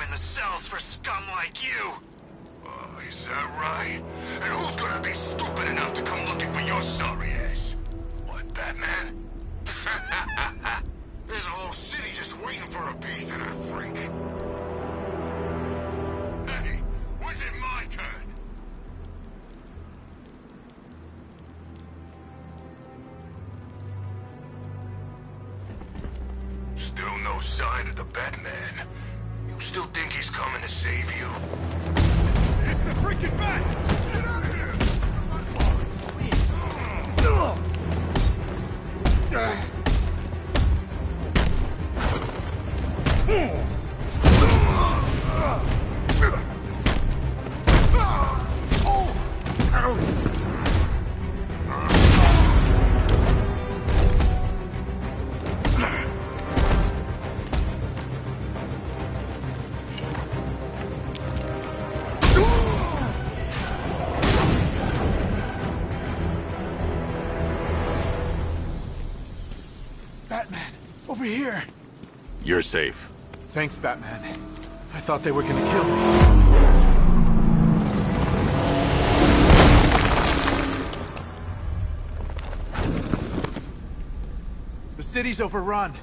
in the cells for scum like you. Is that right? And who's gonna be stupid enough to come looking for your sorry ass? What, Batman? There's a whole city just waiting for a piece of that freak. Hey, when's it my turn? Still no sign of the Batman. You still think he's coming to save you? It's the freaking Bat! Get out of here! Batman, over here. You're safe. Thanks, Batman. I thought they were gonna kill me. The city's overrun.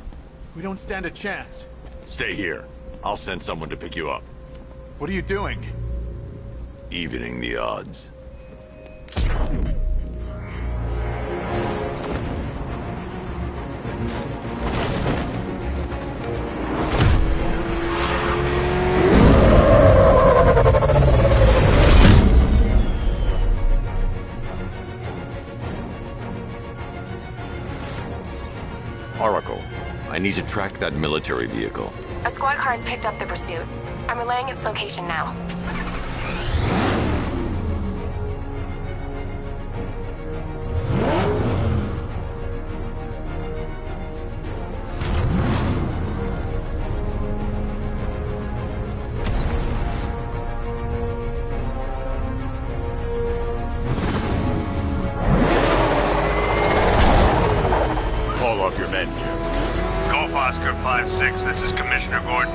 We don't stand a chance. Stay here. I'll send someone to pick you up. What are you doing? Evening the odds. Oracle, I need to track that military vehicle. A squad car has picked up the pursuit. I'm relaying its location now. Call off your men, Jim. Golf Oscar 5-6, this is Commissioner Gordon.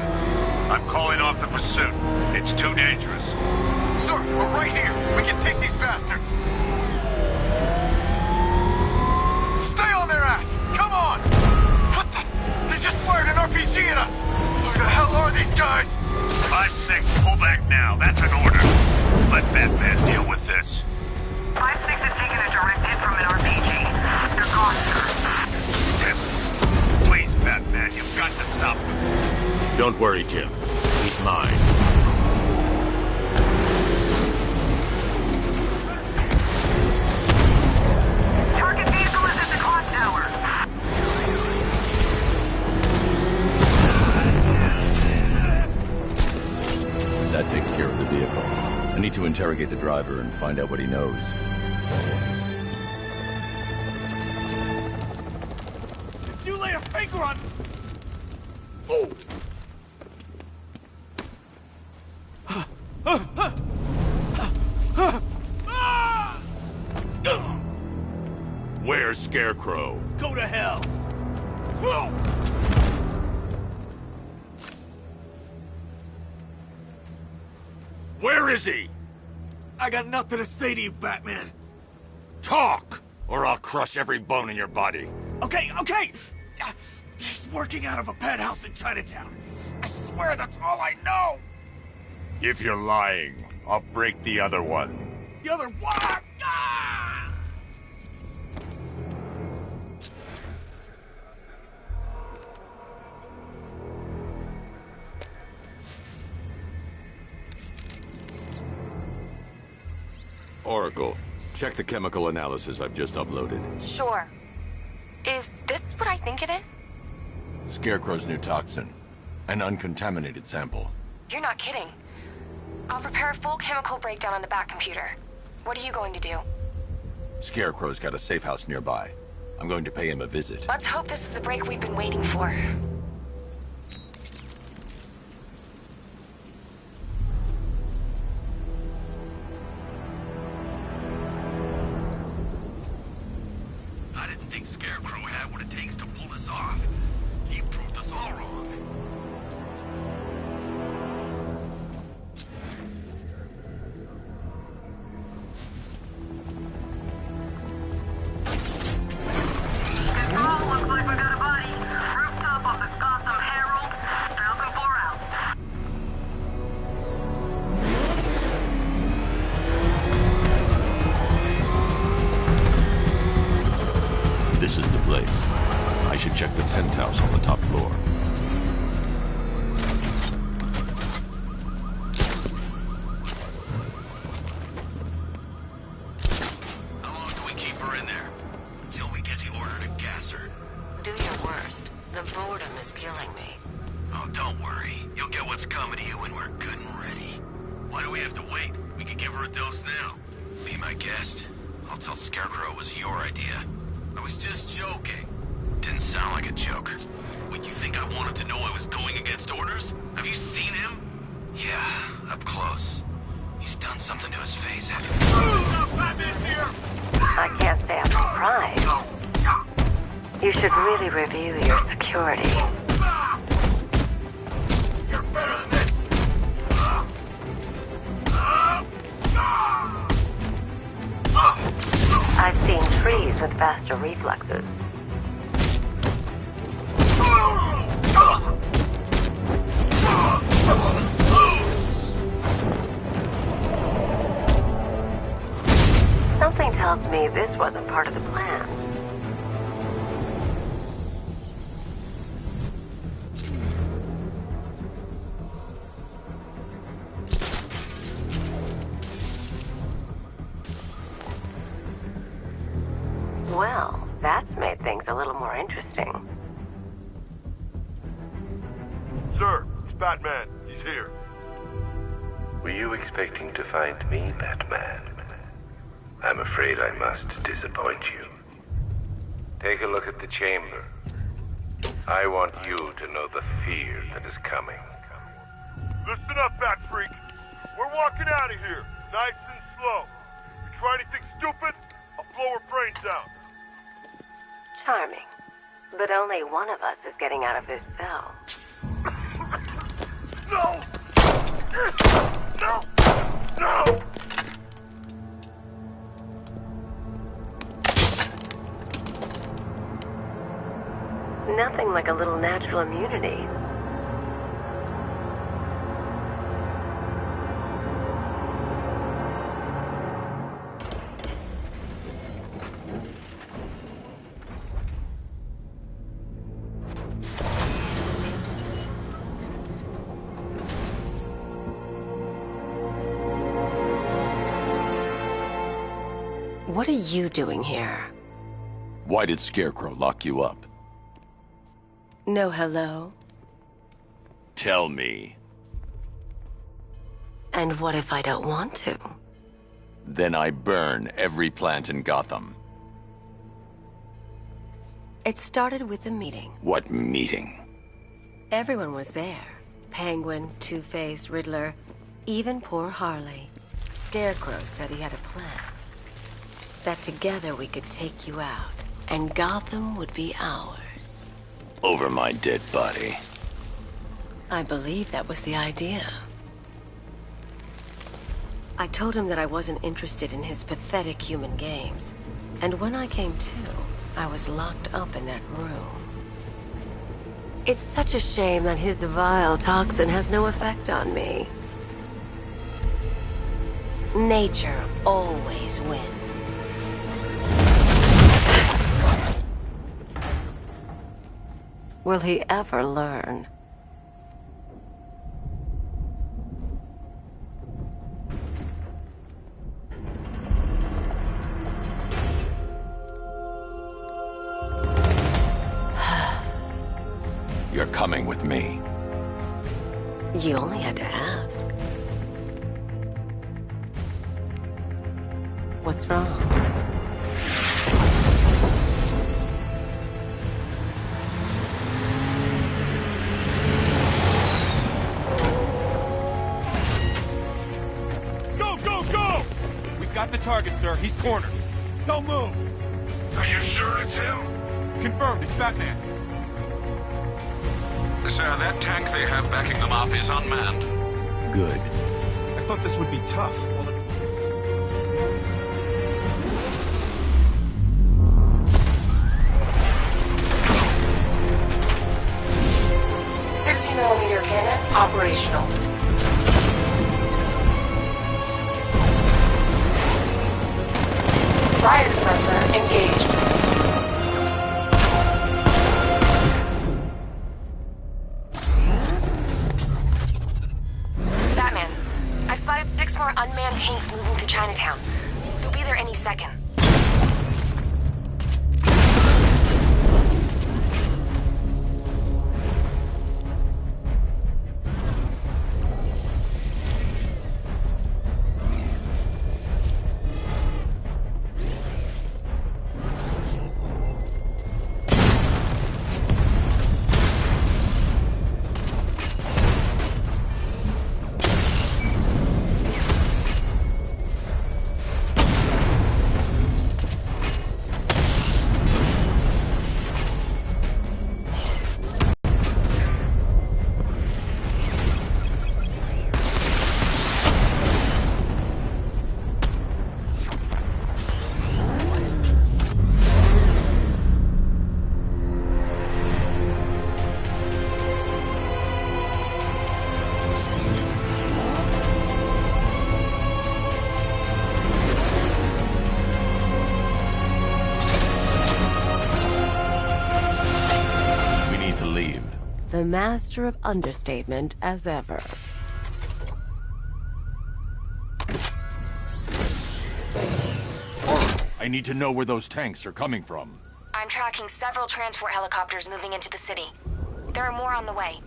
I'm calling off the pursuit. It's too dangerous. Sir, we're right here. We can take these bastards. Stay on their ass. Come on. What the? They just fired an RPG at us. Who the hell are these guys? 5-6, pull back now. That's an order. Let Batman deal with this. 5-6 is taking a direct hit from an RPG. They're gone, sir. Tim, please, Batman, you've got to stop them. Don't worry, Jim. He's mine. Target vehicle is at the clock tower. That takes care of the vehicle. I need to interrogate the driver and find out what he knows. If you lay a finger on... Oh! Where's Scarecrow? Go to hell! Where is he? I got nothing to say to you, Batman. Talk, or I'll crush every bone in your body. Okay. He's working out of a penthouse in Chinatown. I swear that's all I know. If you're lying, I'll break the other one. The other one. Ah! Oracle, check the chemical analysis I've just uploaded. Sure. Is this what I think it is? Scarecrow's new toxin. An uncontaminated sample. You're not kidding. I'll prepare a full chemical breakdown on the back computer. What are you going to do? Scarecrow's got a safe house nearby. I'm going to pay him a visit. Let's hope this is the break we've been waiting for. I didn't think Scarecrow had what it takes to pull this off. He proved us all wrong. don't worry. You'll get what's coming to you when we're good and ready. Why do we have to wait? We could give her a dose now. Be my guest. I'll tell Scarecrow it was your idea. I was just joking. Didn't sound like a joke. What, you think I want him to know I was going against orders? Have you seen him? Yeah, up close. He's done something to his face. I can't say I'm surprised. You should really review your security. You're better than this. I've seen trees with faster reflexes. Something tells me this wasn't part of the plan. Well, that's made things a little more interesting. Sir, it's Batman. He's here. Were you expecting to find me, Batman? I'm afraid I must disappoint you. Take a look at the chamber. I want you to know the fear that is coming. Listen up, Bat Freak. We're walking out of here, nice and slow. You try anything stupid, I'll blow her brains out. Charming. But only one of us is getting out of this cell. No! No! No! Nothing like a little natural immunity. What are you doing here? Why did Scarecrow lock you up? No hello? Tell me. And what if I don't want to? Then I burn every plant in Gotham. It started with a meeting. What meeting? Everyone was there. Penguin, Two-Face, Riddler, even poor Harley. Scarecrow said he had a plan. That together we could take you out, and Gotham would be ours. Over my dead body. I believe that was the idea. I told him that I wasn't interested in his pathetic human games. And when I came to, I was locked up in that room. It's such a shame that his vile toxin has no effect on me. Nature always wins. Will he ever learn? You're coming with me. You only had to ask. What's wrong? Got the target, sir. He's cornered. Don't move. Are you sure it's him? Confirmed. It's Batman. Sir, that tank they have backing them up is unmanned. Good. I thought this would be tough. 60mm cannon operational. Riot suppressor engaged. Batman, I've spotted 6 more unmanned tanks moving through Chinatown. They'll be there any second. master of understatement as ever. I need to know where those tanks are coming from. I'm tracking several transport helicopters moving into the city. There are more on the way.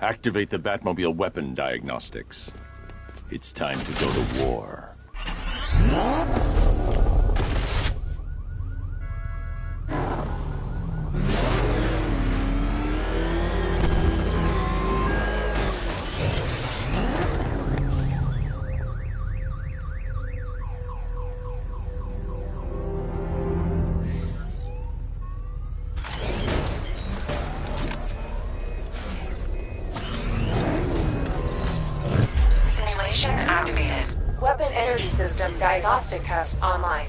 Activate the Batmobile weapon diagnostics. It's time to go to war. Weapon energy system diagnostic test online.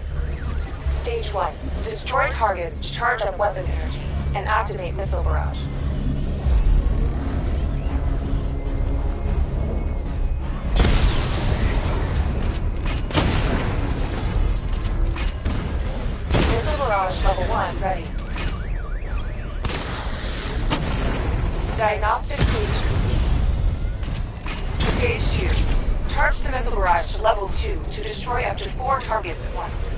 Stage 1. Destroy targets to charge up weapon energy and activate missile barrage. Missile barrage level 1 ready. Diagnostic stage complete. Stage 2. Charge the missile barrage to level 2 to destroy up to 4 targets at once.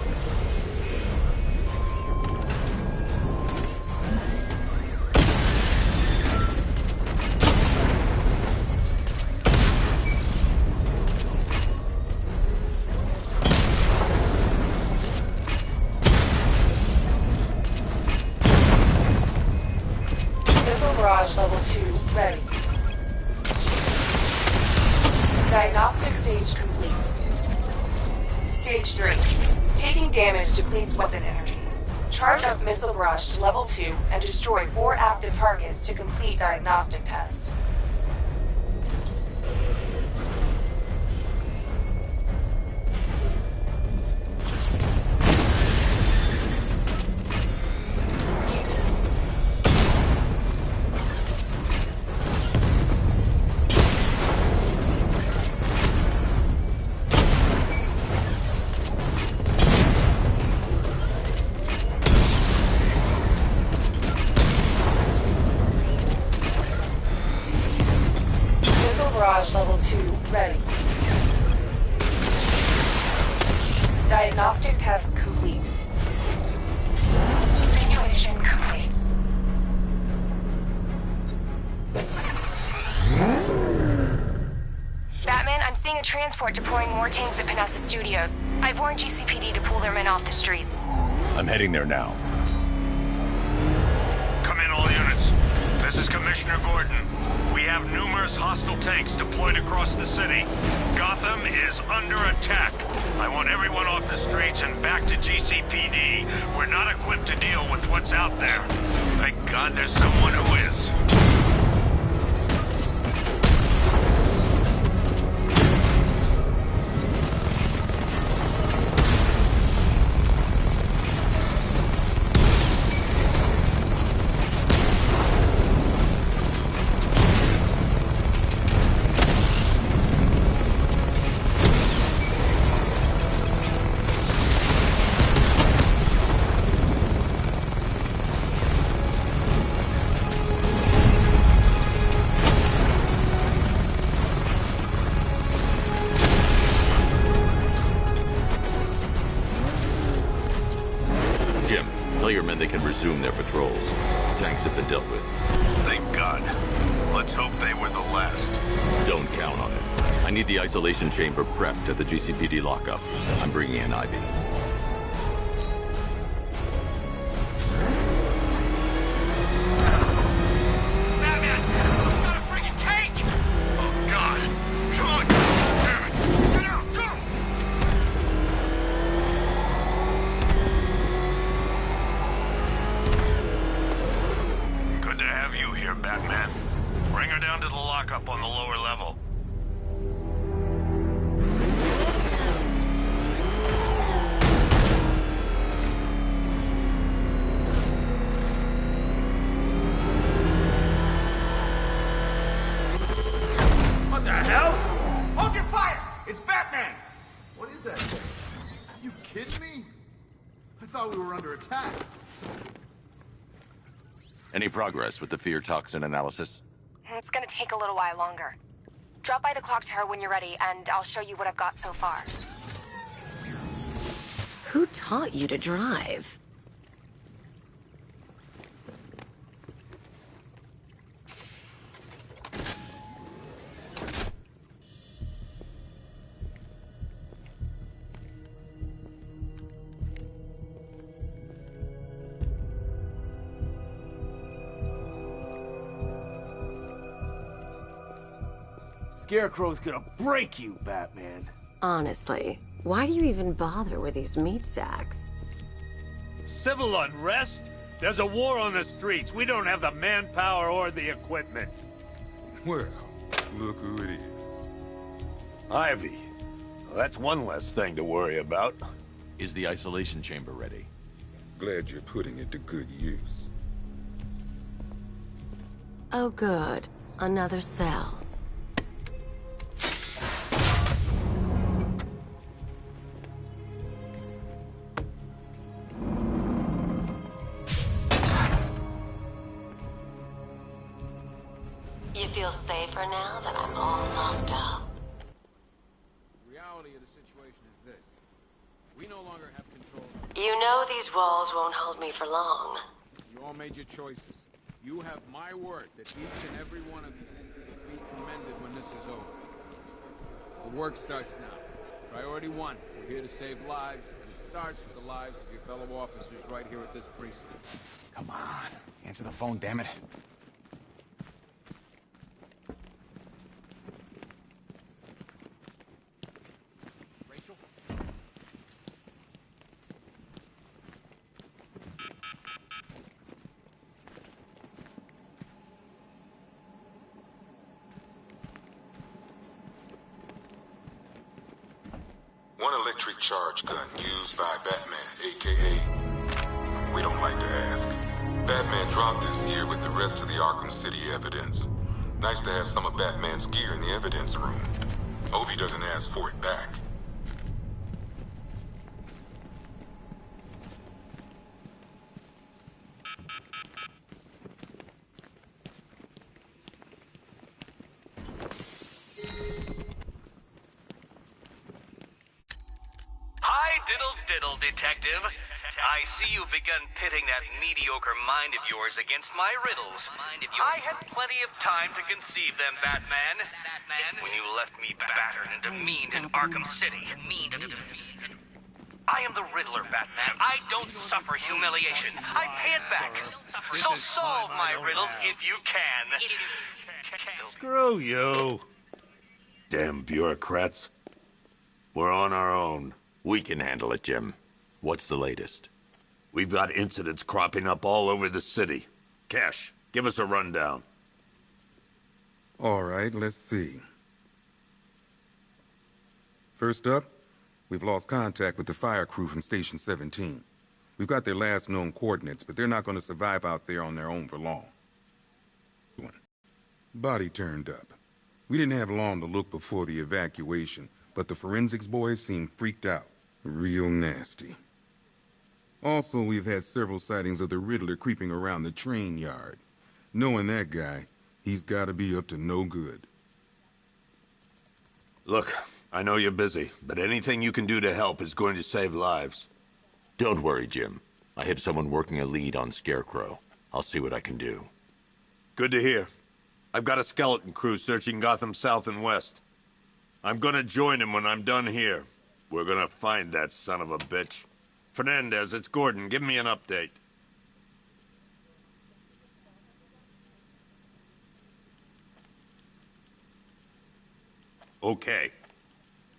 Missile barrage level 2 ready. Diagnostic stage complete. Stage 3. Taking damage depletes weapon energy. Charge up missile barrage to level 2 and destroy 4 active targets to complete diagnostic test. Barrage level 2 ready. Diagnostic test complete. Simulation complete. Batman, I'm seeing a transport deploying more tanks at Panessa Studios. I've warned GCPD to pull their men off the streets. I'm heading there now. Come in, all units. This is Commissioner Gordon. We have numerous hostile tanks deployed across the city. Gotham is under attack. I want everyone off the streets and back to GCPD. We're not equipped to deal with what's out there. Thank God there's someone who is. Your men they can resume their patrols. Tanks have been dealt with. Thank God. Let's hope they were the last. Don't count on it. I need the isolation chamber prepped at the GCPD lockup. I'm bringing in Ivy. Batman. Bring her down to the lockup on the lower level. What the hell? Hold your fire! It's Batman! What is that thing? Are you kidding me? I thought we were under attack. Any progress with the fear toxin analysis? It's gonna take a little while longer. Drop by the clock tower when you're ready, and I'll show you what I've got so far. Who taught you to drive? Scarecrow's gonna break you, Batman. Honestly, why do you even bother with these meat sacks? Civil unrest? There's a war on the streets. We don't have the manpower or the equipment. Well, look who it is. Ivy. Well, that's one less thing to worry about. Is the isolation chamber ready? Glad you're putting it to good use. Oh good. Another cell. You feel safer now that I'm all locked up? The reality of the situation is this. We no longer have control. You know these walls won't hold me for long. You all made your choices. You have my word that each and every one of you will be commended when this is over. The work starts now. Priority 1, we're here to save lives, and it starts with the lives of your fellow officers right here at this precinct. Come on. Answer the phone, damn it. Rachel? One electric charge gun used by Batman, a.k.a. We don't like to ask. Batman dropped this here with the rest of the Arkham City evidence. Nice to have some of Batman's gear in the evidence room. Hope he doesn't ask for it back. Hi, diddle, detective. I see you've begun pitting that mediocre mind of yours against my riddles. I had plenty of time to conceive them, Batman. When you left me battered and demeaned in Arkham City. I am the Riddler, Batman. I don't suffer humiliation. I pay it back. So solve my riddles if you can. Screw you. Damn bureaucrats. We're on our own. We can handle it, Jim. What's the latest? We've got incidents cropping up all over the city. Cash, give us a rundown. All right, let's see. First up, we've lost contact with the fire crew from Station 17. We've got their last known coordinates, but they're not going to survive out there on their own for long. Body turned up. We didn't have long to look before the evacuation, but the forensics boys seemed freaked out. Real nasty. Also, we've had several sightings of the Riddler creeping around the train yard. Knowing that guy, he's got to be up to no good. Look, I know you're busy, but anything you can do to help is going to save lives. Don't worry, Jim. I have someone working a lead on Scarecrow. I'll see what I can do. Good to hear. I've got a skeleton crew searching Gotham South and West. I'm gonna join him when I'm done here. We're gonna find that son of a bitch. Fernandez, it's Gordon. Give me an update. Okay.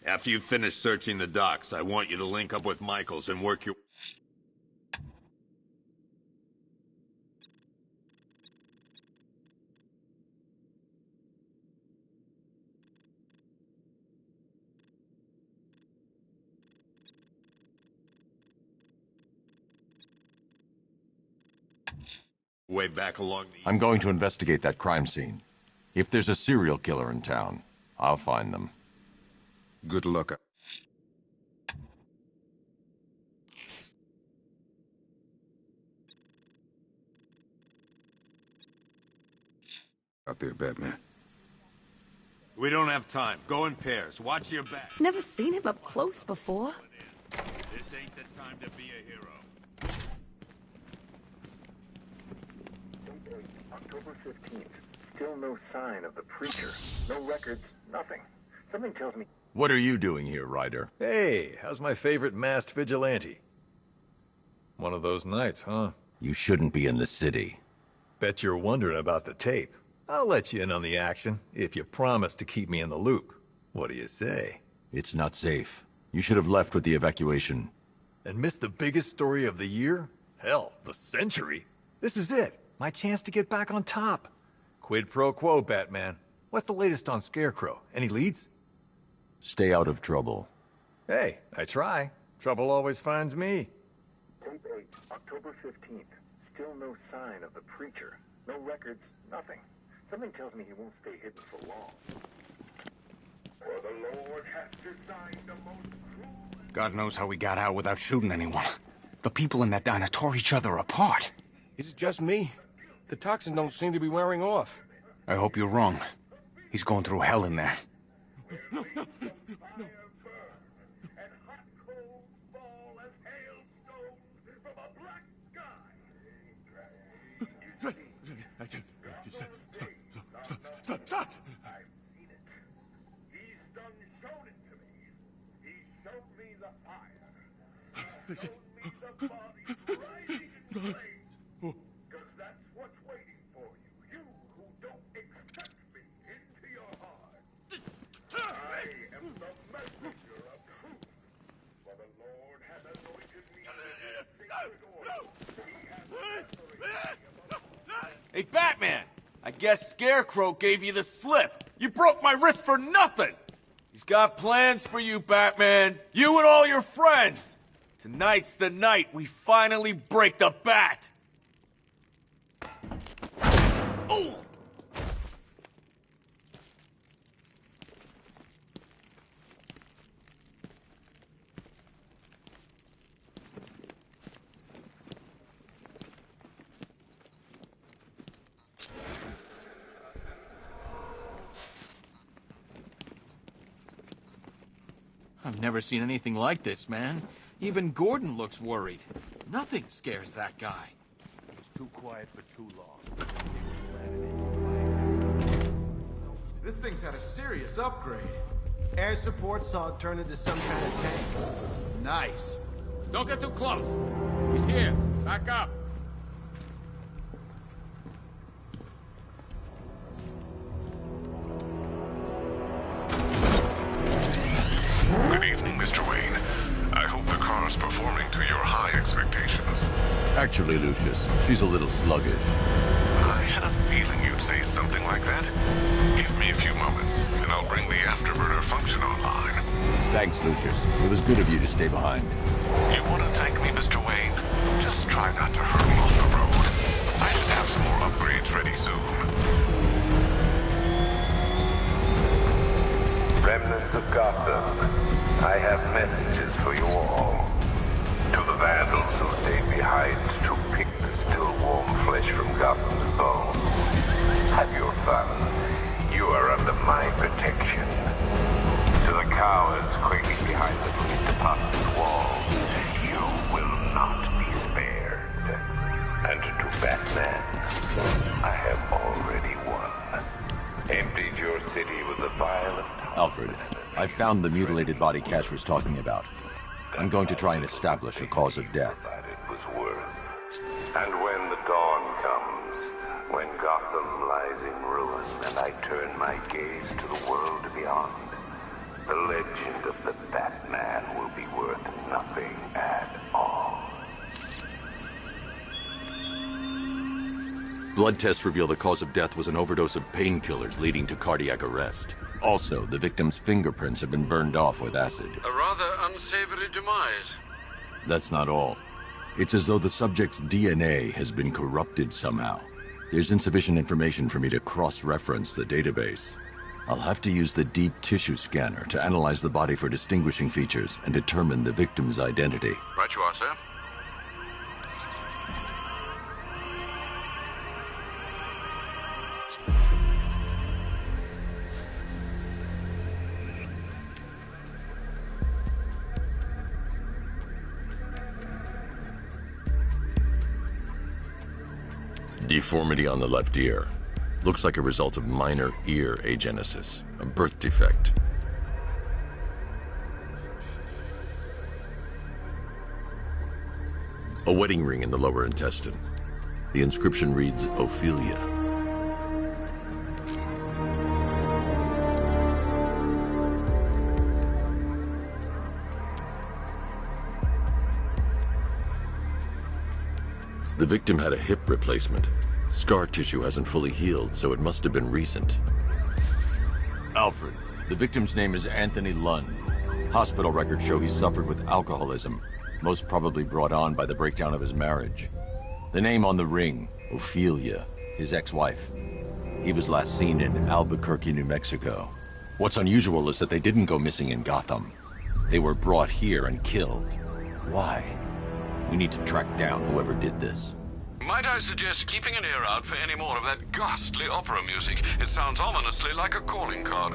After you finish searching the docks, I want you to link up with Michaels and work your... way back along the... I'm going to investigate that crime scene. If there's a serial killer in town, I'll find them. Good luck. out there, Batman. We don't have time. Go in pairs. Watch your back. Never seen him up close before. This ain't the time to be a hero. October 15th. Still no sign of the preacher. No records, nothing. Something tells me... What are you doing here, Ryder? Hey, how's my favorite masked vigilante? One of those nights, huh? You shouldn't be in the city. Bet you're wondering about the tape. I'll let you in on the action, if you promise to keep me in the loop. What do you say? It's not safe. You should have left with the evacuation. And missed the biggest story of the year? Hell, the century. This is it. My chance to get back on top. Quid pro quo, Batman. What's the latest on Scarecrow? Any leads? Stay out of trouble. Hey, I try. Trouble always finds me. Tape 8, October 15th. Still no sign of the preacher. No records, nothing. Something tells me he won't stay hidden for long. For the Lord has designed the most cruel... God knows how we got out without shooting anyone. The people in that diner tore each other apart. Is it just me? The toxins don't seem to be wearing off. I hope you're wrong. He's going through hell in there. No. Stop! I've seen it. He's done shown it to me. He showed me the fire. Showed me the body rising in flames. Because that's what's waiting for you. You who don't accept me into your heart. I am the messenger of truth. For the Lord has anointed me with sacred oil. He has separated me among... Hey, Batman! I guess Scarecrow gave you the slip. You broke my wrist for nothing! He's got plans for you, Batman. You and all your friends. Tonight's the night we finally break the Bat. Oh! I've never seen anything like this, man. Even Gordon looks worried. Nothing scares that guy. He's too quiet for too long. This thing's had a serious upgrade. Air support saw it turn into some kind of tank. Nice. Don't get too close. He's here. Back up. Good evening, Mr. Wayne. I hope the car's performing to your high expectations. Actually, Lucius, she's a little sluggish. I had a feeling you'd say something like that. Give me a few moments, and I'll bring the afterburner function online. Thanks, Lucius. It was good of you to stay behind. You want to thank me, Mr. Wayne? Just try not to hurtle off the road. I should have some more upgrades ready soon. Remnants of Gotham, I have messages for you all. To the vandals who stayed behind to pick the still warm flesh from Gotham's bones. Have your fun. You are under my protection. To the cowards quaking behind the police department walls, you will not be spared. And to Batman, I have already won. Emptied your city with the violent... Alfred, I found the mutilated body Cash was talking about. I'm going to try and establish a cause of death. It was worth. And when the dawn comes, when Gotham lies in ruin, and I turn my gaze to the world beyond, the legend of the Batman will be worth nothing at all. Blood tests reveal the cause of death was an overdose of painkillers leading to cardiac arrest. Also, the victim's fingerprints have been burned off with acid. A rather unsavory demise. That's not all. It's as though the subject's DNA has been corrupted somehow. There's insufficient information for me to cross-reference the database. I'll have to use the deep tissue scanner to analyze the body for distinguishing features and determine the victim's identity. Right you are, sir. Deformity on the left ear. Looks like a result of minor ear agenesis, a birth defect. A wedding ring in the lower intestine. The inscription reads, Ophelia. The victim had a hip replacement. Scar tissue hasn't fully healed, so it must have been recent. Alfred, the victim's name is Anthony Lund. Hospital records show he suffered with alcoholism, most probably brought on by the breakdown of his marriage. The name on the ring, Ophelia, his ex-wife. He was last seen in Albuquerque, New Mexico. What's unusual is that they didn't go missing in Gotham. They were brought here and killed. Why? We need to track down whoever did this. Might I suggest keeping an ear out for any more of that ghastly opera music? It sounds ominously like a calling card.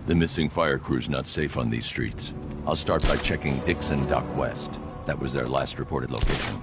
The missing fire crew's not safe on these streets. I'll start by checking Dixon Dock West. That was their last reported location.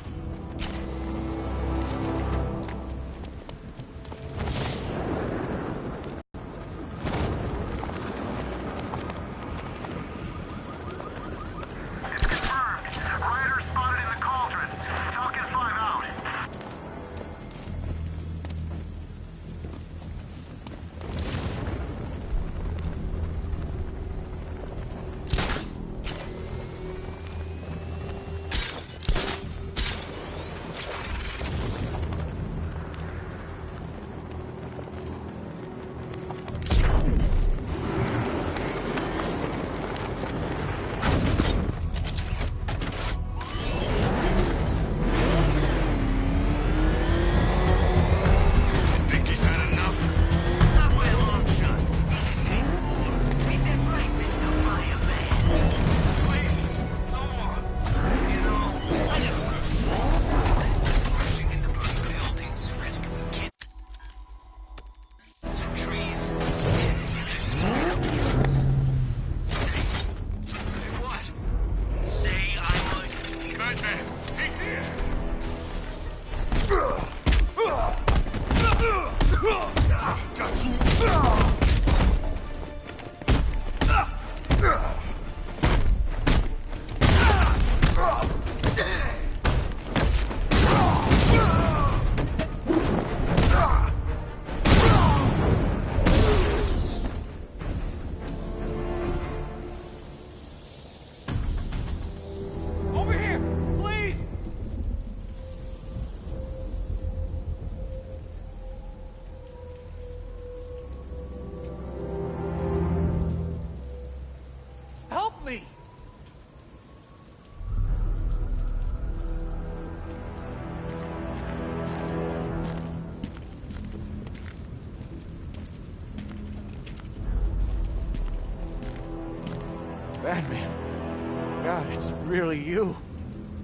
Batman. God, it's really you.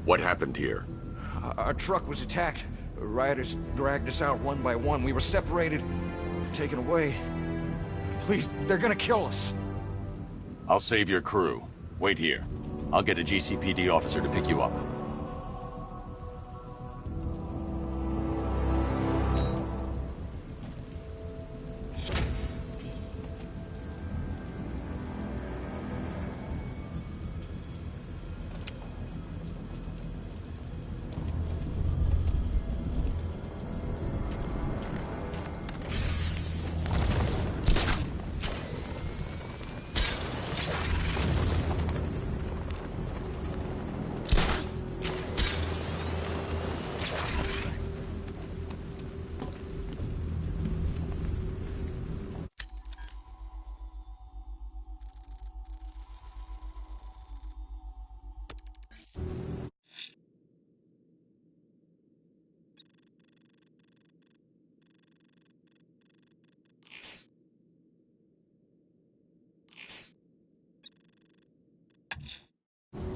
What happened here? Our truck was attacked. Rioters dragged us out one by one. We were separated, taken away. Please, they're gonna kill us. I'll save your crew. Wait here. I'll get a GCPD officer to pick you up.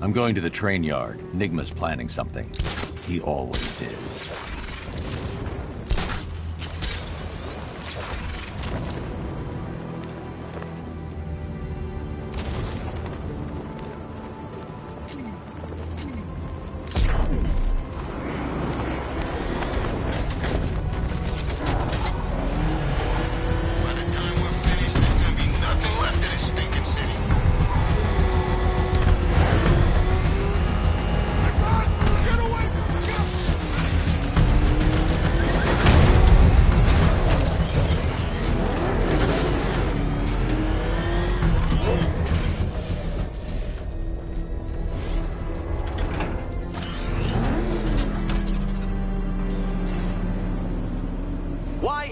I'm going to the train yard. Nigma's planning something. He always is.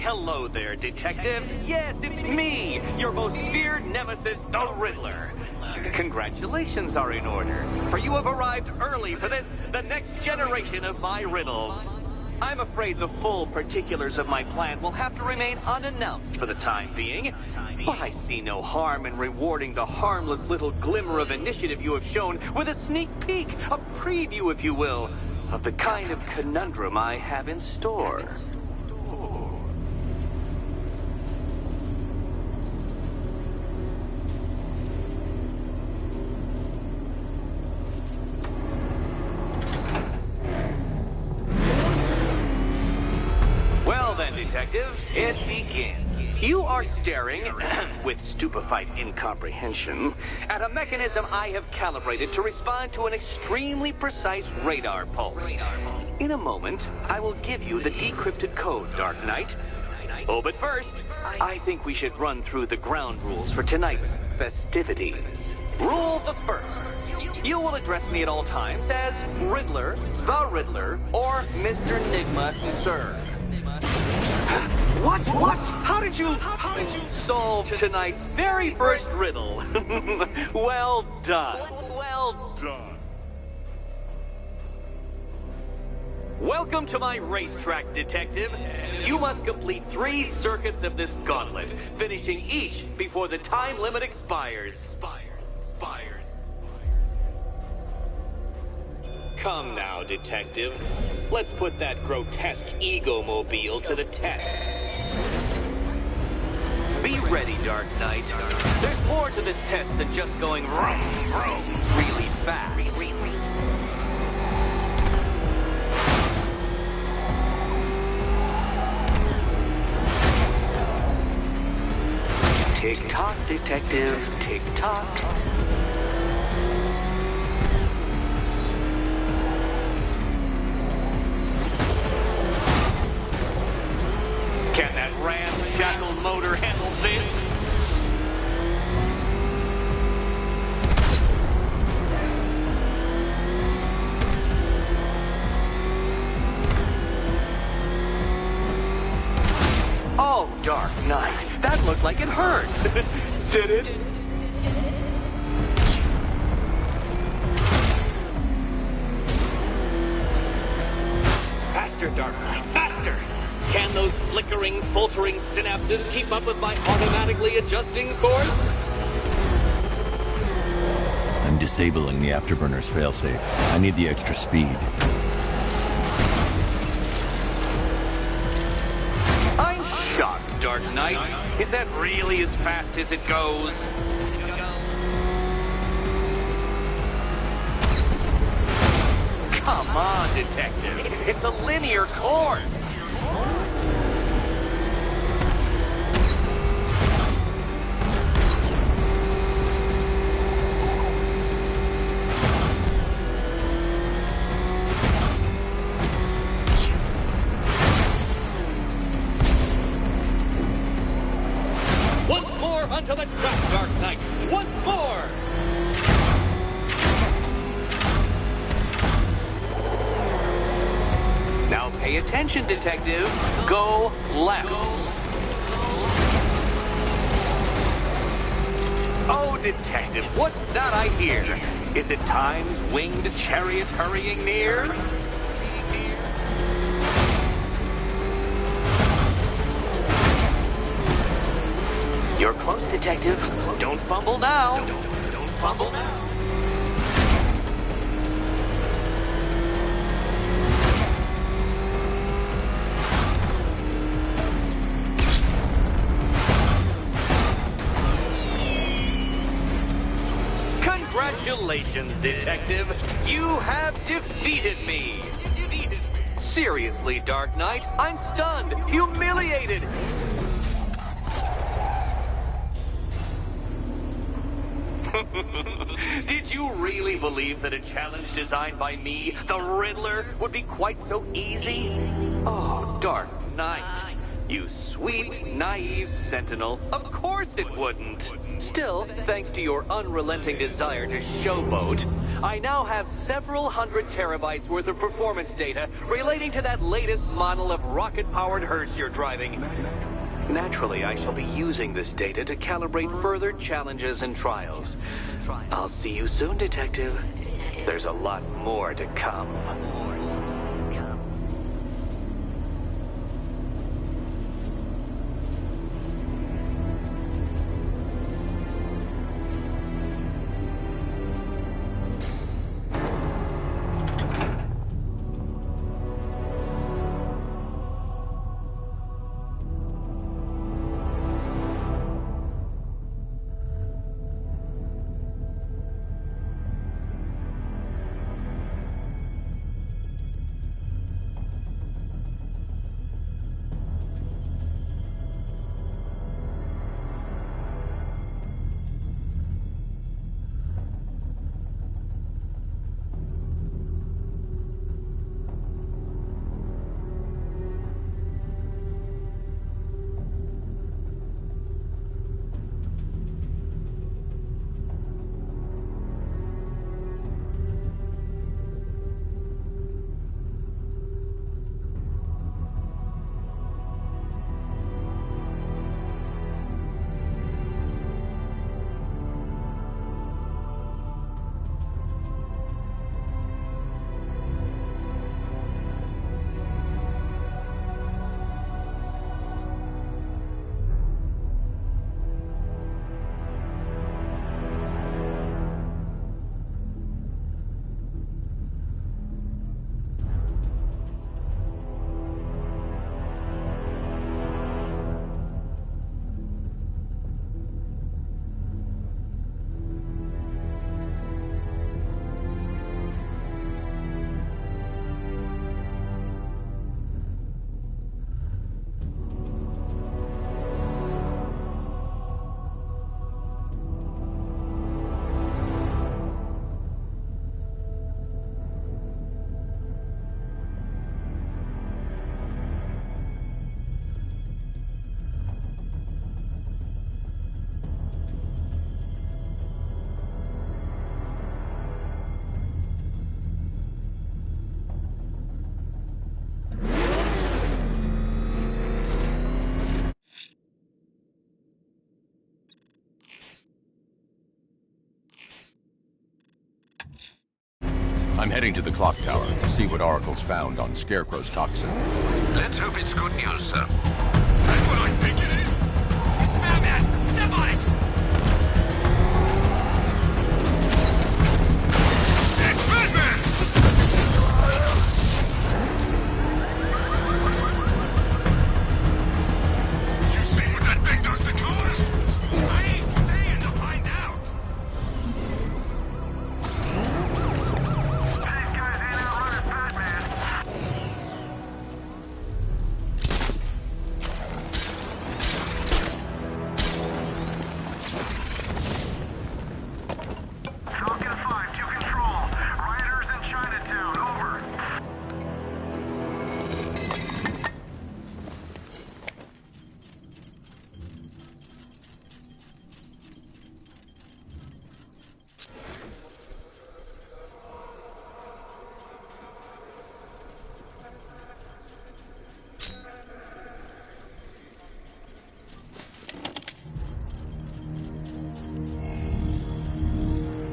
Hello there, Detective. Yes, it's me, your most feared nemesis, the Riddler. Congratulations are in order, for you have arrived early for this, the next generation of my riddles. I'm afraid the full particulars of my plan will have to remain unannounced for the time being, but I see no harm in rewarding the harmless little glimmer of initiative you have shown with a sneak peek, a preview, if you will, of the kind of conundrum I have in store. Detective, it begins. You are staring, with stupefied incomprehension, at a mechanism I have calibrated to respond to an extremely precise radar pulse. In a moment, I will give you the decrypted code, Dark Knight. Oh, but first, I think we should run through the ground rules for tonight's festivities. Rule the first. You will address me at all times as Riddler, the Riddler, or Mr. Nigma, sir. What? How did you solve tonight's very first riddle? Well done. Well done. Welcome to my racetrack, Detective. You must complete 3 circuits of this gauntlet, finishing each before the time limit expires. Come now, Detective. Let's put that grotesque ego-mobile to the test. Be ready, Dark Knight. There's more to this test than just going vroom, vroom really fast. Tick-tock, Detective, tick-tock. Can that ramshackle motor handle this? Oh, Dark Knight, that looked like it hurt. Did it? Faster, Dark Knight, faster! Can those flickering, faltering synapses keep up with my automatically adjusting course? I'm disabling the afterburner's failsafe. I need the extra speed. I'm shocked, Dark Knight. Is that really as fast as it goes? Come on, Detective. It's a linear course. Once more onto the track, Dark Knight. Once more. Now pay attention, Detective. Go left. Oh, Detective, what's that I hear? Is it Time's winged chariot hurrying near? You're close, Detective. Don't fumble now. Don't fumble now. Congratulations, Detective. You have defeated me. Seriously, Dark Knight, I'm stunned, humiliated. Did you really believe that a challenge designed by me, the Riddler, would be quite so easy? Oh, Dark Knight. You sweet, naive sentinel. Of course it wouldn't. Still, thanks to your unrelenting desire to showboat, I now have several hundred terabytes worth of performance data relating to that latest model of rocket-powered hearse you're driving. Naturally, I shall be using this data to calibrate further challenges and trials. I'll see you soon, Detective. There's a lot more to come. I'm heading to the clock tower to see what Oracle's found on Scarecrow's toxin. Let's hope it's good news, sir. That's what I think it is! Batman, step on it! It's Batman! You seen what that thing does to cars? I ain't staying to find out!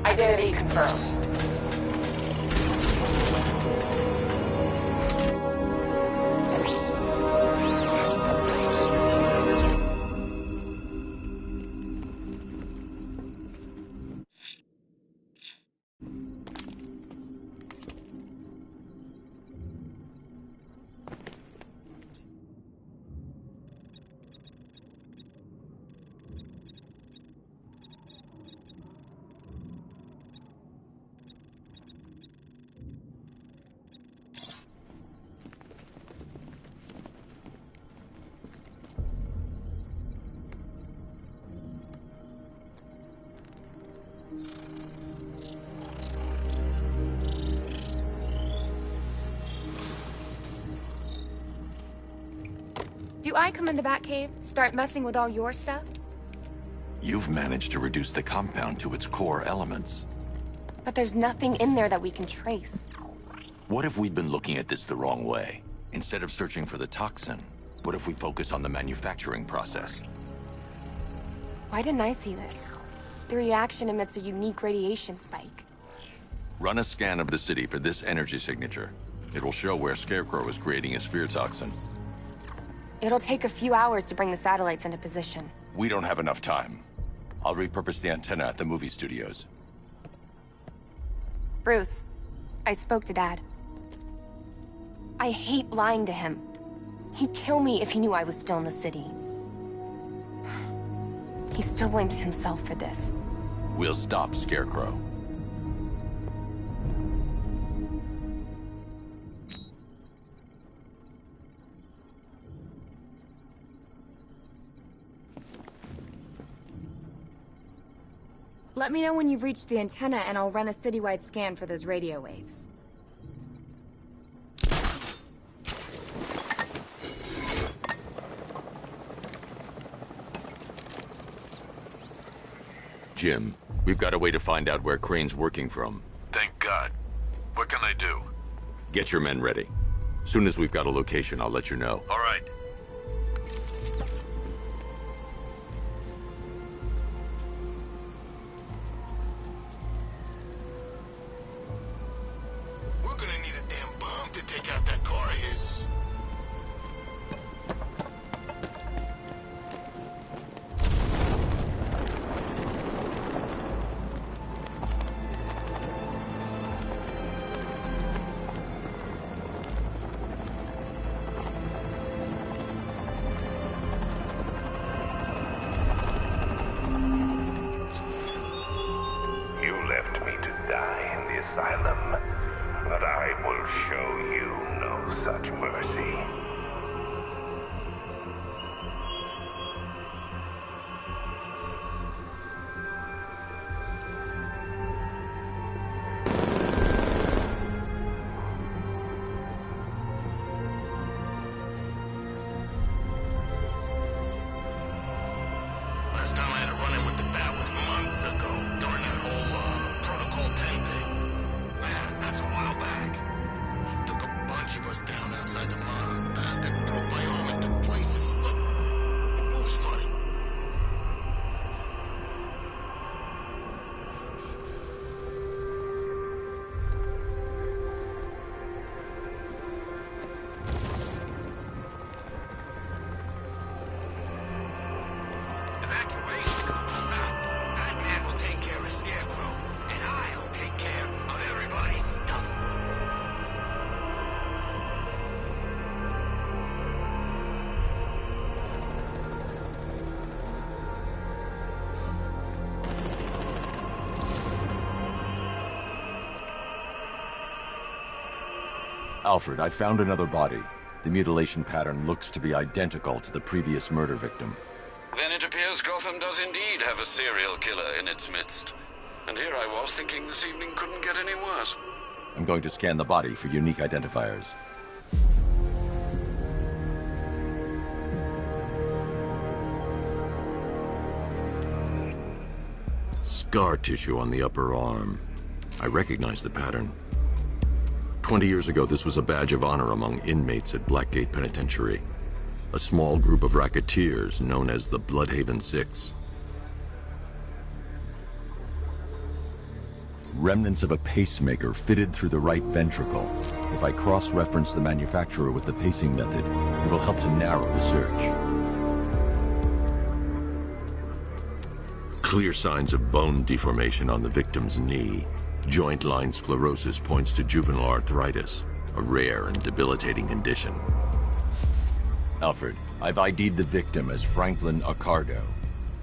Identity confirmed. Do I come in the Batcave, start messing with all your stuff? You've managed to reduce the compound to its core elements. But there's nothing in there that we can trace. What if we'd been looking at this the wrong way? Instead of searching for the toxin, what if we focus on the manufacturing process? Why didn't I see this? The reaction emits a unique radiation spike. Run a scan of the city for this energy signature. It will show where Scarecrow is creating his fear toxin. It'll take a few hours to bring the satellites into position. We don't have enough time. I'll repurpose the antenna at the movie studios. Bruce, I spoke to Dad. I hate lying to him. He'd kill me if he knew I was still in the city. He still blames himself for this. We'll stop Scarecrow. Let me know when you've reached the antenna and I'll run a citywide scan for those radio waves. Jim, we've got a way to find out where Crane's working from. Thank God. What can I do? Get your men ready. Soon as we've got a location, I'll let you know. All right. We're gonna need a damn bomb to take out that car of his. You left me to die in the asylum, but I will show you no such mercy. Last time I had a run-in with the Bat was months ago, during that whole, Protocol 10 thing. Man, that's a while back. He took a bunch of us down outside the mall. Bastard broke my arm in 2 places. Look, it moves funny. Evacuation? Nah, Batman will take care of Scarecrow, and I'll take care of everybody's stuff. Alfred, I found another body. The mutilation pattern looks to be identical to the previous murder victim. Then it appears Gotham does indeed have a serial killer in its midst. And here I was thinking this evening couldn't get any worse. I'm going to scan the body for unique identifiers. Scar tissue on the upper arm. I recognize the pattern. 20 years ago, this was a badge of honor among inmates at Blackgate Penitentiary. A small group of racketeers known as the Bloodhaven Six. Remnants of a pacemaker fitted through the right ventricle. If I cross-reference the manufacturer with the pacing method, it will help to narrow the search. Clear signs of bone deformation on the victim's knee. Joint line sclerosis points to juvenile arthritis, a rare and debilitating condition. Alfred, I've ID'd the victim as Franklin Accardo.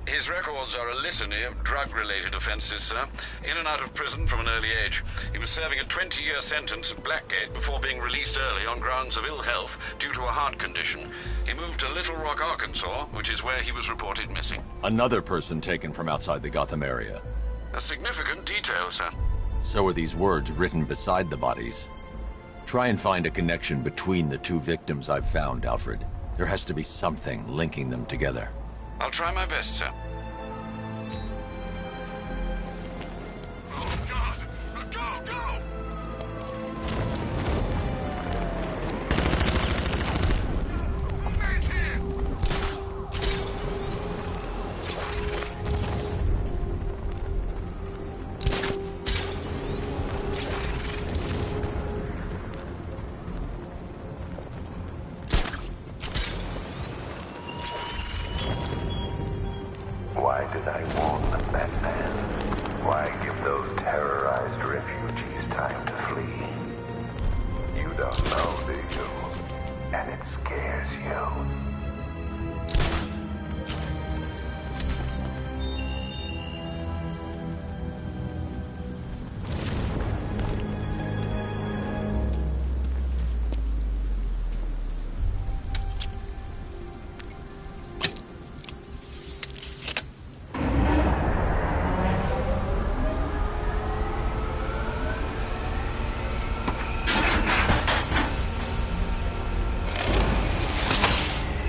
His records are a litany of drug-related offenses, sir. In and out of prison from an early age. He was serving a 20-year sentence at Blackgate before being released early on grounds of ill health due to a heart condition. He moved to Little Rock, Arkansas, which is where he was reported missing. Another person taken from outside the Gotham area. A significant detail, sir. So are these words written beside the bodies. Try and find a connection between the 2 victims I've found, Alfred. There has to be something linking them together. I'll try my best, sir. Why did I warn them, Batman? Why give those terrorized refugees time to flee? You don't know, do you? And it scares you.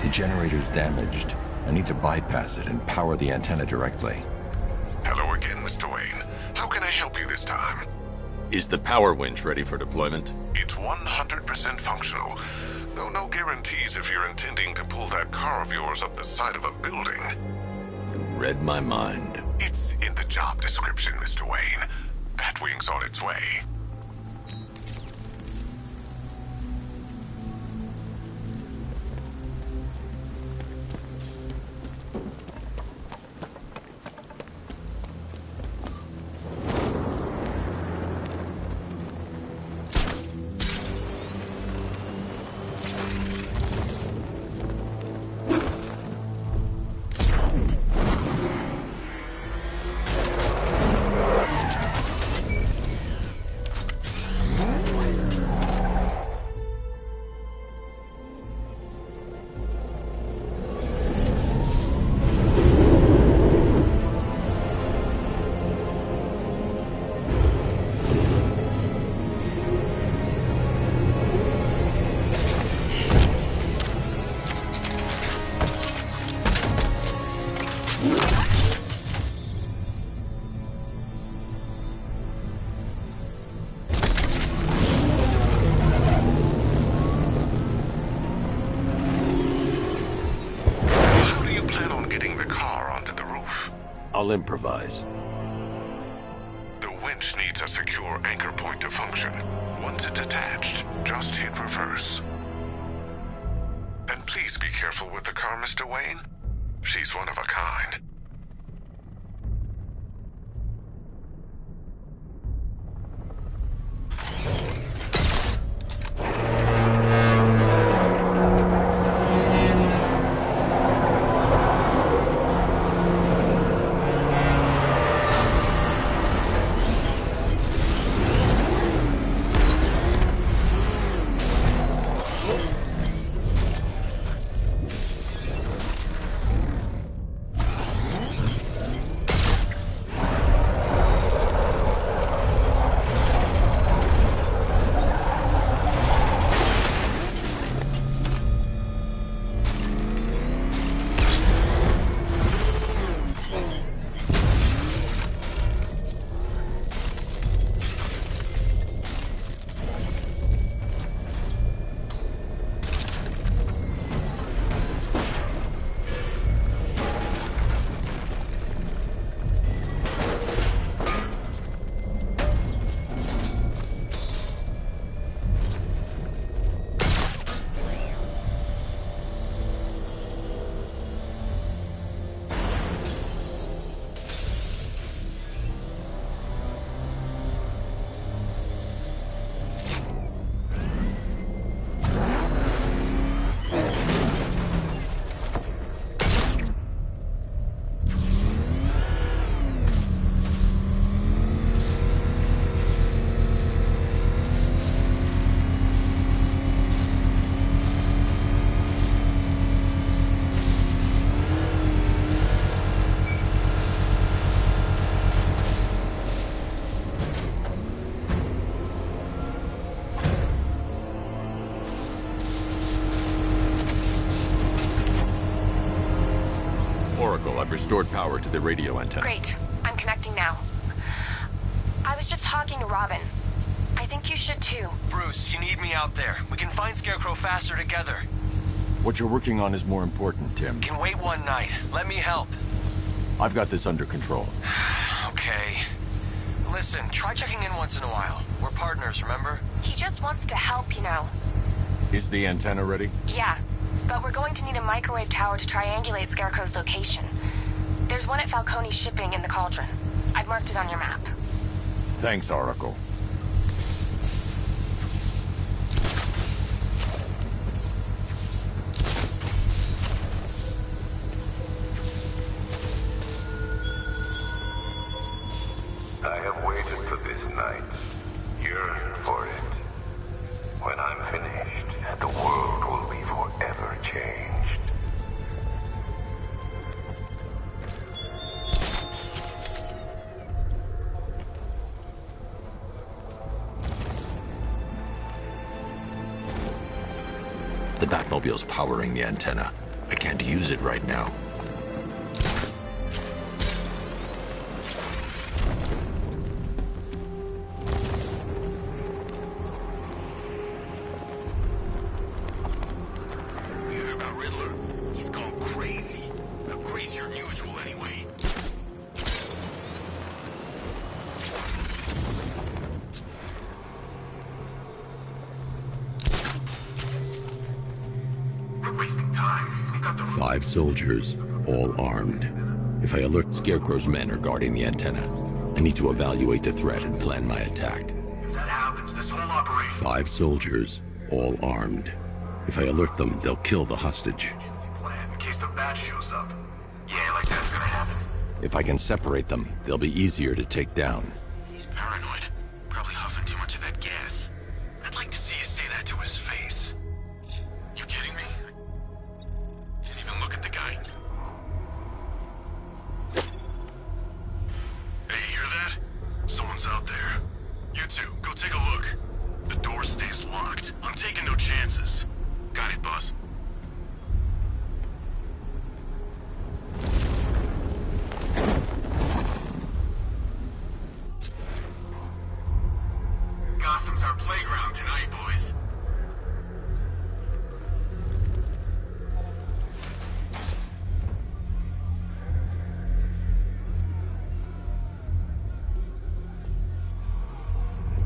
The generator's damaged. I need to bypass it and power the antenna directly. Hello again, Mr. Wayne. How can I help you this time? Is the power winch ready for deployment? It's 100% functional, though no guarantees if you're intending to pull that car of yours up the side of a building. You read my mind. It's in the job description, Mr. Wayne. Batwing's on its way. I'll improvise. The winch needs a secure anchor point to function. Once it's attached, just hit reverse. And please be careful with the car, Mr. Wayne. She's one of a kind. I've restored power to the radio antenna. Great. I'm connecting now. I was just talking to Robin. I think you should too. Bruce, you need me out there. We can find Scarecrow faster together. What you're working on is more important, Tim. Can wait one night. Let me help. I've got this under control. Okay. Listen, try checking in once in a while. We're partners, remember? He just wants to help, you know. Is the antenna ready? Yeah, but we're going to need a microwave tower to triangulate Scarecrow's location. There's one at Falcone Shipping in the Cauldron. I've marked it on your map. Thanks, Oracle. I have waited for this night, yearned for it. When I'm finished, the world will be forever changed. The Batmobile's powering the antenna. I can't use it right now. You heard about Riddler? He's gone crazy. Now, crazier than usual, anyway. We're wasting time. We got the 5 soldiers, all armed. If I alert Scarecrow's men are guarding the antenna, I need to evaluate the threat and plan my attack. If that happens, this whole operation... 5 soldiers, all armed. If I alert them, they'll kill the hostage. plan in case the bat shows up. Yeah, like that's gonna happen. If I can separate them, they'll be easier to take down. He's paranoid. Probably huffing too much of that gas. I'd like to see you say that to his face. You kidding me? Didn't even look at the guy. Hey, you hear that? Someone's out there. You two, go take a look. The door stays locked. I'm taking no chances. Got it, boss. Gotham's our playground tonight, boys.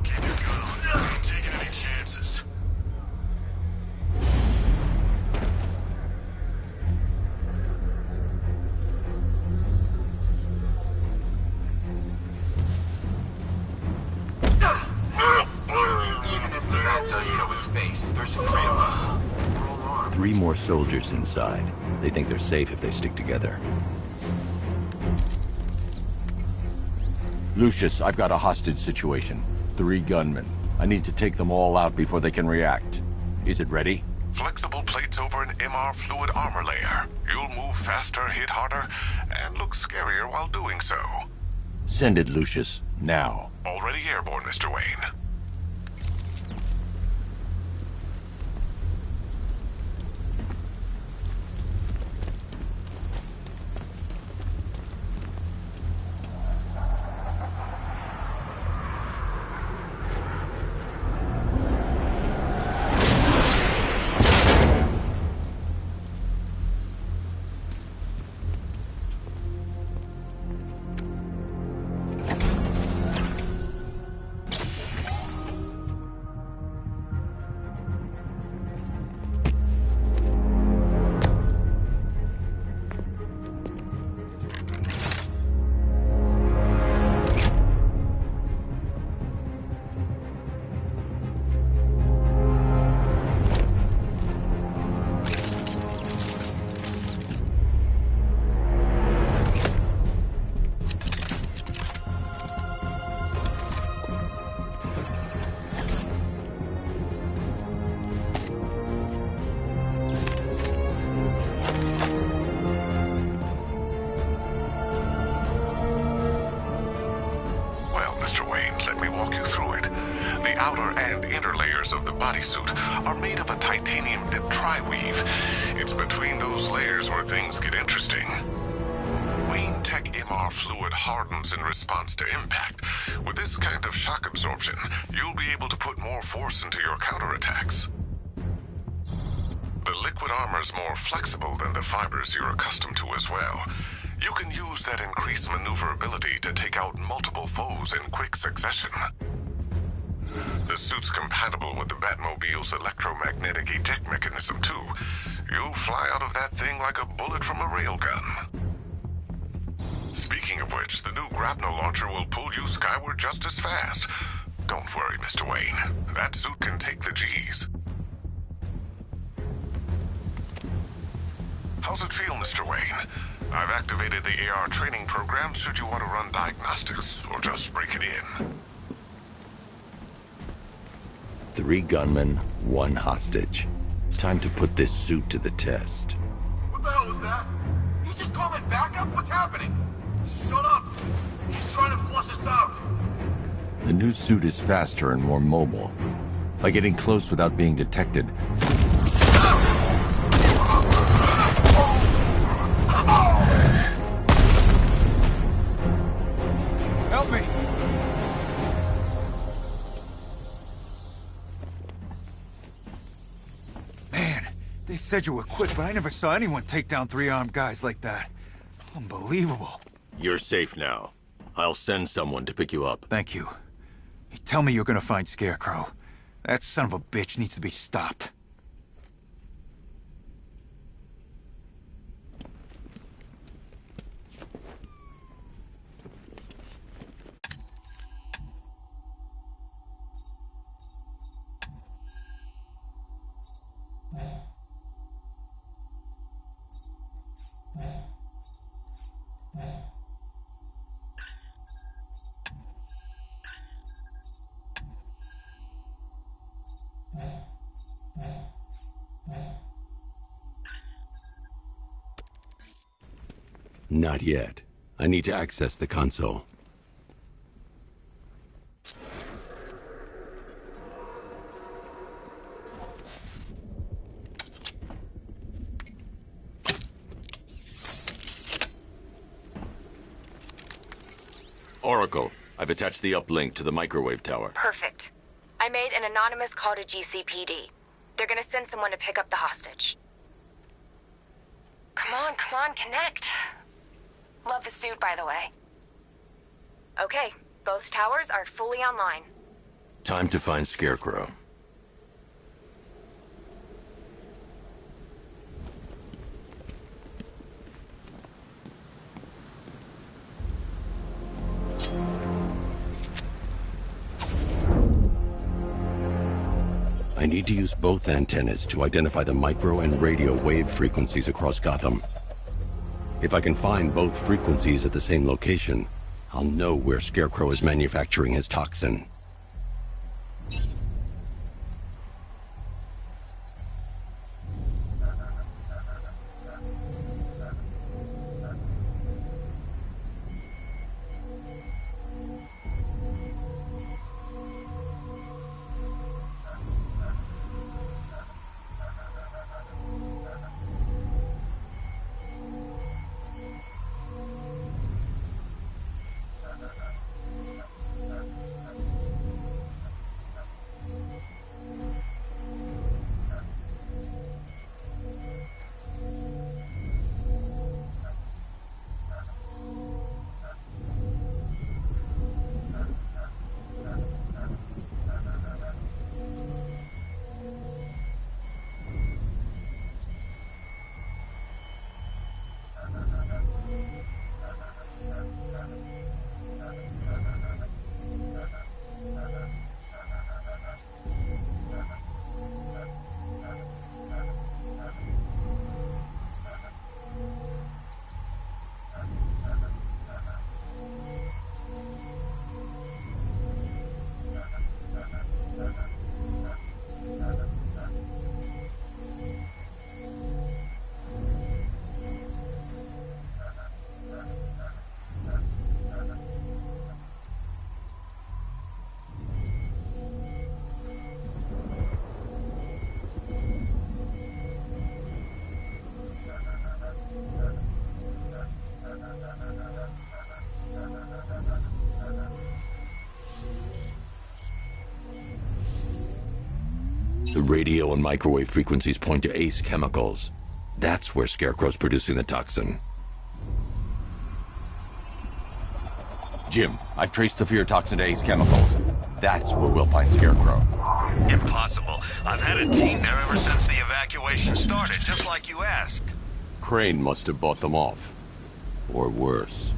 Keep your gun on. I ain't taking any chances. Even if the bat does show his face, there's 3 of us. We're all armed. 3 more soldiers inside. They think they're safe if they stick together. Lucius, I've got a hostage situation. 3 gunmen. I need to take them all out before they can react. Is it ready? Flexible plates over an MR fluid armor layer. You'll move faster, hit harder, and look scarier while doing so. Send it, Lucius. Now. Already airborne, Mr. Wayne. Of the bodysuit are made of a titanium dip tri-weave. It's between those layers where things get interesting. tech MR fluid hardens in response to impact. With this kind of shock absorption, you'll be able to put more force into your counterattacks. The liquid armor's more flexible than the fibers you're accustomed to as well. You can use that increased maneuverability to take out multiple foes in quick succession. The suit's compatible with the Batmobile's electromagnetic eject mechanism, too. You'll fly out of that thing like a bullet from a railgun. Speaking of which, the new grapnel launcher will pull you skyward just as fast. Don't worry, Mr. Wayne. That suit can take the G's. How's it feel, Mr. Wayne? I've activated the AR training program should you want to run diagnostics, or just break it in. 3 gunmen, 1 hostage. Time to put this suit to the test. What the hell was that? You just called it backup? What's happening? Shut up! He's trying to flush us out! The new suit is faster and more mobile. By getting close without being detected, Help me! Man, they said you were quick, but I never saw anyone take down 3 armed guys like that. Unbelievable. you're safe now. I'll send someone to pick you up. Thank you. Tell me you're gonna find Scarecrow. That son of a bitch needs to be stopped. Not yet. I need to access the console. Oracle, I've attached the uplink to the microwave tower. Perfect. I made an anonymous call to GCPD. They're gonna send someone to pick up the hostage. Come on, connect. Love the suit, by the way. Okay, both towers are fully online. Time to find Scarecrow. I need to use both antennas to identify the micro and radio wave frequencies across Gotham. If I can find both frequencies at the same location, I'll know where Scarecrow is manufacturing his toxin. The radio and microwave frequencies point to Ace Chemicals. That's where Scarecrow's producing the toxin. Jim, I've traced the fear toxin to Ace Chemicals. That's where we'll find Scarecrow. Impossible. I've had a team there ever since the evacuation started, just like you asked. Crane must have bought them off. Or worse.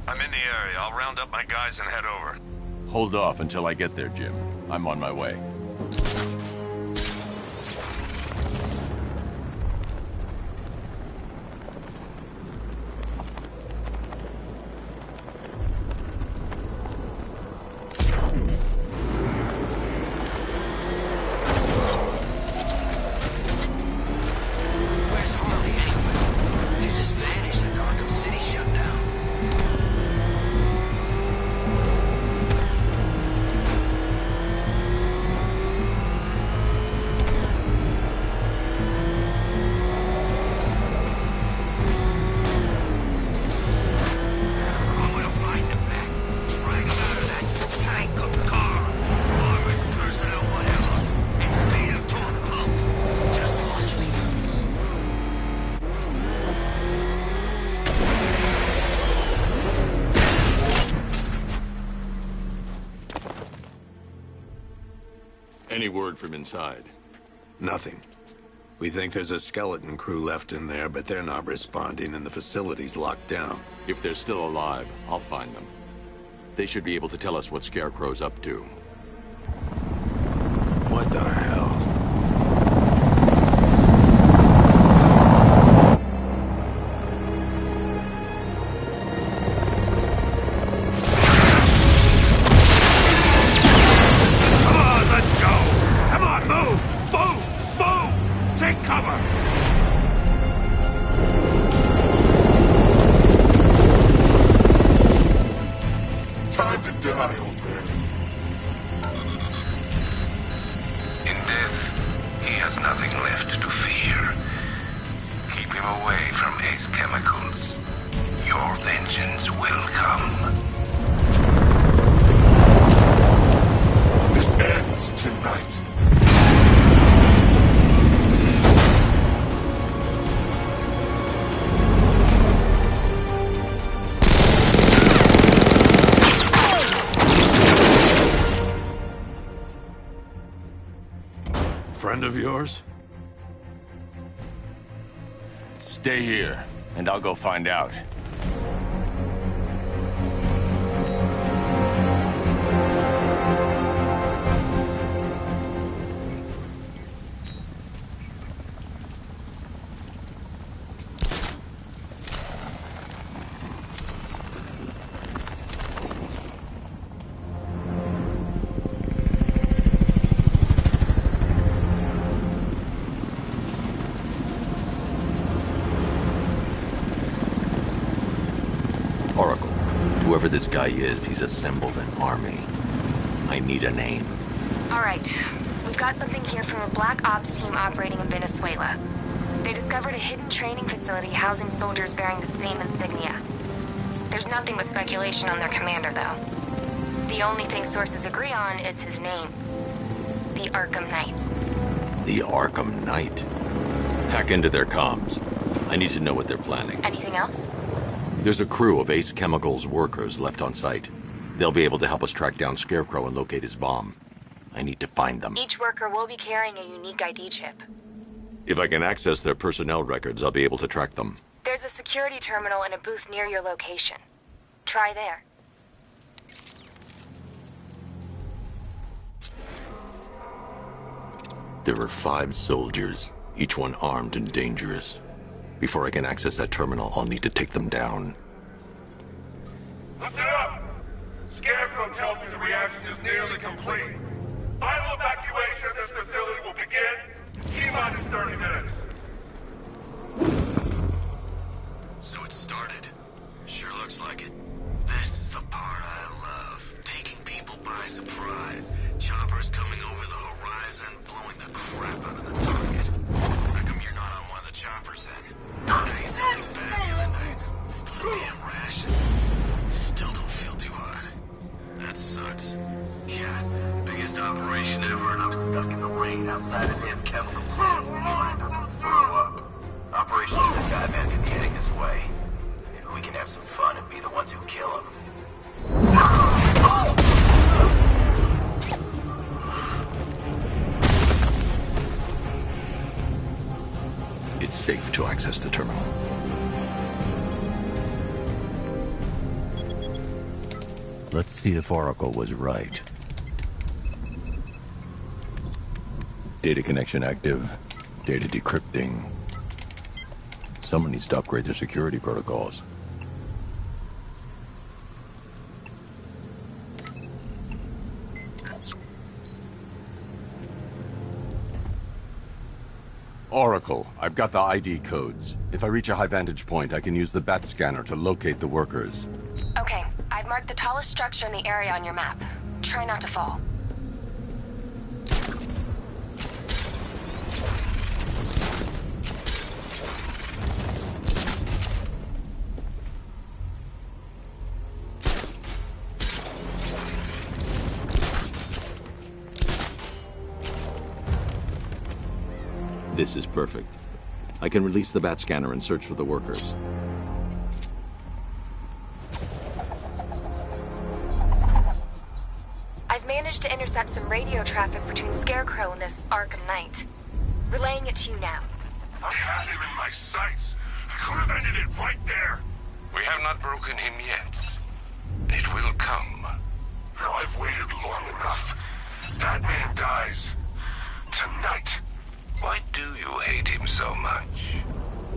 I'm in the area. I'll round up my guys and head over. Hold off until I get there, Jim. I'm on my way. Where's Harley anyway? She just vanished and Gotham City shut down. I'm gonna find them back. Drag them out of that tank of car. Armored personnel, whatever. And beat them to a pulp. Just watch me. Any word from inside? Nothing. We think there's a skeleton crew left in there, but they're not responding and the facility's locked down. If they're still alive, I'll find them. They should be able to tell us what Scarecrow's up to. What the hell? Come on, let's go! Come on, move! Move! Move! Take cover! Time to die, old man. In death, he has nothing left to fear. Keep him away from Ace Chemicals. Your vengeance will come. This ends tonight. Friend of yours? Stay here, and I'll go find out. Oracle, whoever this guy is, he's assembled an army. I need a name. All right. We've got something here from a Black Ops team operating in Venezuela. They discovered a hidden training facility housing soldiers bearing the same insignia. There's nothing but speculation on their commander, though. The only thing sources agree on is his name. The Arkham Knight. The Arkham Knight? Hack into their comms. I need to know what they're planning. Anything else? There's a crew of Ace Chemicals workers left on site. They'll be able to help us track down Scarecrow and locate his bomb. I need to find them. Each worker will be carrying a unique ID chip. If I can access their personnel records, I'll be able to track them. There's a security terminal in a booth near your location. Try there. There are 5 soldiers, each one armed and dangerous. Before I can access that terminal, I'll need to take them down. Listen up! Scarecrow tells me the reaction is nearly complete. Final evacuation of this facility will begin T-minus 30 minutes. So it started. Sure looks like it. This is the part I love. Taking people by surprise. Choppers coming over the horizon, blowing the crap out of the target. How come you're not on one of the choppers then? I ate something bad the other night. Still damn rations. Still don't feel too hot. That sucks. Yeah, biggest operation ever, and I'm stuck in the rain outside a damn chemical plant trying not to throw up. Operation Sick Guy Man could be heading this way. Maybe we can have some fun and be the ones who kill him. It's safe to access the terminal. Let's see if Oracle was right. Data connection active. Data decrypting. Someone needs to upgrade their security protocols. Oracle, I've got the ID codes. If I reach a high vantage point, I can use the bat scanner to locate the workers. Okay, I've marked the tallest structure in the area on your map. Try not to fall. This is perfect. I can release the bat scanner and search for the workers. I've managed to intercept some radio traffic between Scarecrow and this Gotham Knight. Relaying it to you now. I had him in my sights. I could have ended it right there. We have not broken him yet. It will come. Now I've waited long enough. Batman dies. Tonight. Why do you hate him so much?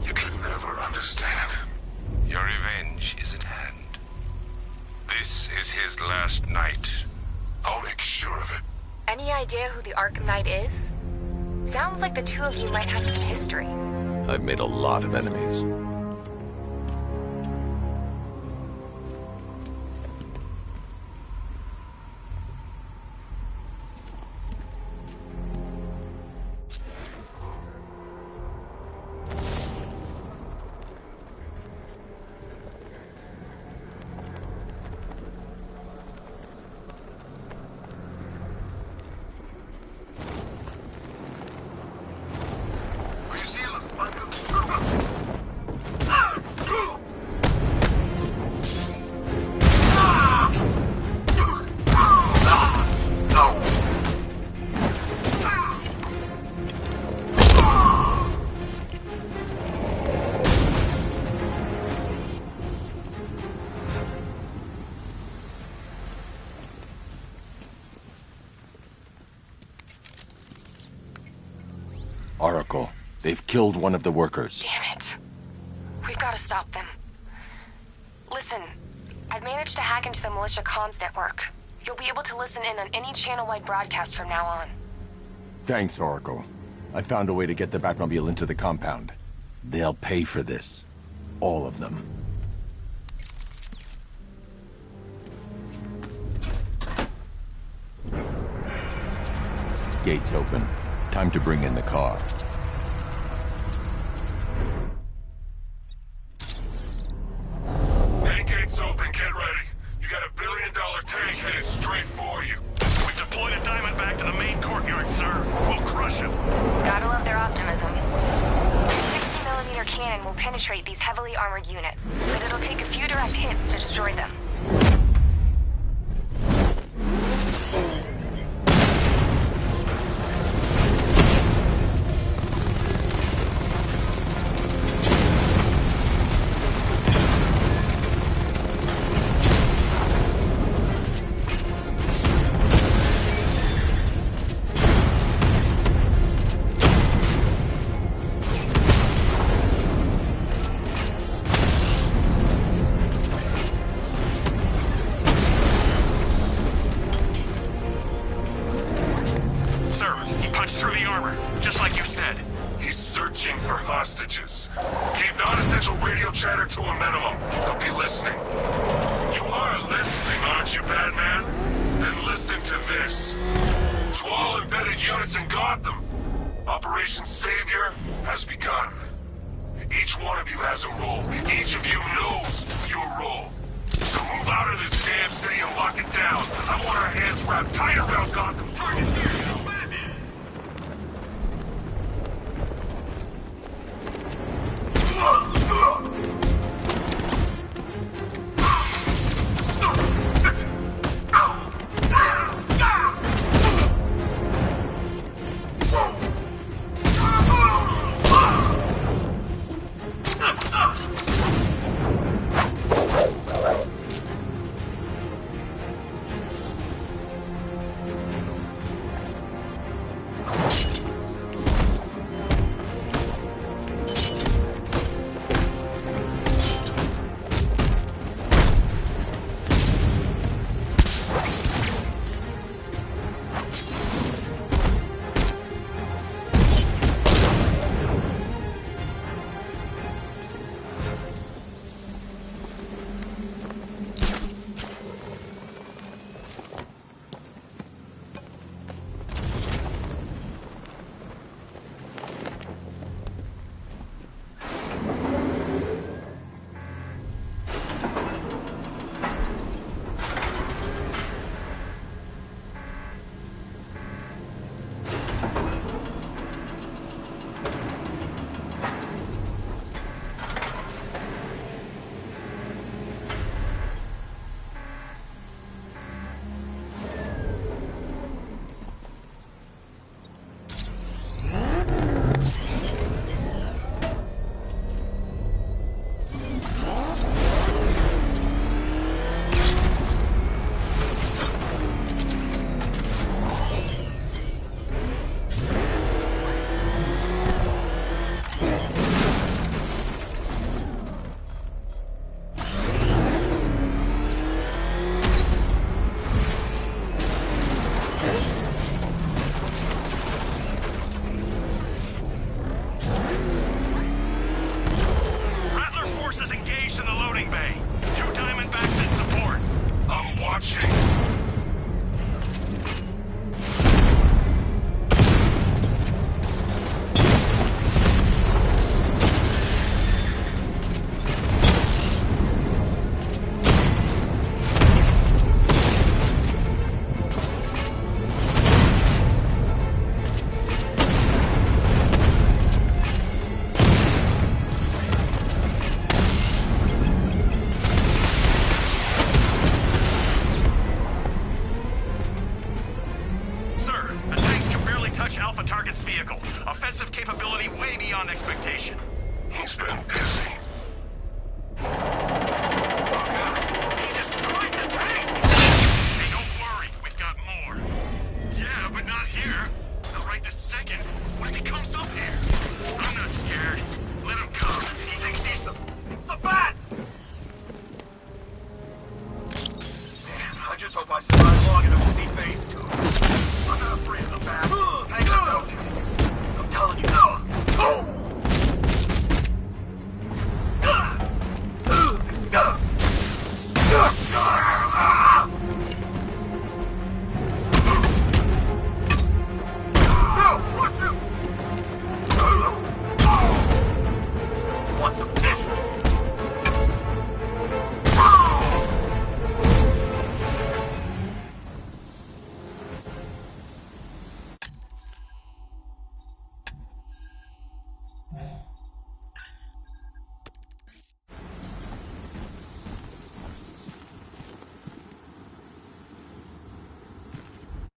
You can never understand. Your revenge is at hand. This is his last night. I'll make sure of it. Any idea who the Gotham Knight is? Sounds like the two of you might have some history. I've made a lot of enemies. Oracle, they've killed one of the workers. Damn it. We've got to stop them. Listen, I've managed to hack into the militia comms network. You'll be able to listen in on any channel-wide broadcast from now on. Thanks, Oracle. I found a way to get the Batmobile into the compound. They'll pay for this. All of them. Gates open. Time to bring in the car. Main gate's open, get ready. You got $1 billion tank headed straight for you. We deployed a Diamondback to the main courtyard, sir. We'll crush him. Gotta love their optimism. The 60mm cannon will penetrate these heavily armored units, but it'll take a few direct hits to destroy them. Keep non-essential radio chatter to a minimum. They'll be listening. You are listening, aren't you, Batman? Then listen to this. To all embedded units in Gotham, Operation Savior has begun. Each one of you has a role. Each of you knows your role. So Move out of this damn city and lock it down. I want our hands wrapped tight around Gotham's targets here.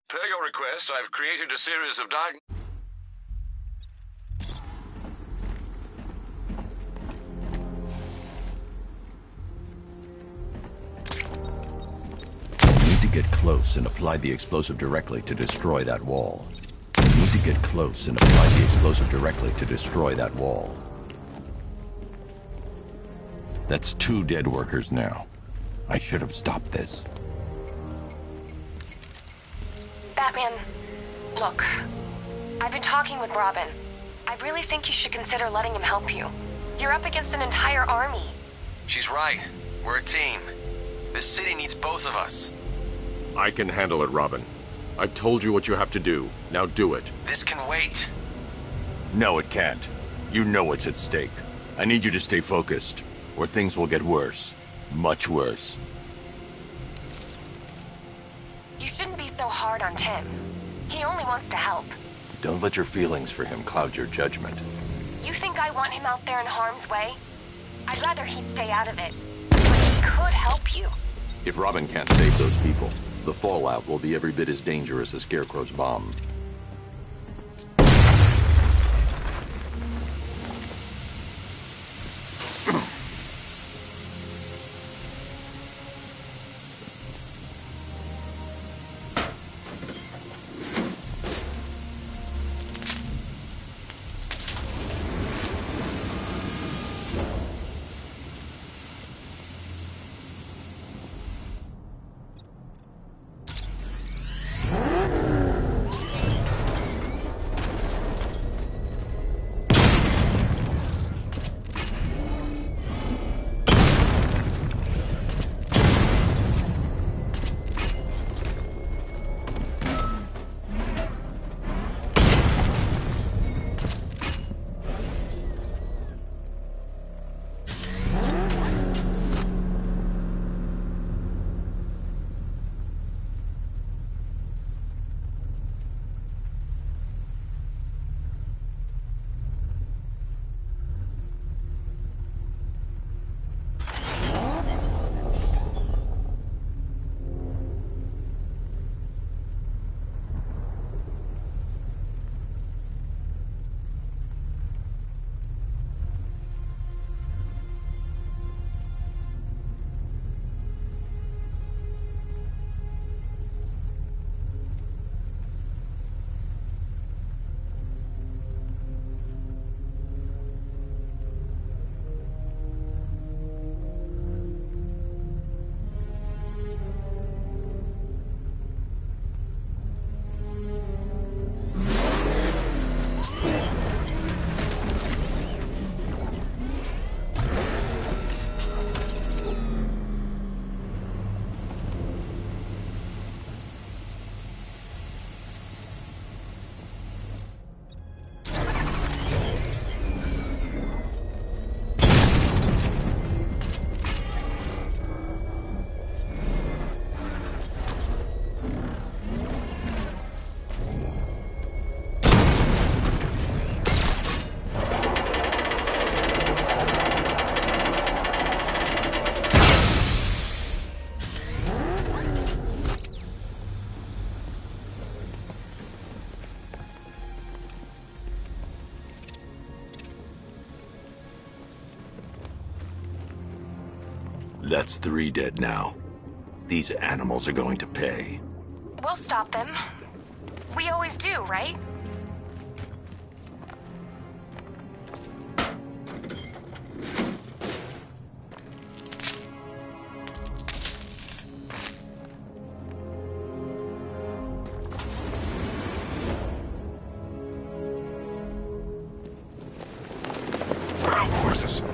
Per your request, I've created a series of Need to get close and apply the explosive directly to destroy that wall. Need to get close and apply the explosive directly to destroy that wall. That's 2 dead workers now. I should have stopped this. Batman, look. I've been talking with Robin. I really think you should consider letting him help you. You're up against an entire army. She's right. We're a team. This city needs both of us. I can handle it, Robin. I've told you what you have to do. Now do it. This can wait. No, it can't. You know what's at stake. I need you to stay focused, or things will get worse. Much worse. so hard on Tim. He only wants to help. Don't let your feelings for him cloud your judgment. You think I want him out there in harm's way? I'd rather he stay out of it. But he could help you. If Robin can't save those people, the fallout will be every bit as dangerous as Scarecrow's bomb. That's 3 dead now. These animals are going to pay. We'll stop them. We always do, right?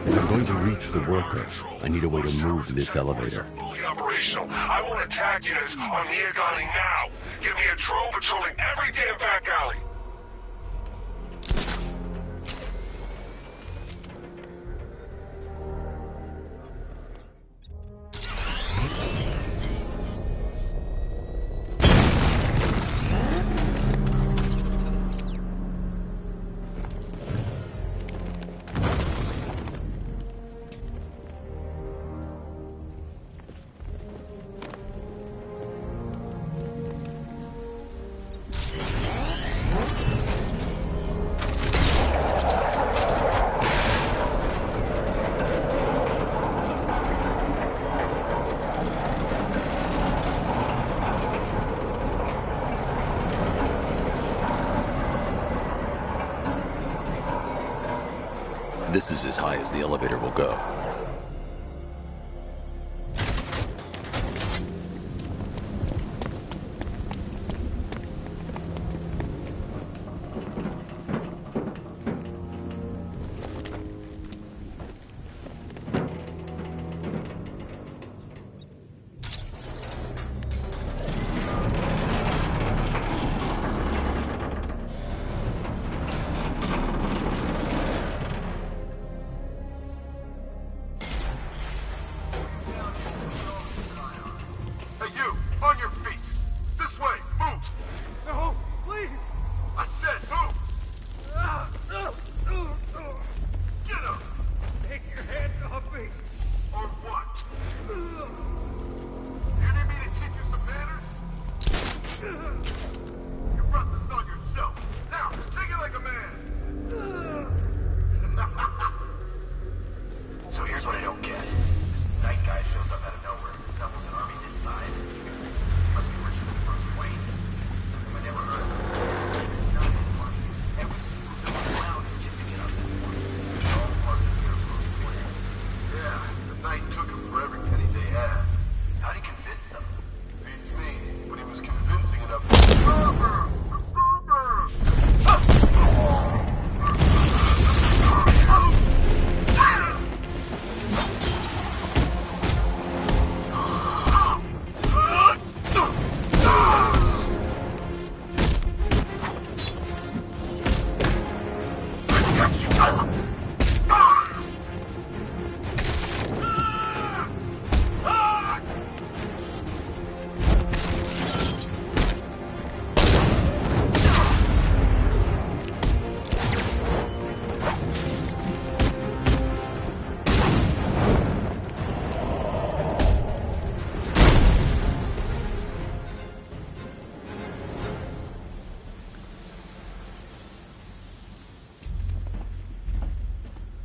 If I'm going to reach the worker, I need a way to move this elevator. Fully operational. I want attack units on Miagani now. Give me a drone patrolling every damn back alley. This is as high as the elevator will go.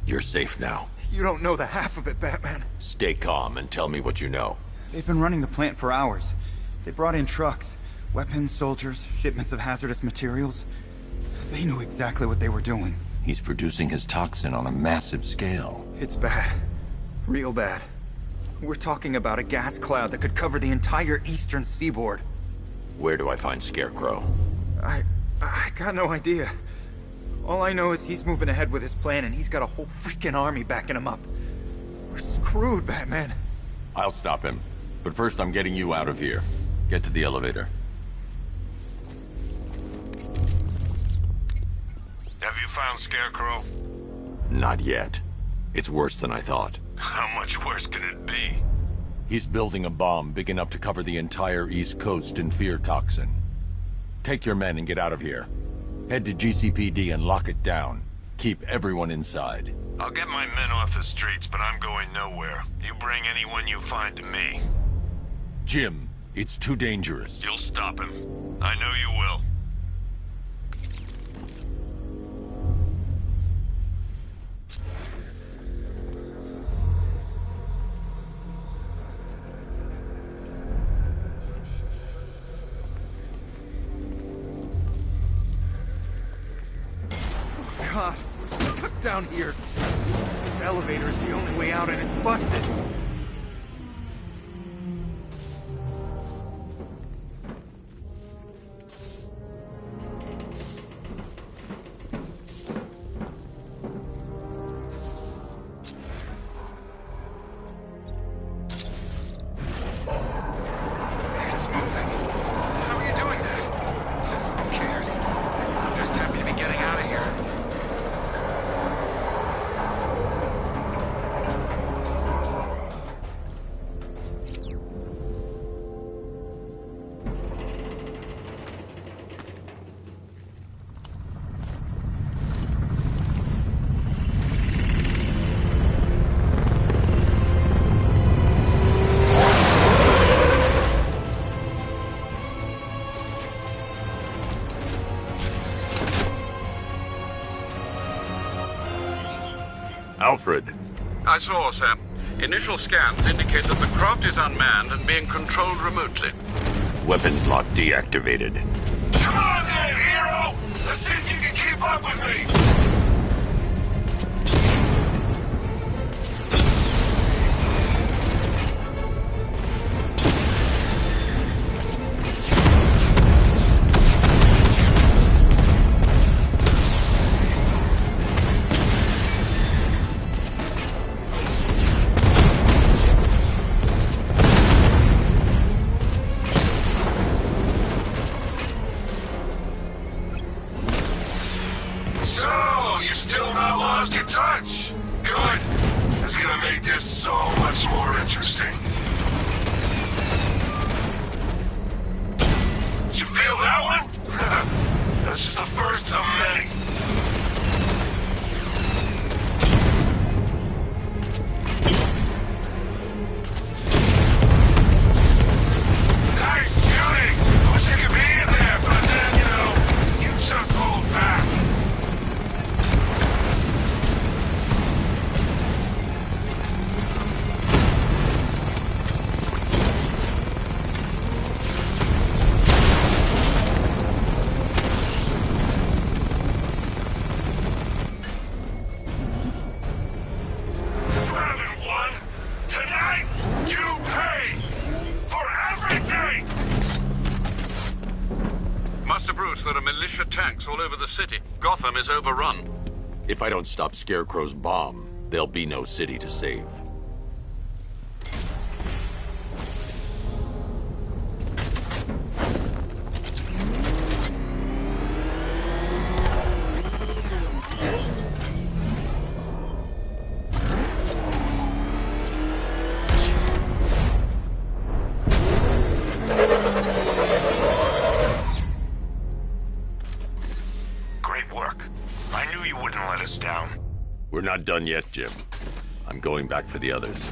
You're safe now. You don't know the half of it, Batman. Stay calm and tell me what you know. They've been running the plant for hours. They brought in trucks, weapons, soldiers, shipments of hazardous materials. They knew exactly what they were doing. He's producing his toxin on a massive scale. It's bad. Real bad. We're talking about a gas cloud that could cover the entire eastern seaboard. Where do I find Scarecrow? I got no idea. All I know is he's moving ahead with his plan and he's got a whole freaking army backing him up. We're screwed, Batman. I'll stop him. But first I'm getting you out of here. Get to the elevator. Have you found Scarecrow? Not yet. It's worse than I thought. How much worse can it be? He's building a bomb big enough to cover the entire East Coast in fear toxin. Take your men and get out of here. Head to GCPD and lock it down. Keep everyone inside. I'll get my men off the streets, but I'm going nowhere. You bring anyone you find to me. Jim, it's too dangerous. You'll stop him. I know you will. God, we're stuck down here. This elevator is the only way out and it's busted. It's moving. How are you doing that? Who cares? I'm just happy to be getting out of here. Alfred. I saw, sir. Initial scans indicate that the craft is unmanned and being controlled remotely. Weapons lock deactivated. Come on then, hero! Let's see if you can keep up with me! So, you still not lost your touch? Good. That's gonna make this so much more interesting. You feel that one? That's just the first of many. Nice shooting! I wish I could be in there, but then, you know, you just hold back. You haven't won. Tonight, you pay for everything. Master Bruce, there are militia tanks all over the city. Gotham is overrun. If I don't stop Scarecrow's bomb, there'll be no city to save. Great work. I knew you wouldn't let us down. We're not done yet, Jim. I'm going back for the others.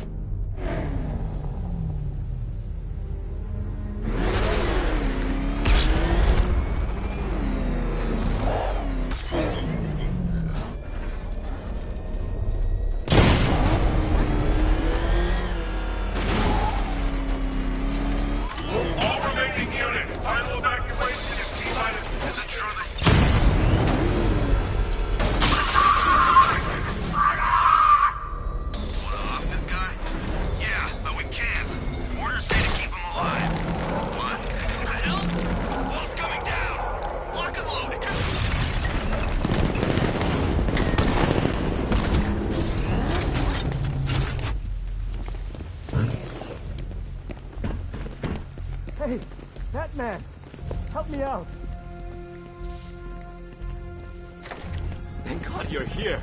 Thank God you're here.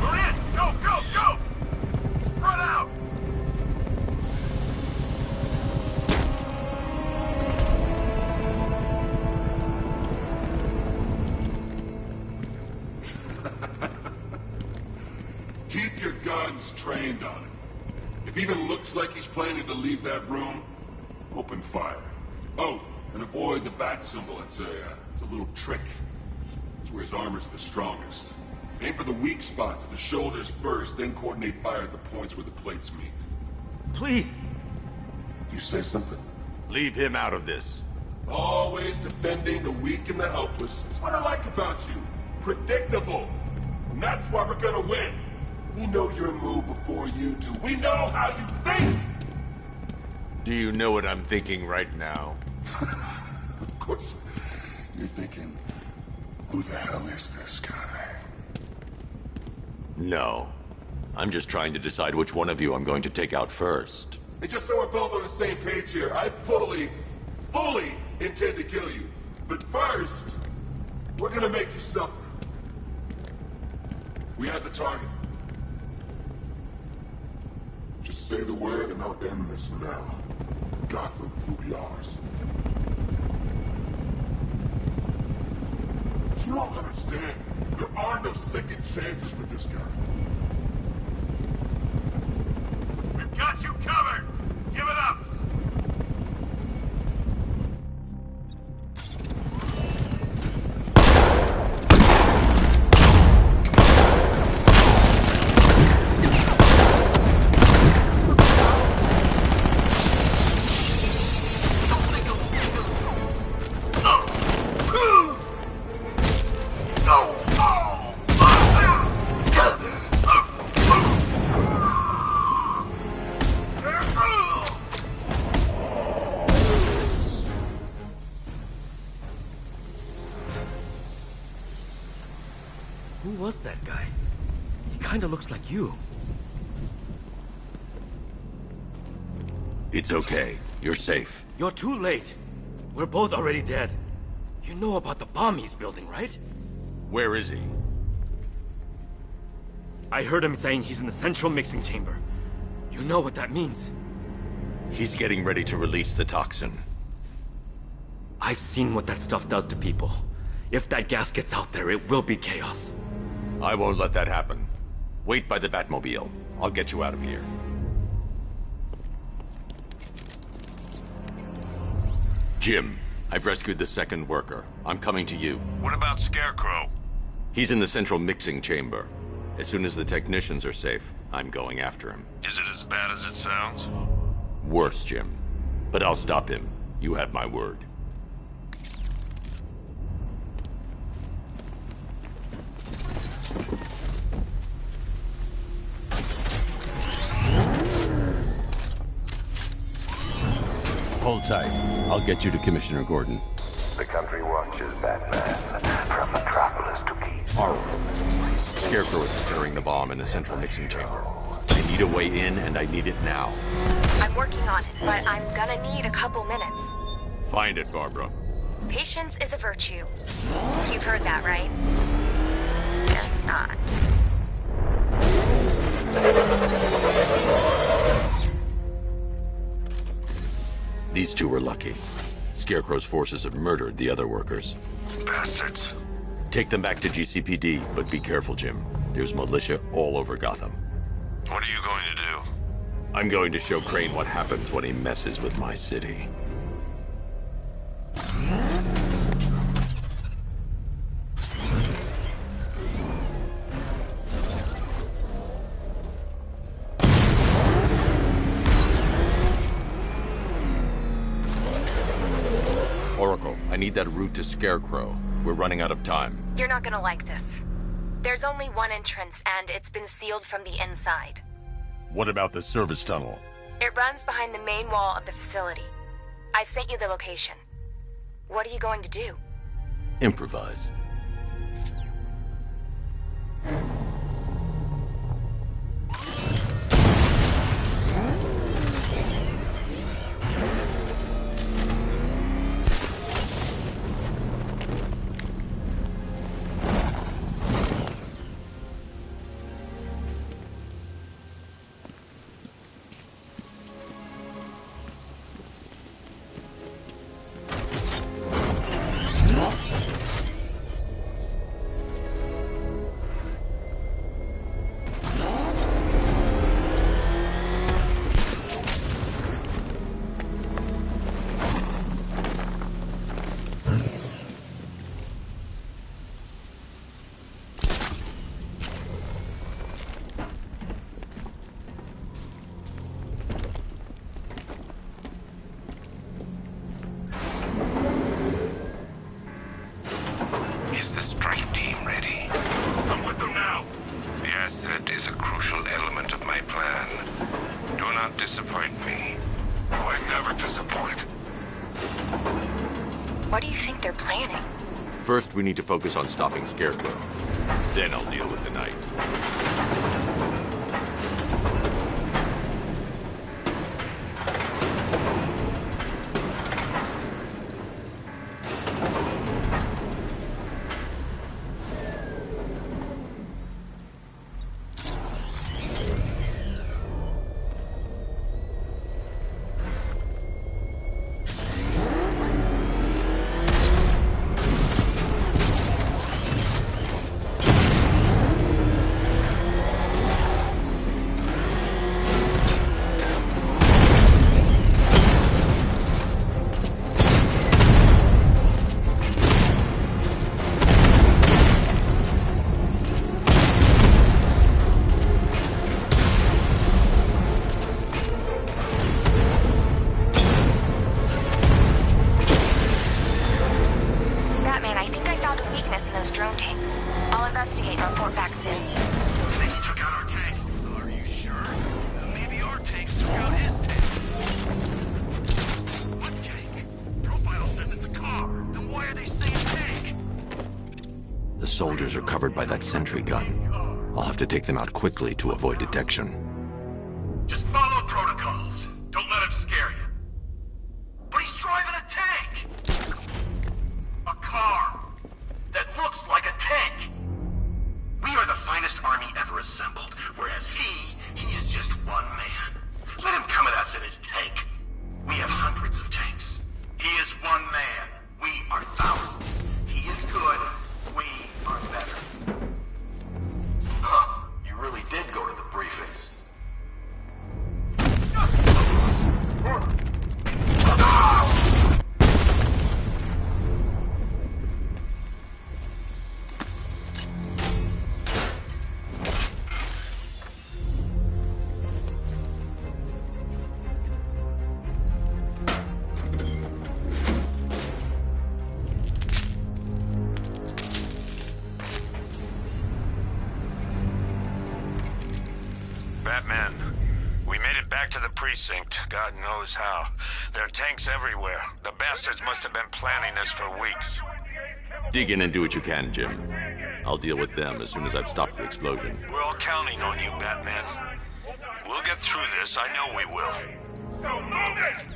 We're in! Go, go, go! Spread out! Keep your guns trained on him. If he even looks like he's planning to leave that room, open fire. Oh, and avoid the bat symbol. It's a little trick. It's where his armor's the strongest. Aim for the weak spots at the shoulders first, then coordinate fire at the points where the plates meet. Please! You say something? Leave him out of this. Always defending the weak and the helpless. That's what I like about you. Predictable. And that's why we're gonna win. We know your move before you do. We know how you think! Do you know what I'm thinking right now? Of course. You're thinking, who the hell is this guy? No. I'm just trying to decide which one of you I'm going to take out first. And just so we're both on the same page here, I fully intend to kill you. But first, we're gonna make you suffer. We have the target. Just say the word and I'll end this now. Gotham will be ours. You don't understand. There are no second chances with this guy. We've got you covered! Give it up! Who was that guy? He kinda looks like you. It's okay. You're safe. You're too late. We're both already dead. You know about the bomb he's building, right? Where is he? I heard him saying he's in the central mixing chamber. You know what that means. He's getting ready to release the toxin. I've seen what that stuff does to people. If that gas gets out there, it will be chaos. I won't let that happen. Wait by the Batmobile. I'll get you out of here. Jim, I've rescued the second worker. I'm coming to you. What about Scarecrow? He's in the central mixing chamber. As soon as the technicians are safe, I'm going after him. Is it as bad as it sounds? Worse, Jim. But I'll stop him. You have my word. Hold tight. I'll get you to Commissioner Gordon. The country watches, Batman. From Metropolis to Keystone. All right. Scarecrow is preparing the bomb in the central mixing chamber. I need a way in, and I need it now. I'm working on it, but I'm gonna need a couple minutes. Find it, Barbara. Patience is a virtue. You've heard that, right? Guess not. These two were lucky. Scarecrow's forces have murdered the other workers. Bastards. Take them back to GCPD, but be careful, Jim. There's militia all over Gotham. What are you going to do? I'm going to show Crane what happens when he messes with my city. Oracle, I need that route to Scarecrow. We're running out of time. You're not gonna like this. There's only one entrance, and it's been sealed from the inside. What about the service tunnel? It runs behind the main wall of the facility. I've sent you the location. What are you going to do? Improvise. disappoint me. Oh, I never disappoint. What do you think they're planning? First, we need to focus on stopping Scarecrow. Then I'll deal with the Knight. Soldiers are covered by that sentry gun. I'll have to take them out quickly to avoid detection. Just follow protocols. Don't let him scare you. But he's driving a tank! A car that looks like a tank! We are the finest army ever assembled, whereas he is just one man. Let him come at us in his tank. We have hundreds of tanks. He is one man. We are thousands. He is good. We are better. Huh. You really did go to the briefings. Batman, we made it back to the precinct, God knows how. There are tanks everywhere. The bastards must have been planning this for weeks. Dig in and do what you can, Jim. I'll deal with them as soon as I've stopped the explosion. We're all counting on you, Batman. We'll get through this, I know we will. So move it!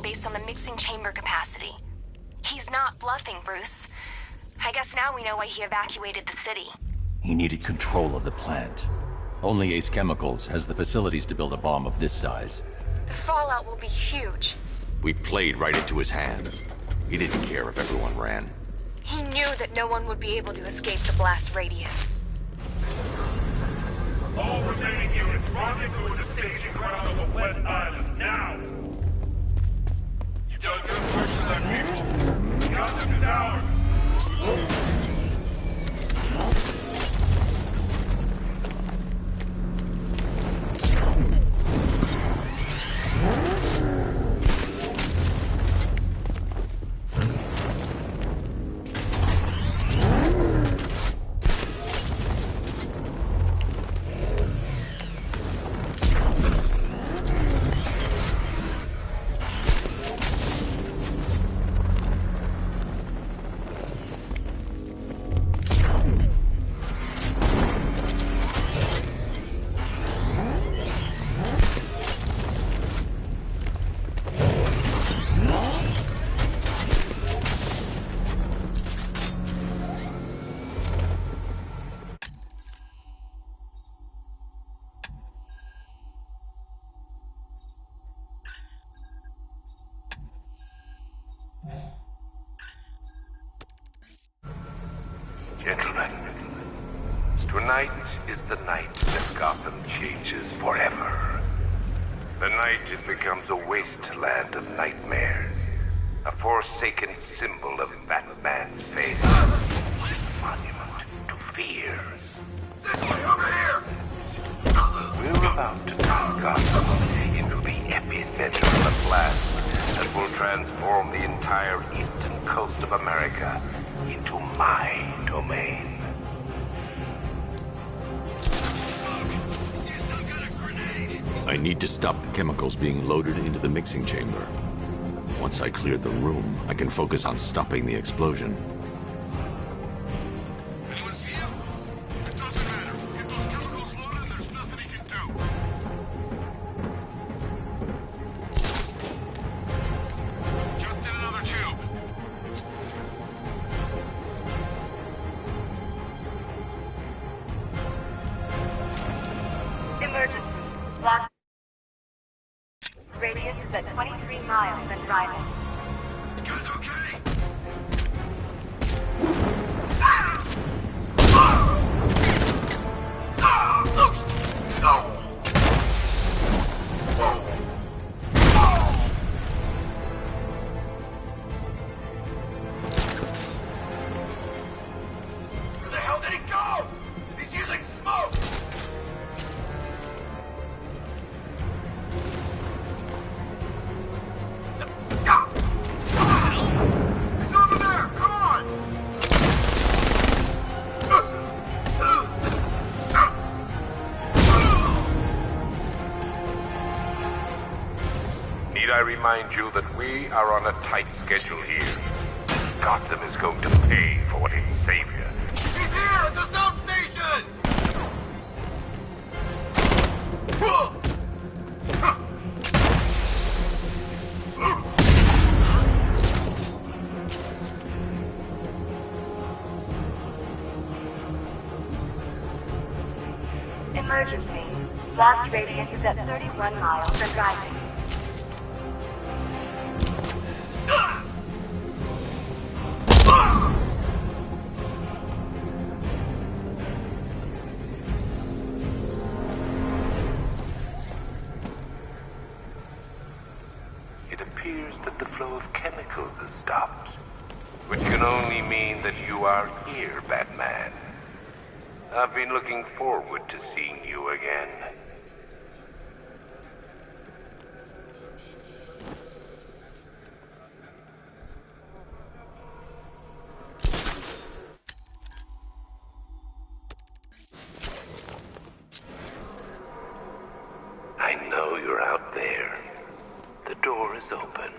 Based on the mixing chamber capacity. He's not bluffing, Bruce. I guess now we know why he evacuated the city. He needed control of the plant. Only Ace Chemicals has the facilities to build a bomb of this size. The fallout will be huge. We played right into his hands. He didn't care if everyone ran. He knew that no one would be able to escape the blast radius. All remaining units, rendezvous with the staging ground on the West Island, now! You don't get a push to that people. Gotham is ours! Gentlemen, tonight is the night that Gotham changes forever. The night it becomes a wasteland of nightmares, a forsaken symbol of Batman's fate, a monument to fear. Over here! We're about to turn Gotham into the epicenter of a blast that will transform the entire eastern coast of America into my domain. I need to stop the chemicals being loaded into the mixing chamber. Once I clear the room, I can focus on stopping the explosion. Emergency. Blast radius is at 23 miles and driving. Where the hell did he go? He's using smoke! He's over there! Come on! Need I remind you that we are on a tight schedule here? Gotham is going to pay for what its savior. He's here at the South Station! Emergency. Blast radius is at 31 miles and driving. It appears that the flow of chemicals has stopped, which can only mean that you are here, Batman. I've been looking forward to seeing you again. I know you're out there. The door is open.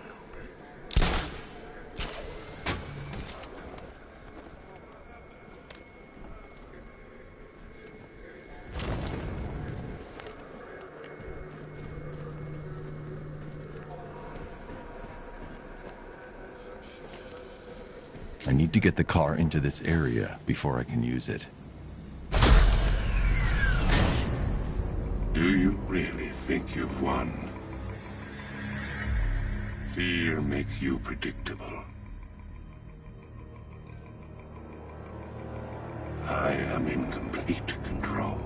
I need to get the car into this area before I can use it. Do you really think you've won? Fear makes you predictable. I am in complete control.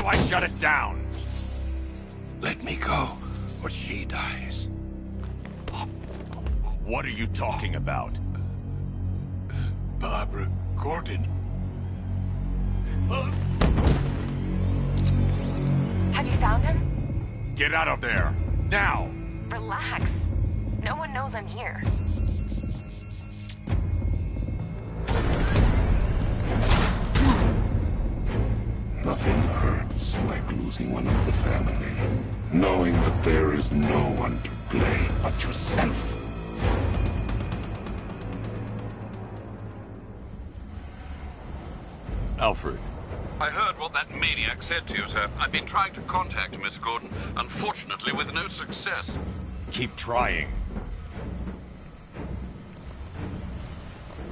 do I shut it down? Let me go, or she dies. What are you talking about? Barbara Gordon. Have you found him? Get out of there! Now! Relax. No one knows I'm here. Nothing hurts like losing one of the family. Knowing that there is no one to blame but yourself. Alfred. I heard what that maniac said to you, sir. I've been trying to contact Miss Gordon, unfortunately with no success. Keep trying.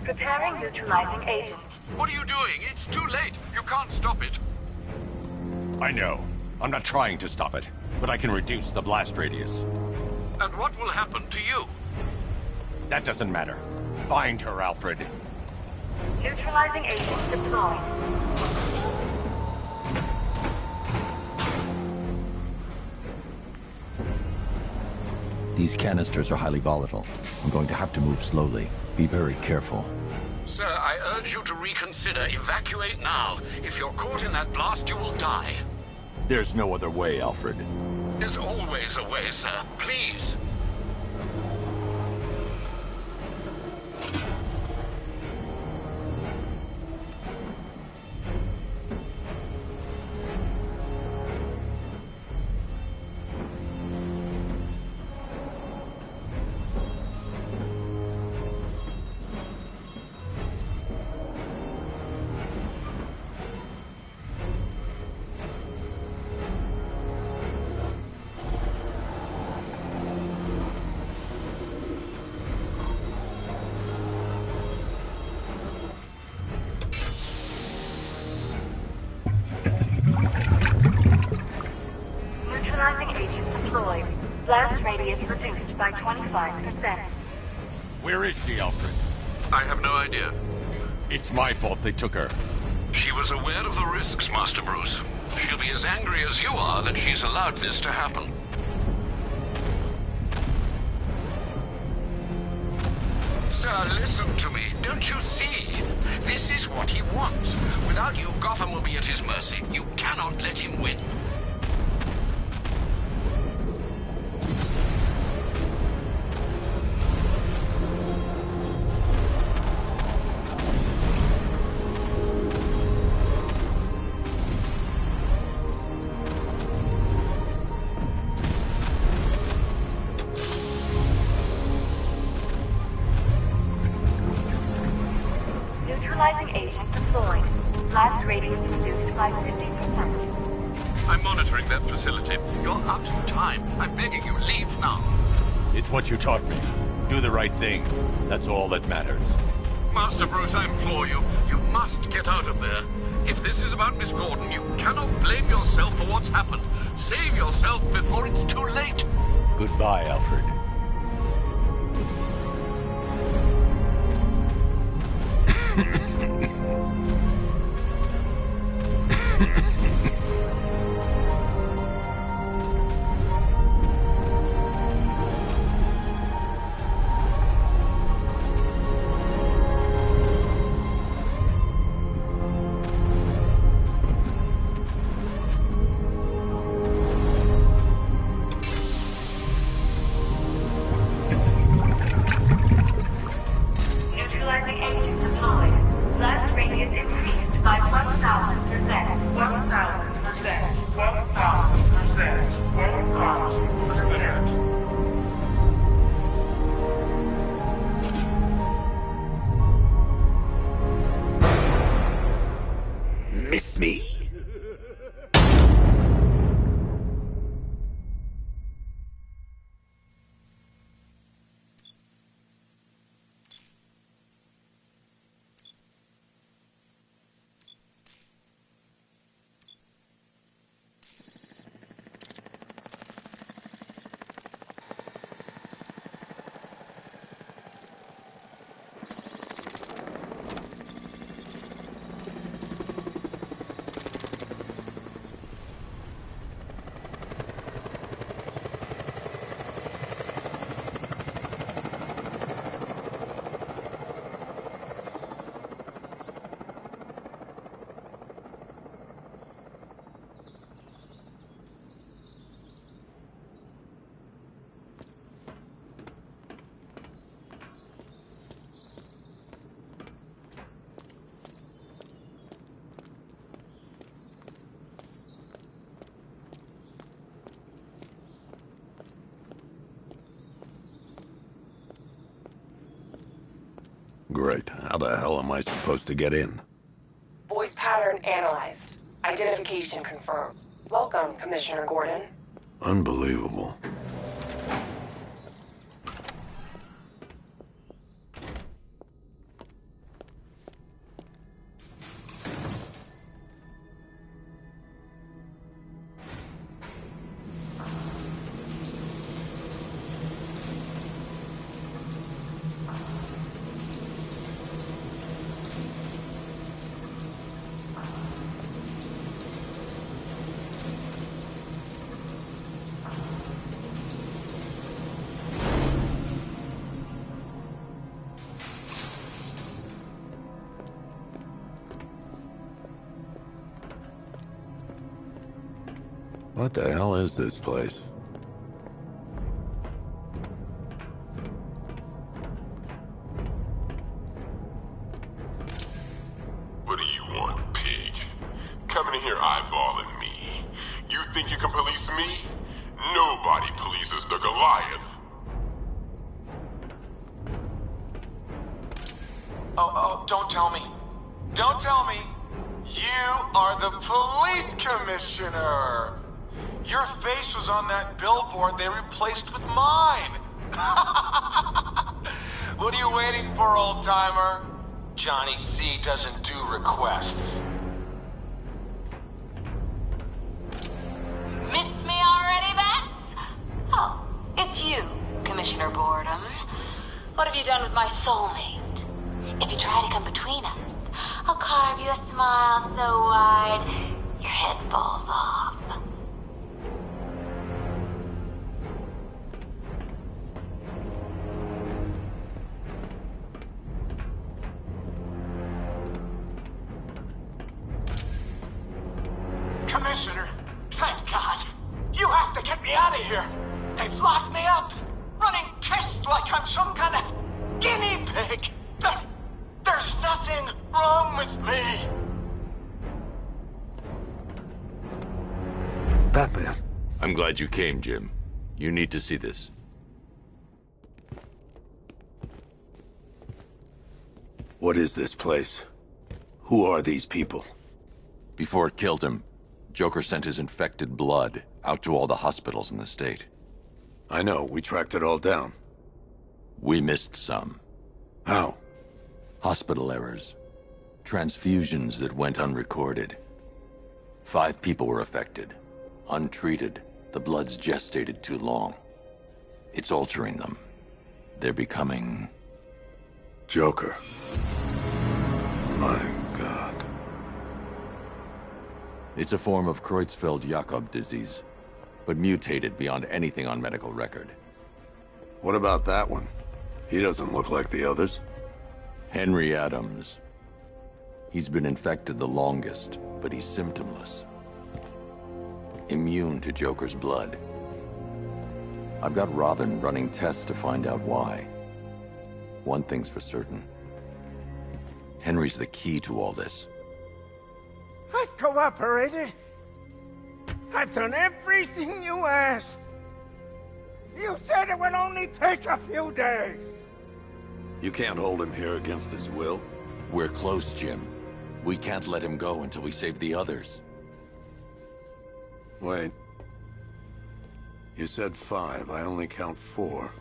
Preparing neutralizing agent. What are you doing? It's too late. You can't stop it. I know. I'm not trying to stop it, but I can reduce the blast radius. And what will happen to you? That doesn't matter. Find her, Alfred. Neutralizing agent deployed. These canisters are highly volatile. I'm going to have to move slowly. Be very careful. Sir, I urge you to reconsider. Evacuate now. If you're caught in that blast, you will die. There's no other way, Alfred. There's always a way, sir. Please. Neutralizing agent deployed. Blast radius reduced by 25%. Where is she, Alfred? I have no idea. It's my fault they took her. She was aware of the risks, Master Bruce. She'll be as angry as you are that she's allowed this to happen. Sir, listen to me. Don't you see? This is what he wants. Without you, Gotham will be at his mercy. You cannot let him win. Neutralizing agent deployed. Blast radius reduced by 50%. I'm monitoring that facility. You're out of time. I'm begging you, leave now. It's what you taught me. Do the right thing. That's all that matters. Master Bruce, I implore you. You must get out of there. If this is about Miss Gordon, you cannot blame yourself for what's happened. Save yourself before it's too late. Goodbye, Alfred. Neutralizing agent deployed. Blast radius increased by 1,000%. 1,000%. 1,000%. 1,000%. Miss me? Great. How the hell am I supposed to get in? Voice pattern analyzed. Identification confirmed. Welcome, Commissioner Gordon. Unbelievable. What the hell is this place? What do you want, pig? Coming in here eyeballing me. You think you can police me? Nobody polices the Goliath. Oh, don't tell me. Don't tell me. You are the police commissioner. Your face was on that billboard they replaced with mine. What are you waiting for, old-timer? Johnny C doesn't do requests. Miss me already, Bats? Oh, it's you, Commissioner Boredom. What have you done with my soulmate? If you try to come between us, I'll carve you a smile so wide, your head falls off. Commissioner, thank God. You have to get me out of here. They've locked me up, running tests like I'm some kind of guinea pig. There's nothing wrong with me. Batman. I'm glad you came, Jim. You need to see this. What is this place? Who are these people? Before it killed him, Joker sent his infected blood out to all the hospitals in the state. I know, we tracked it all down. We missed some. How? Hospital errors. Transfusions that went unrecorded. 5 people were affected. Untreated, the blood's gestated too long. It's altering them. They're becoming... Joker. My God. It's a form of Creutzfeldt-Jakob disease, but mutated beyond anything on medical record. What about that one? He doesn't look like the others. Henry Adams. He's been infected the longest, but he's symptomless. Immune to Joker's blood. I've got Robin running tests to find out why. One thing's for certain. Henry's the key to all this. I've cooperated. I've done everything you asked. You said it would only take a few days. You can't hold him here against his will? We're close, Jim. We can't let him go until we save the others. Wait. You said 5. I only count 4.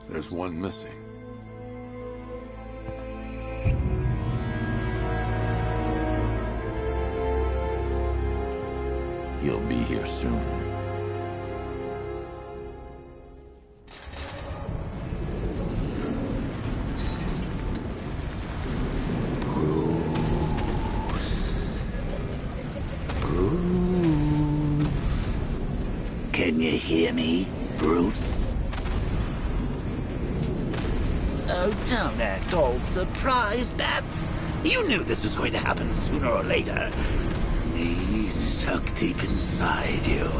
There's one missing. He'll be here soon. Can you hear me, Bruce? Oh, don't act all surprised, Bats. You knew this was going to happen sooner or later. Me stuck deep inside you.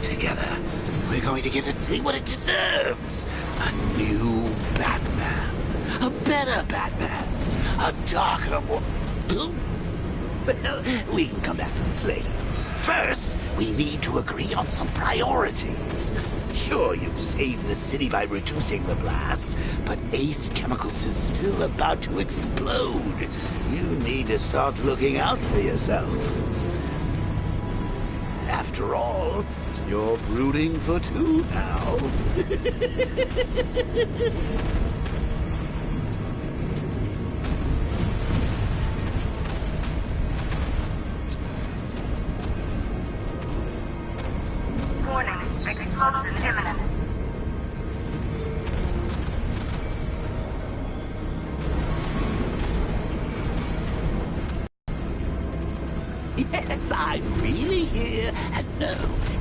Together, we're going to give the city what it deserves. A new Batman. A better Batman. A darker one. Well, we can come back to this later. First, We need to agree on some priorities. Sure, you've saved the city by reducing the blast, but Ace Chemicals is still about to explode. You need to start looking out for yourself. After all, you're brooding for two now. Warning, explosion imminent. Yes, I'm really here, and no,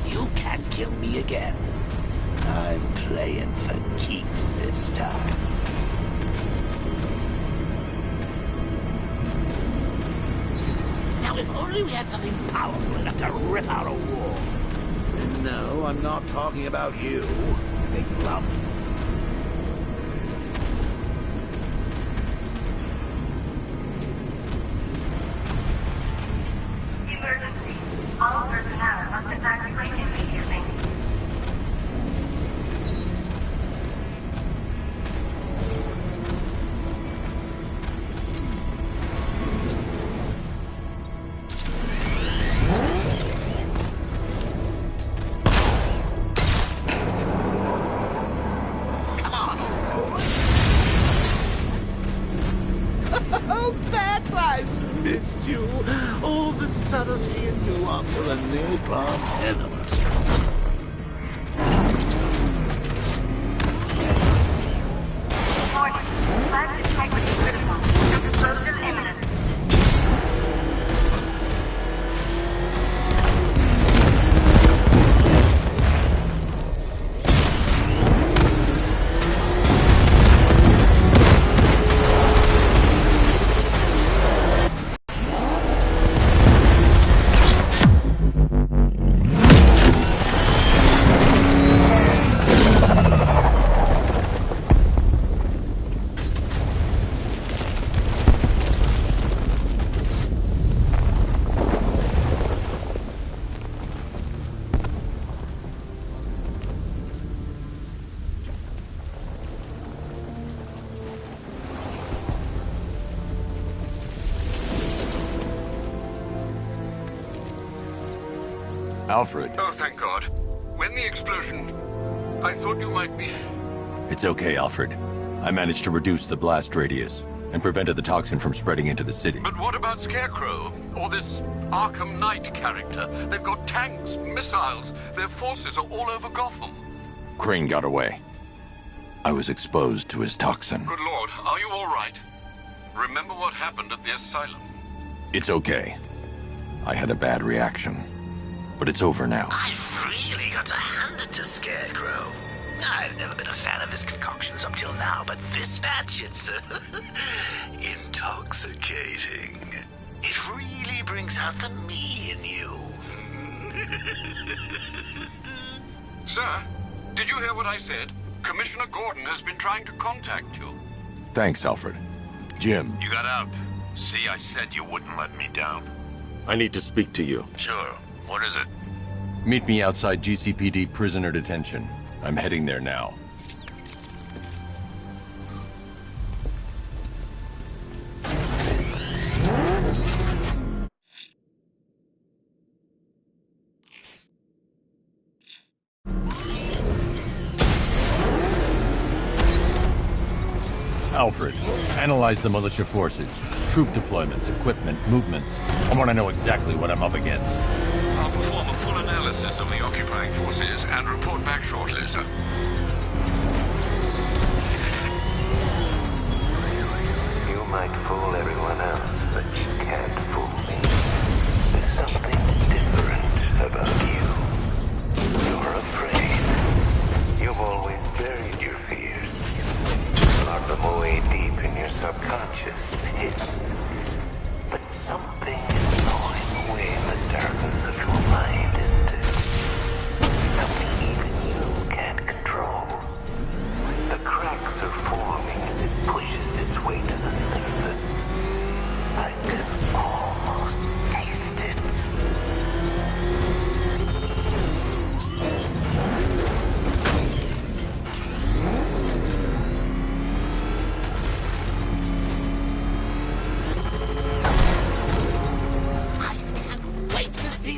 you can't kill me again. I'm playing for keeps this time. Now, if only we had something powerful enough to rip out a wall. And no, I'm not talking about you, big lump. Emergency. All personnel must evacuate immediately. Oh, Bats, I've missed you. All the subtlety and nuance of a napalm enema. Warning, plant integrity critical. Explosion imminent. Alfred. Oh, thank God. When the explosion... I thought you might be... It's okay, Alfred. I managed to reduce the blast radius and prevented the toxin from spreading into the city. But what about Scarecrow? Or this Arkham Knight character? They've got tanks, missiles. Their forces are all over Gotham. Crane got away. I was exposed to his toxin. Good Lord, are you all right? Remember what happened at the asylum? It's okay. I had a bad reaction. But it's over now. I've really got to hand it to Scarecrow. I've never been a fan of his concoctions up till now, but this batch, it's intoxicating. It really brings out the me in you. Sir, did you hear what I said? Commissioner Gordon has been trying to contact you. Thanks, Alfred. Jim. You got out. See, I said you wouldn't let me down. I need to speak to you. Sure. What is it? Meet me outside GCPD prisoner detention. I'm heading there now. Alfred, analyze the militia forces, troop deployments, equipment, movements. I want to know exactly what I'm up against. I'll perform a full analysis of the occupying forces and report back shortly, sir. You might fool everyone else, but you can't fool me. There's something different about you. You're afraid. You've always buried your fears. Locked them away deep in your subconscious, hidden. But something is gnawing away in the darkness of your mind, isn't it? Something even you can't control. The cracks are forming as it pushes its way to the surface. I can almost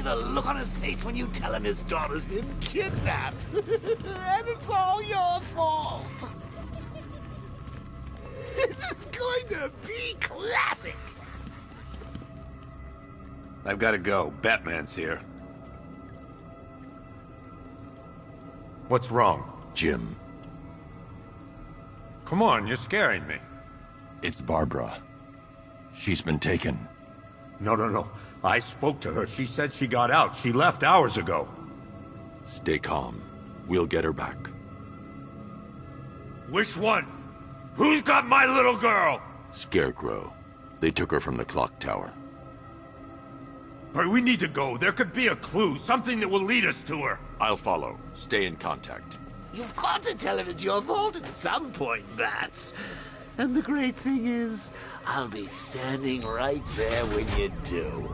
the look on his face when you tell him his daughter's been kidnapped. And it's all your fault. This is going to be classic. I've got to go. Batman's here. What's wrong? Jim. Come on, you're scaring me. It's Barbara. She's been taken. No. I spoke to her. She said she got out. She left hours ago. Stay calm. We'll get her back. Which one? Who's got my little girl? Scarecrow. They took her from the clock tower. All right, we need to go. There could be a clue, something that will lead us to her. I'll follow. Stay in contact. You've got to tell him it's your fault at some point, Bats. And the great thing is, I'll be standing right there when you do.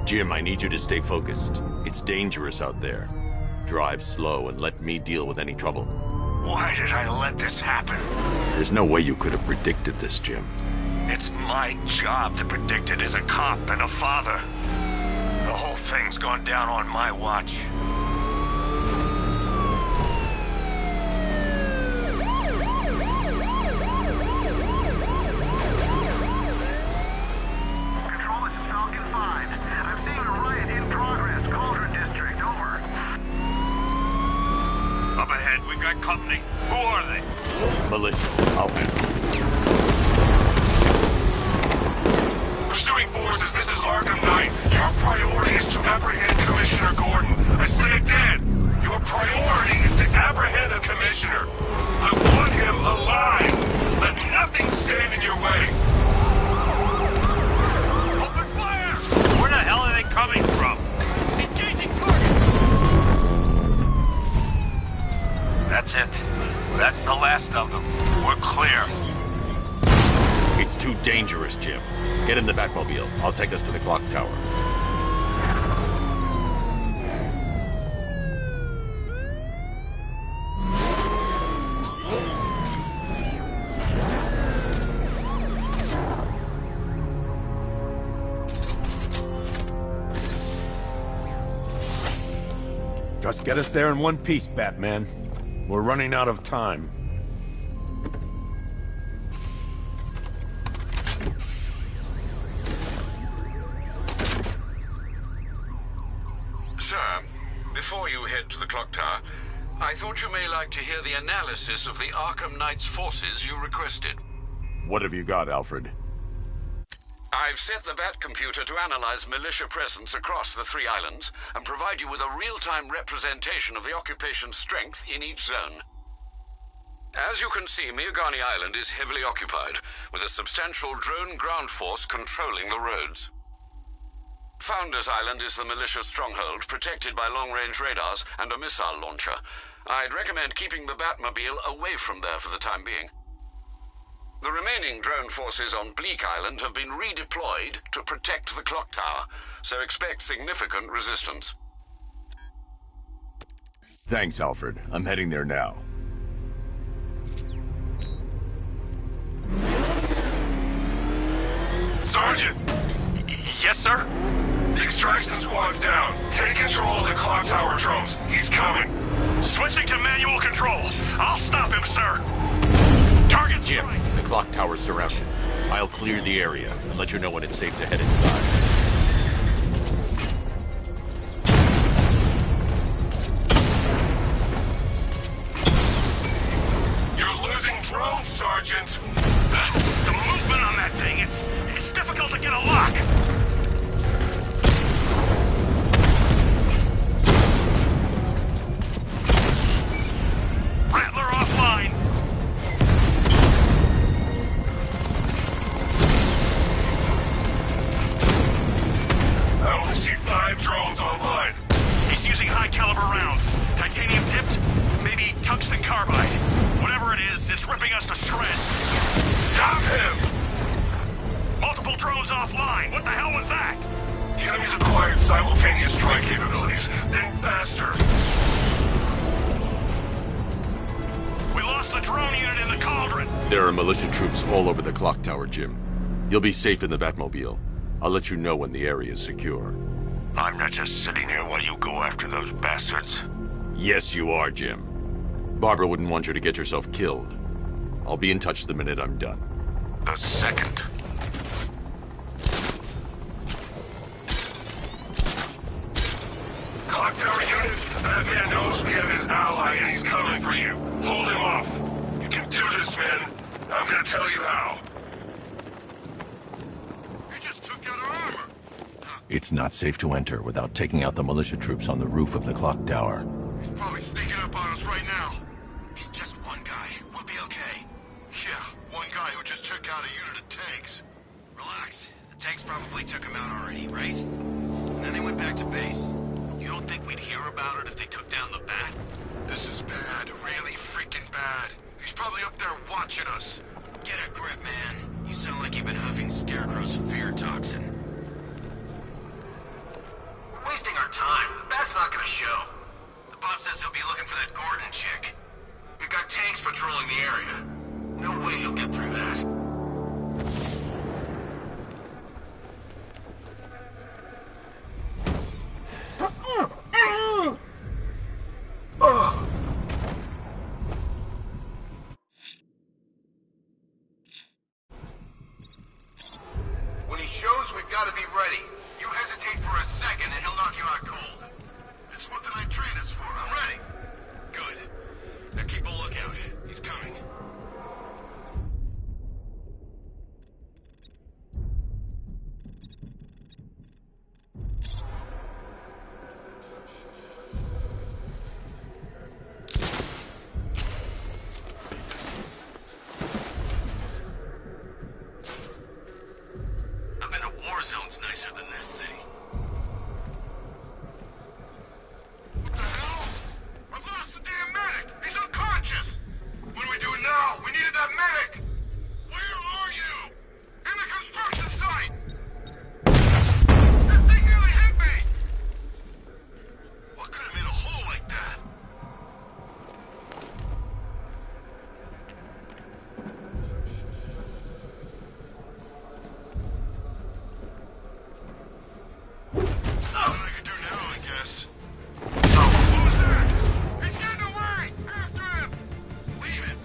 Jim, I need you to stay focused. It's dangerous out there. Drive slow and let me deal with any trouble. Why did I let this happen? There's no way you could have predicted this, Jim. It's my job to predict it as a cop and a father. The whole thing's gone down on my watch. Control, this is Falcon 5. I'm seeing a riot in progress. Cauldron District, over. Up ahead, we've got company. Who are they? Militia. I'll handle. Pursuing forces, this is Gotham Knight. Your priority is to apprehend Commissioner Gordon. I say again, your priority is to apprehend the Commissioner. I want him alive. Let nothing stand in your way. Open fire! Where the hell are they coming from? Engaging target! That's it. That's the last of them. We're clear. It's too dangerous, Jim. Get in the Batmobile. I'll take us to the clock tower. Just get us there in one piece, Batman. We're running out of time. Sir, before you head to the clock tower, I thought you may like to hear the analysis of the Arkham Knight's forces you requested. What have you got, Alfred? I've set the Bat computer to analyze militia presence across the 3 islands and provide you with a real-time representation of the occupation's strength in each zone. As you can see, Miagani Island is heavily occupied, with a substantial drone ground force controlling the roads. Founders Island is the militia stronghold, protected by long-range radars and a missile launcher. I'd recommend keeping the Batmobile away from there for the time being. The remaining drone forces on Bleak Island have been redeployed to protect the clock tower, so expect significant resistance. Thanks, Alfred. I'm heading there now. Sergeant! Yes, sir? The extraction squad's down. Take control of the clock tower drones. He's coming. Switching to manual control. I'll stop him, sir. Target Jim, the clock tower's surrounded. I'll clear the area and let you know when it's safe to head inside. You're losing drones, Sergeant. The movement on that thing, it's difficult to get a lock. Rattler offline. I only see 5 drones online. He's using high-caliber rounds. Titanium tipped? Maybe tungsten carbide. Whatever it is, it's ripping us to shreds. Stop him! Multiple drones offline. What the hell was that? The enemy's acquired simultaneous strike capabilities. Then faster. We lost the drone unit in the cauldron. There are militia troops all over the clock tower, Jim. You'll be safe in the Batmobile. I'll let you know when the area is secure. I'm not just sitting here while you go after those bastards. Yes, you are, Jim. Barbara wouldn't want you to get yourself killed. I'll be in touch the minute I'm done. The second. Clock tower unit, that man knows we have his ally and he's coming for you. Hold him off. You can do this, man. I'm gonna tell you how. It's not safe to enter without taking out the militia troops on the roof of the clock tower. He's probably sneaking up on us right now. He's just one guy. We'll be okay. Yeah, one guy who just took out a unit of tanks. Relax. The tanks probably took him out already, right? And then they went back to base. You don't think we'd hear about it if they took down the Bat? This is bad. Really freaking bad. He's probably up there watching us. Get a grip, man. You sound like you've been huffing Scarecrow's fear toxin. We're wasting our time. The Bat's not gonna show. The boss says he'll be looking for that Gordon chick. We've got tanks patrolling the area. No way he'll get through that. When he shows, we've got to be ready. You hesitate for a second and he'll knock you out cold. This is what the night train is for. I'm ready. Good. Now keep a lookout. He's coming. I bet a war zone's nicer than this city. What the hell? I've lost the damn medic! He's unconscious! What do we do now? We needed that medic! Where are you? In the construction site! That thing nearly hit me! What could have made a hole like that? Nothing I can do now, I guess. Oh, what was that? He's getting away! After him! Leave it.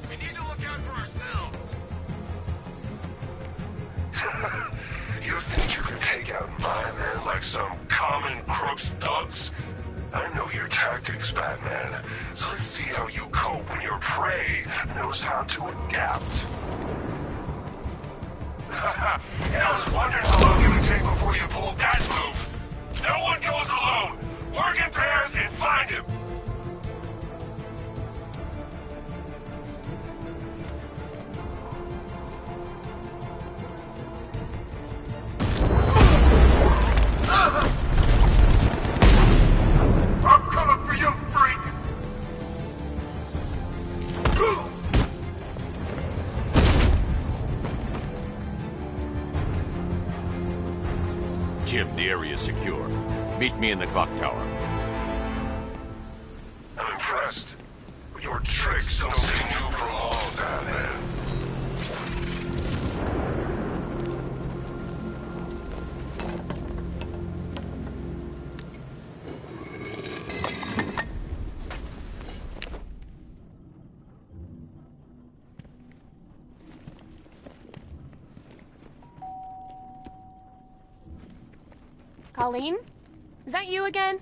We need to look out for ourselves. You think you can take out my men like some common crooks thugs? I know your tactics, Batman. So let's see how you cope when your prey knows how to adapt. I was wondering how long you would take before you pulled that move. No one goes alone. Work in pairs and find him. I'm coming for you, freak! Jim, the area is secure. Meet me in the clock tower. I'm impressed. But your tricks don't seem new for long, Batman. Colleen? Is that you again?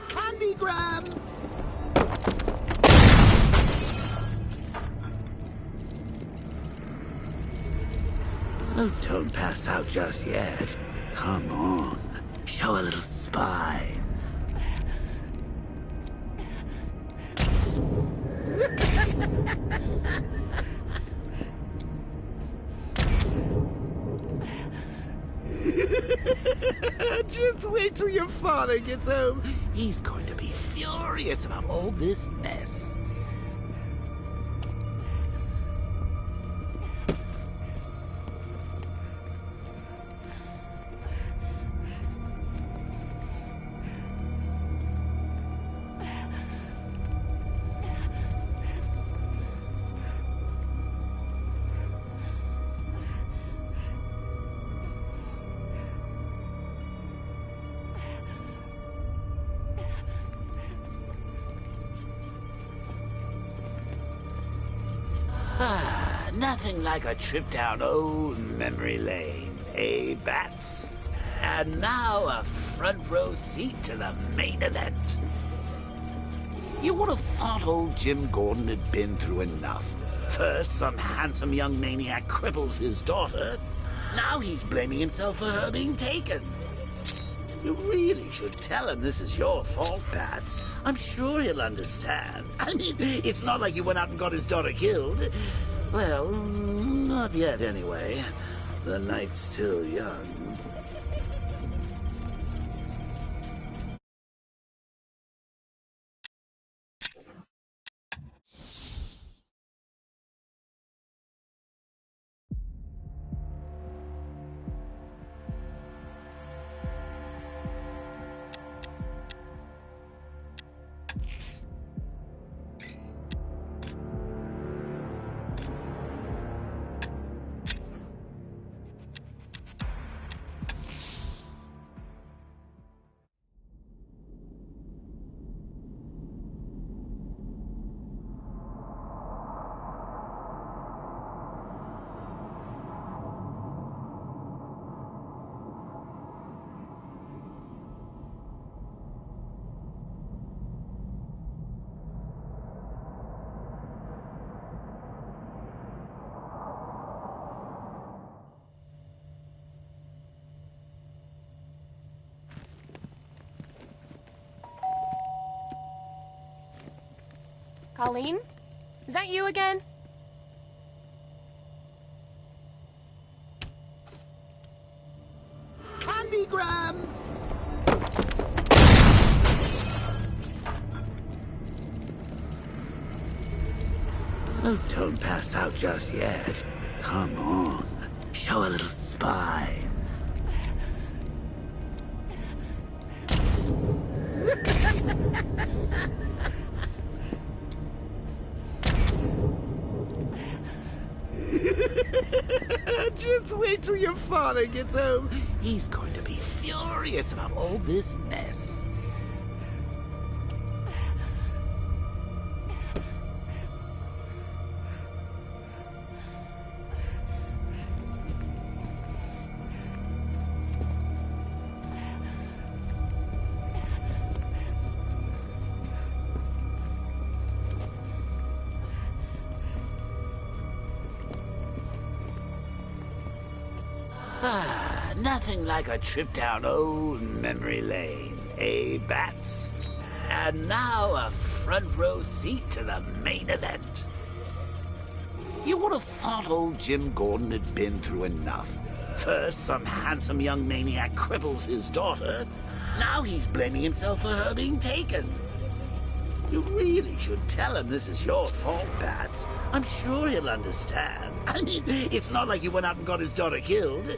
Candy grab! Oh, don't pass out just yet. Come on. Show a little spine. Just wait till your father gets home. He's going to be furious about all this mess. Nothing like a trip down old memory lane, eh, Bats? And now a front row seat to the main event. You would have thought old Jim Gordon had been through enough. First, some handsome young maniac cripples his daughter. Now he's blaming himself for her being taken. You really should tell him this is your fault, Bats. I'm sure he'll understand. I mean, it's not like you went out and got his daughter killed. Well, not yet anyway. The night's still young. Colleen? Is that you again? Candygram! Oh, don't pass out just yet. Come on. Show a little spine. Just wait till your father gets home. He's going to be furious about all this mess. Nothing like a trip down old memory lane, eh, Bats? And now a front row seat to the main event. You would have thought old Jim Gordon had been through enough. First, some handsome young maniac cripples his daughter. Now he's blaming himself for her being taken. You really should tell him this is your fault, Bats. I'm sure he'll understand. I mean, it's not like you went out and got his daughter killed.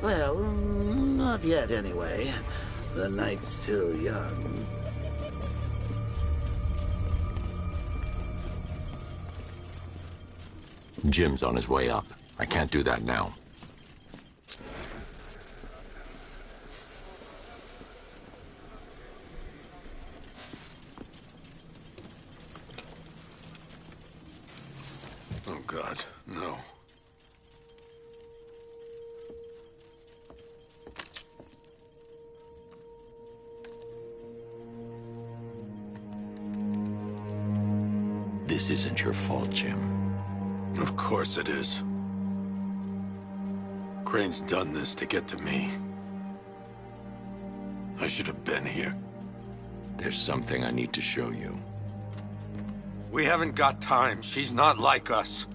Well, not yet anyway. The night's still young. Jim's on his way up. I can't do that now. Oh, God, no. This isn't your fault, Jim. Of course it is. Crane's done this to get to me. I should have been here. There's something I need to show you. We haven't got time. She's not like us.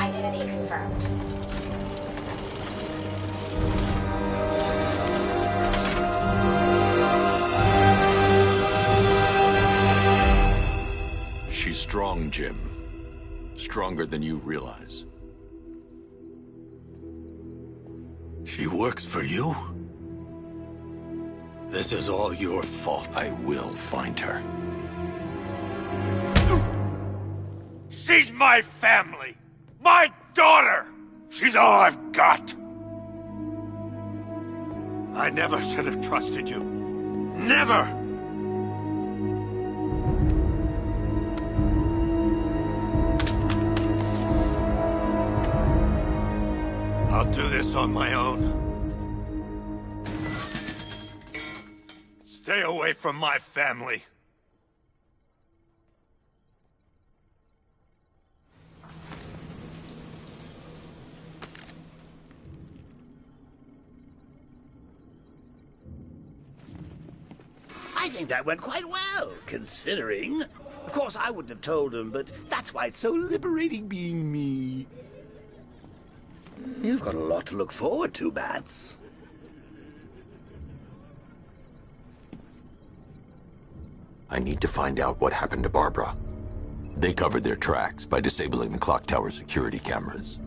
Identity confirmed. She's strong, Jim. Stronger than you realize. She works for you? This is all your fault. I will find her. She's my family! My daughter! She's all I've got! I never should have trusted you. Never! on my own. Stay away from my family. I think that went quite well, considering. Of course, I wouldn't have told him, but that's why it's so liberating being me. You've got a lot to look forward to, Bats. I need to find out what happened to Barbara. They covered their tracks by disabling the clock tower security cameras.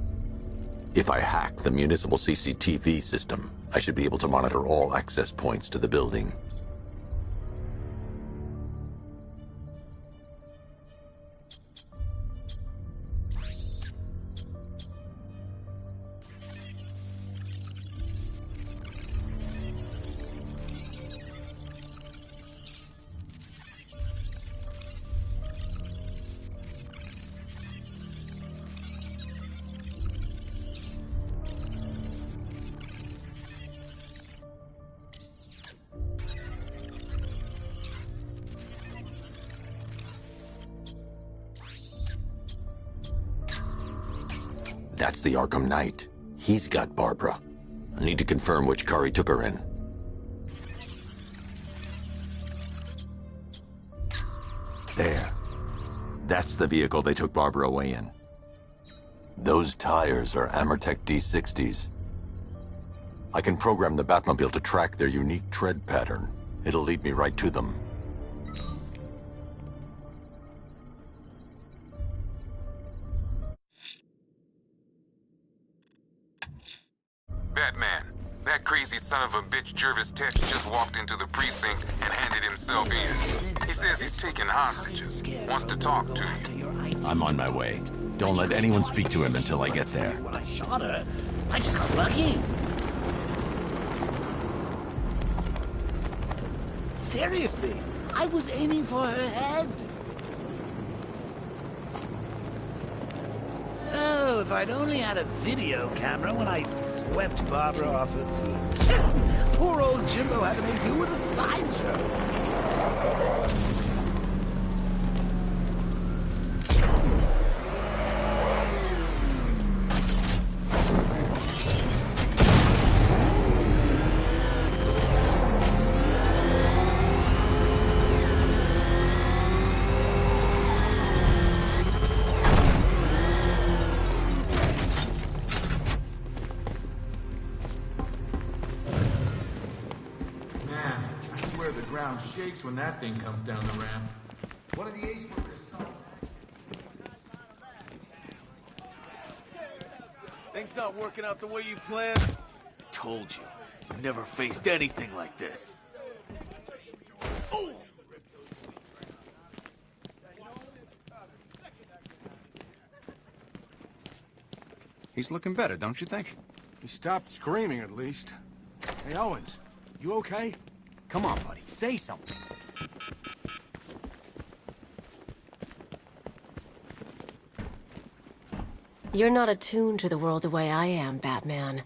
If I hack the municipal CCTV system, I should be able to monitor all access points to the building. That's the Gotham Knight. He's got Barbara. I need to confirm which car he took her in. There. That's the vehicle they took Barbara away in. Those tires are Amertech D60s. I can program the Batmobile to track their unique tread pattern. It'll lead me right to them. Batman, that crazy son of a bitch Jervis Tetch just walked into the precinct and handed himself in. He says he's taking hostages, wants to talk to you. I'm on my way. Don't let anyone speak to him until I get there. When I shot her, I just got lucky. Seriously, I was aiming for her head. Oh, if I'd only had a video camera when I swept Barbara off her feet. Poor old Jimbo had to make do with a slideshow. Shakes when that thing comes down the ramp. One of the ace workers. Things not working out the way you planned? Told you. You've never faced anything like this. He's looking better, don't you think? He stopped screaming at least. Hey, Owens, you okay? Come on, buddy. Say something. You're not attuned to the world the way I am, Batman.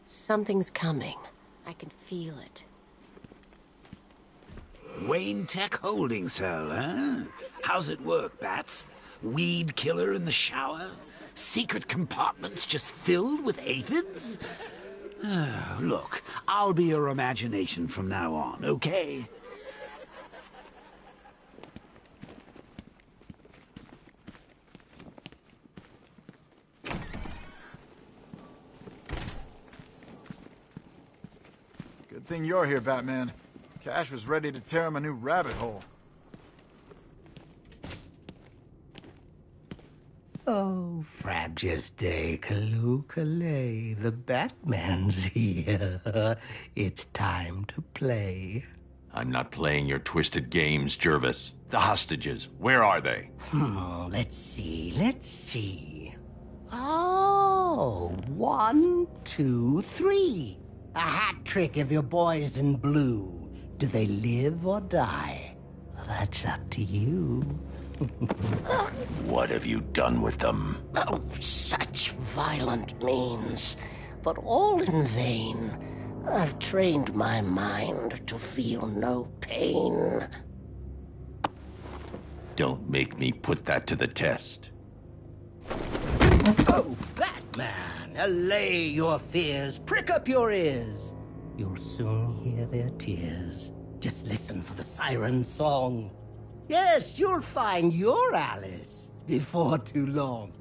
Something's coming. I can feel it. Wayne Tech holding cell, huh? How's it work, Bats? Weed killer in the shower? Secret compartments just filled with aphids? Look, I'll be your imagination from now on, okay? Good thing you're here, Batman. Cash was ready to tear him a new rabbit hole. Oh, frabjous day, Kaloo-Kalay, the Batman's here. It's time to play. I'm not playing your twisted games, Jervis. The hostages, where are they? Let's see. Oh, 1, 2, 3. A hat trick of your boys in blue. Do they live or die? Well, that's up to you. What have you done with them? Oh, such violent means. but all in vain. I've trained my mind to feel no pain. Don't make me put that to the test. Oh, Batman, allay your fears, prick up your ears. You'll soon hear their tears. Just listen for the siren song. Yes, you'll find your Alice before too long.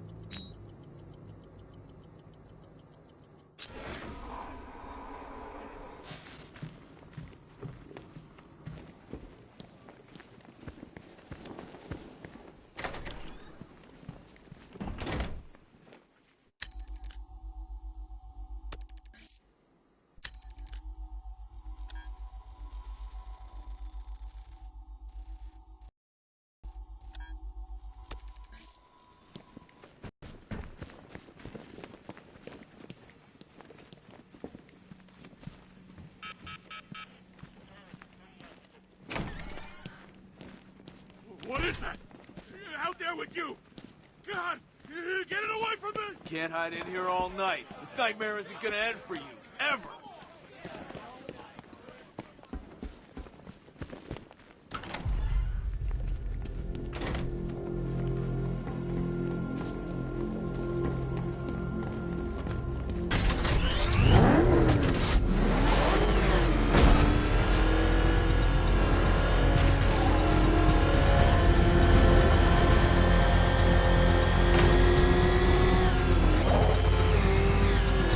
What is that? Out there with you! God! Get it away from me! Can't hide in here all night. This nightmare isn't gonna end for you. Ever!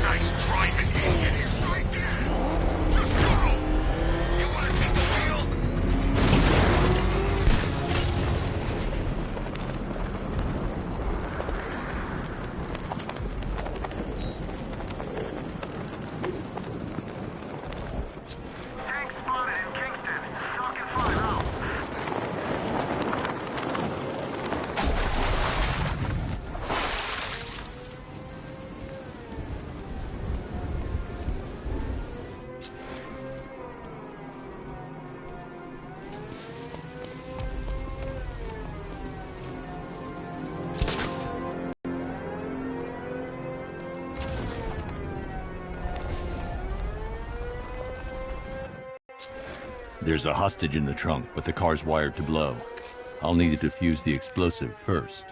Nice driving, idiot! It's right there! Just go! You wanna take the wheel? Tank spotted in Kingston. Talking 5-0. There's a hostage in the trunk, but the car's wired to blow. I'll need to defuse the explosive first.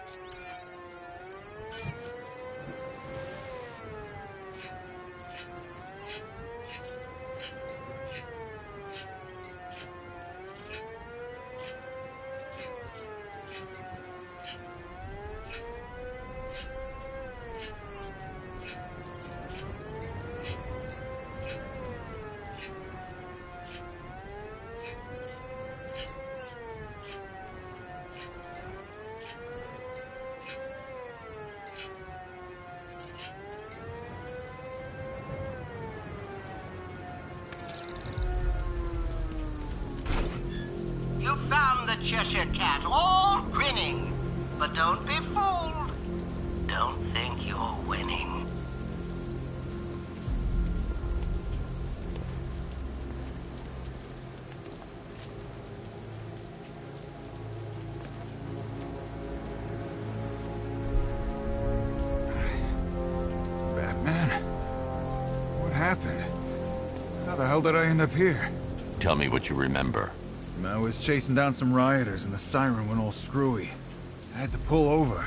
You found the Cheshire Cat, all grinning. But don't be fooled. Don't think you're winning. Batman? What happened? How the hell did I end up here? Tell me what you remember. I was chasing down some rioters and the siren went all screwy. I had to pull over.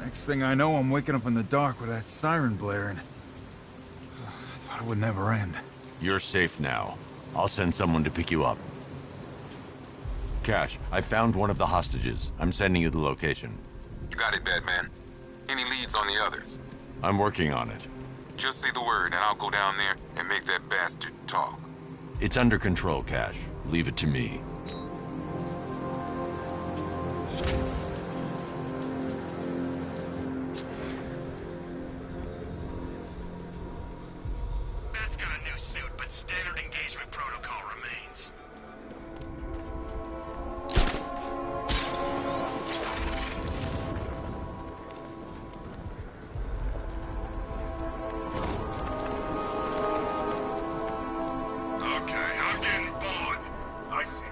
Next thing I know, I'm waking up in the dark with that siren blaring. I thought it would never end. You're safe now. I'll send someone to pick you up. Cash, I found one of the hostages. I'm sending you the location. You got it, Batman. Any leads on the others? I'm working on it. Just say the word and I'll go down there and make that bastard talk. It's under control, Cash. Leave it to me. Matt's got a new suit, but standard engagement protocol remains. Okay, I'm getting bored. I see.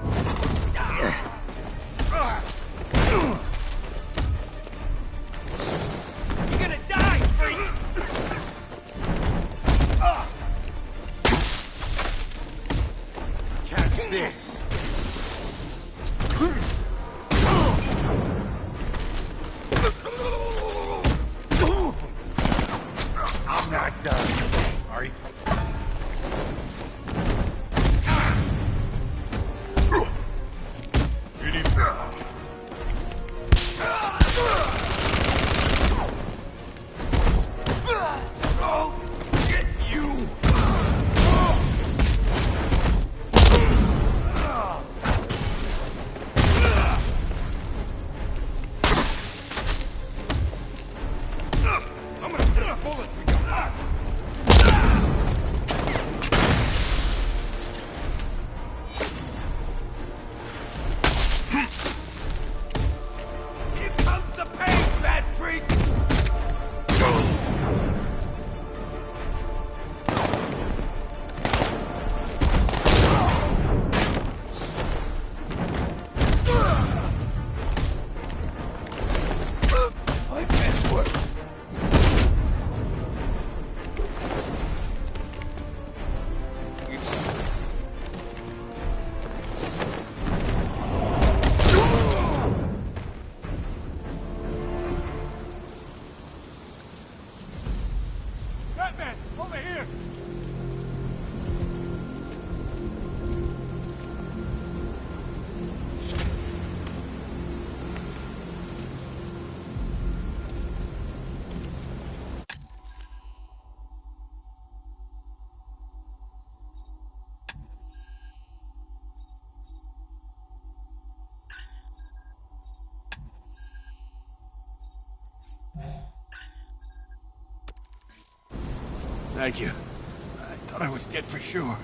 Thank you. I thought I was dead for sure.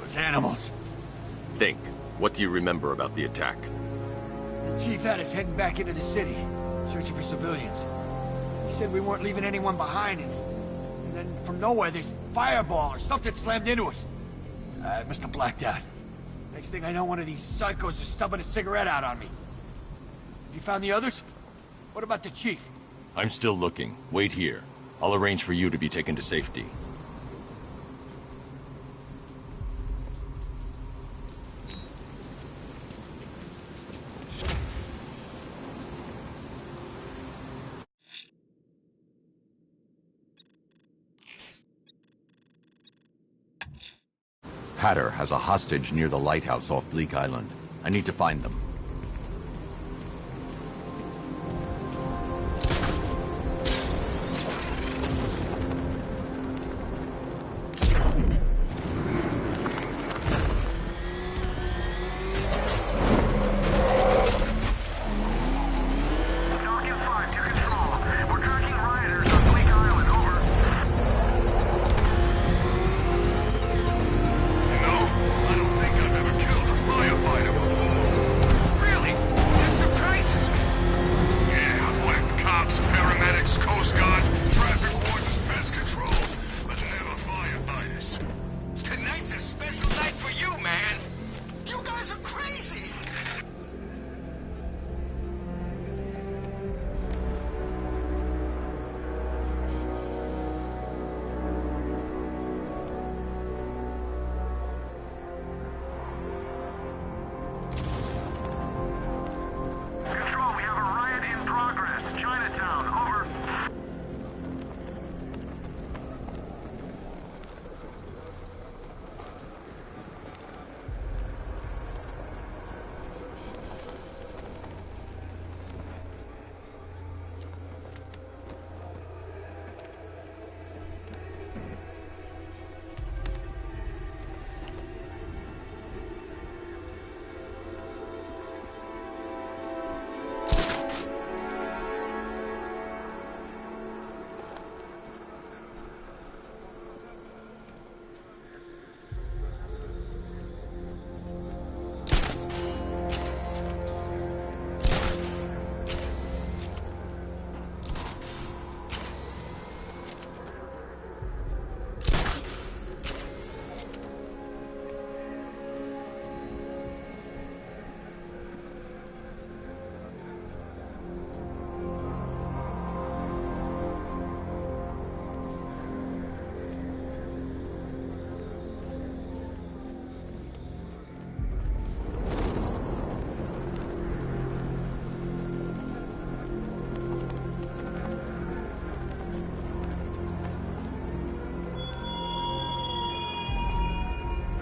Those animals. Think. What do you remember about the attack? The chief had us heading back into the city, searching for civilians. He said we weren't leaving anyone behind, and then from nowhere, this fireball or something slammed into us. I must have blacked out. Next thing I know, one of these psychos is stubbing a cigarette out on me. Have you found the others? What about the chief? I'm still looking. Wait here. I'll arrange for you to be taken to safety. Hatter has a hostage near the lighthouse off Bleak Island. I need to find them.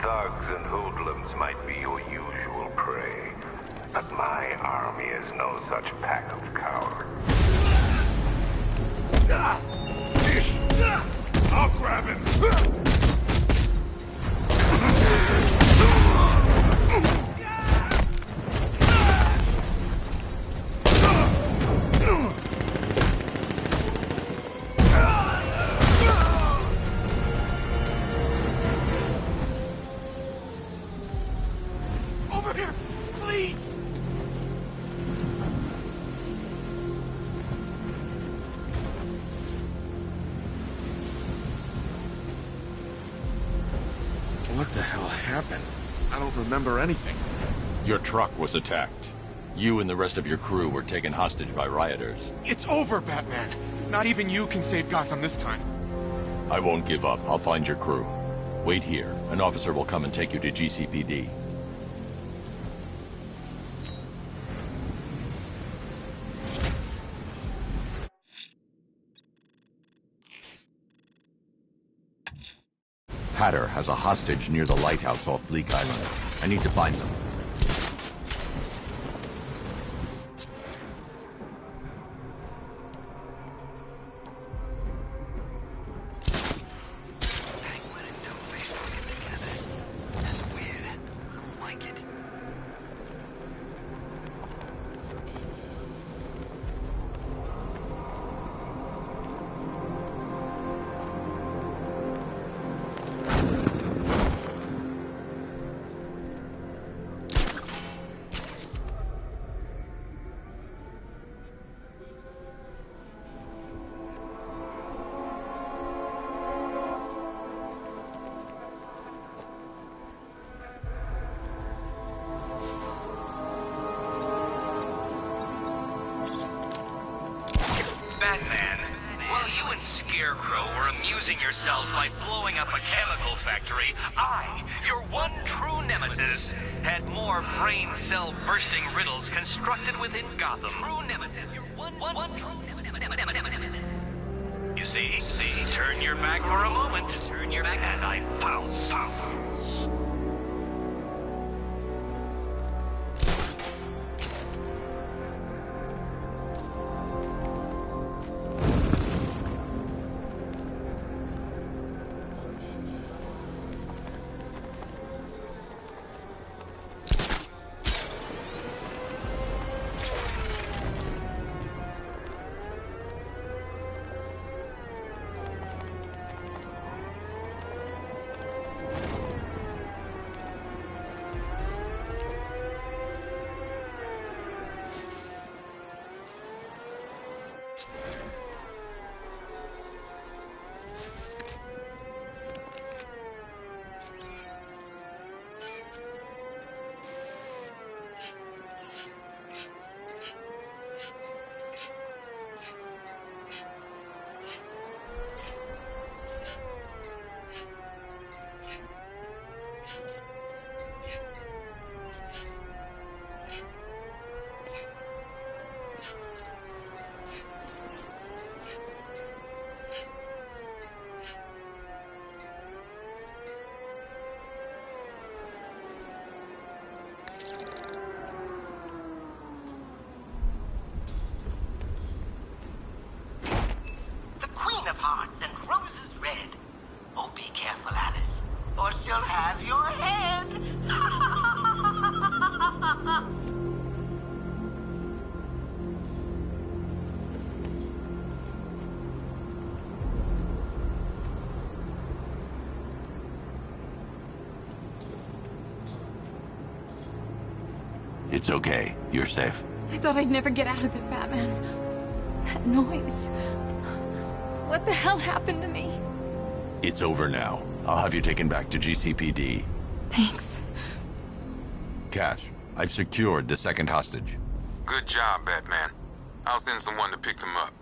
Thugs and hoodlums might be your usual prey, but my army is no such pack of cowards. I'll grab him! Over here, please! What the hell happened? I don't remember anything. Your truck was attacked. You and the rest of your crew were taken hostage by rioters. It's over, Batman. Not even you can save Gotham this time. I won't give up. I'll find your crew. Wait here. An officer will come and take you to GCPD. Hatter has a hostage near the lighthouse off Bleak Island. I need to find them. Batman, while you and Scarecrow were amusing yourselves by blowing up a chemical factory, I, your one true nemesis, had more brain cell bursting riddles constructed within Gotham. True nemesis, your one true nemesis. You see, turn your back for a moment, turn your back, and I pounce. Of hearts and roses red. Oh, be careful, Alice, or she'll have your head. It's okay. You're safe. I thought I'd never get out of there, Batman. That noise. What the hell happened to me? It's over now. I'll have you taken back to GCPD. Thanks. Cash, I've secured the second hostage. Good job, Batman. I'll send someone to pick them up.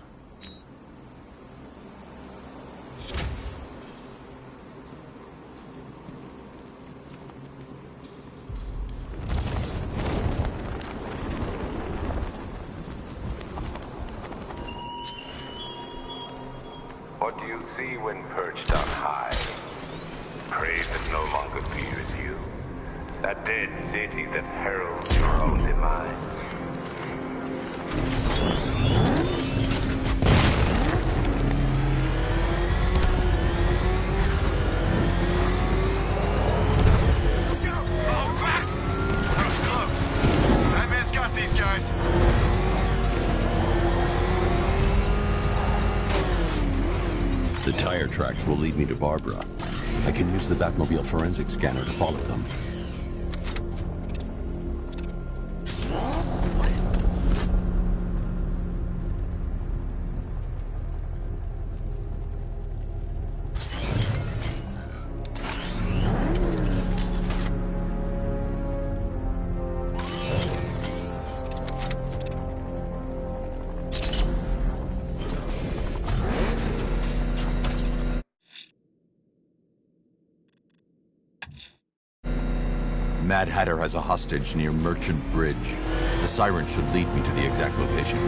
What do you see when perched on high? Prey that no longer fears you. That dead city that heralds your own demise. guys. The tire tracks will lead me to Barbara. I can use the Batmobile forensic scanner to follow them. Mad Hatter has a hostage near Merchant Bridge. The siren should lead me to the exact location.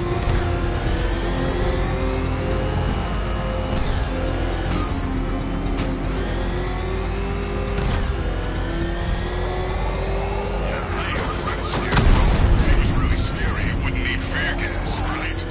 It was really scary. It wouldn't need fear gas, right?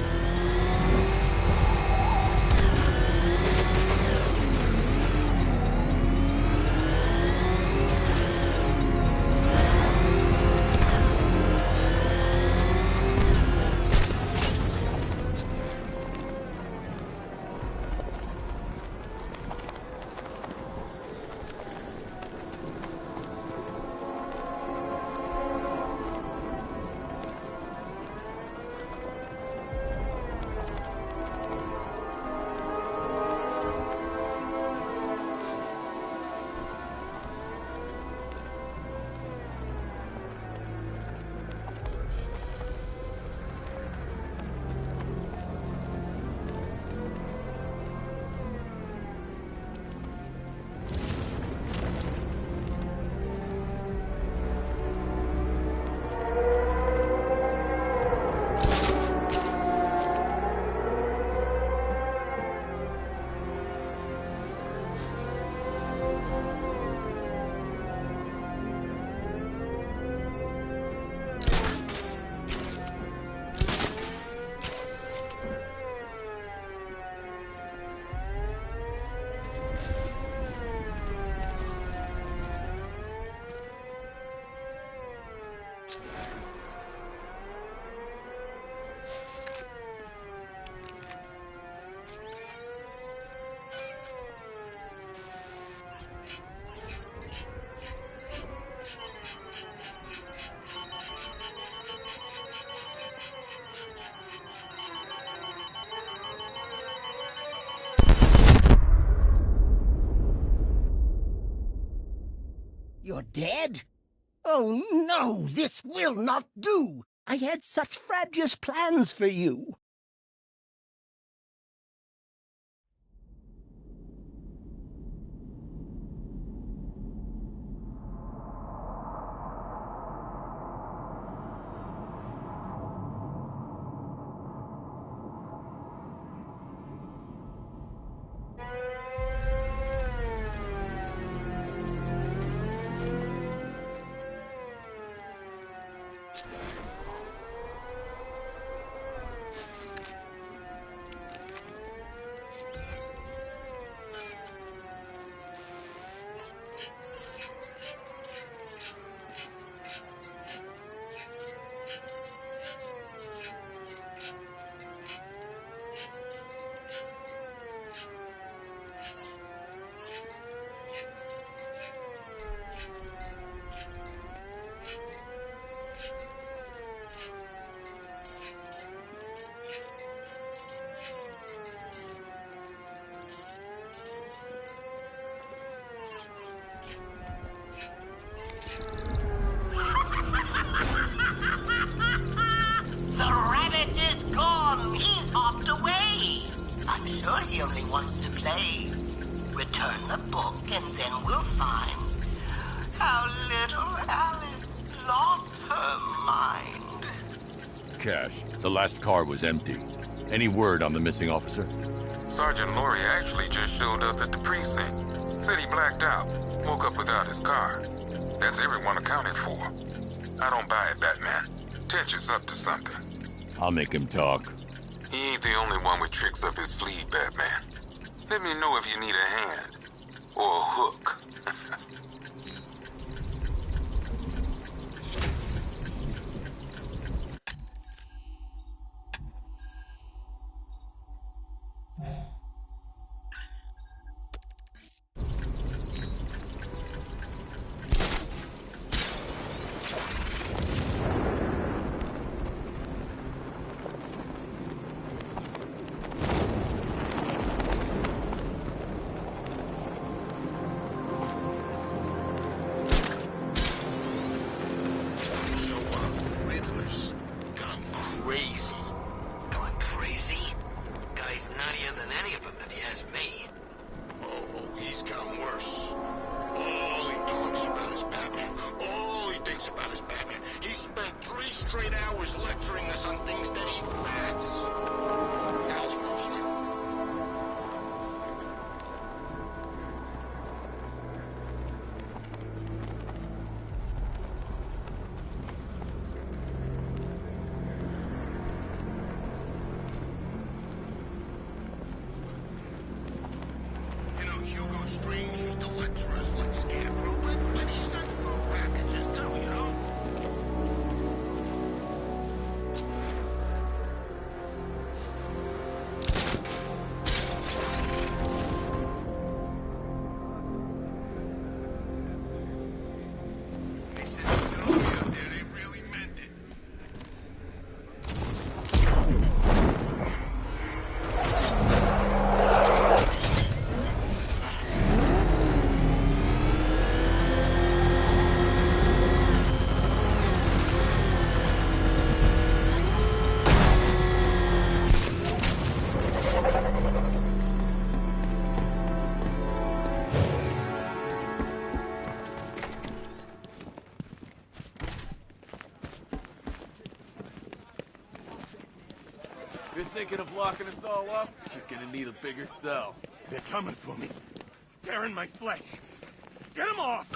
You're dead? Oh no, this will not do. I had such frabjous plans for you. sure he only wants to play. Return the book and then we'll find how little Alice lost her mind. Cash, the last car was empty. Any word on the missing officer? Sergeant Laurie actually just showed up at the precinct. Said he blacked out, woke up without his car. That's everyone accounted for. I don't buy it, Batman. Tench is up to something. I'll make him talk. He ain't the only one with tricks up his sleeve, Batman. Let me know if you need a hand. Or a hook. He's lecturing us on things that eat bats. Cows mostly. You know, Hugo Strange used to lecture us like Scarecrow, but he's not for packages too, you know? They said there was an army out there, they really meant it. You're thinking of locking us all up? You're gonna need a bigger cell. They're coming for me. Tearing my flesh. Get them off!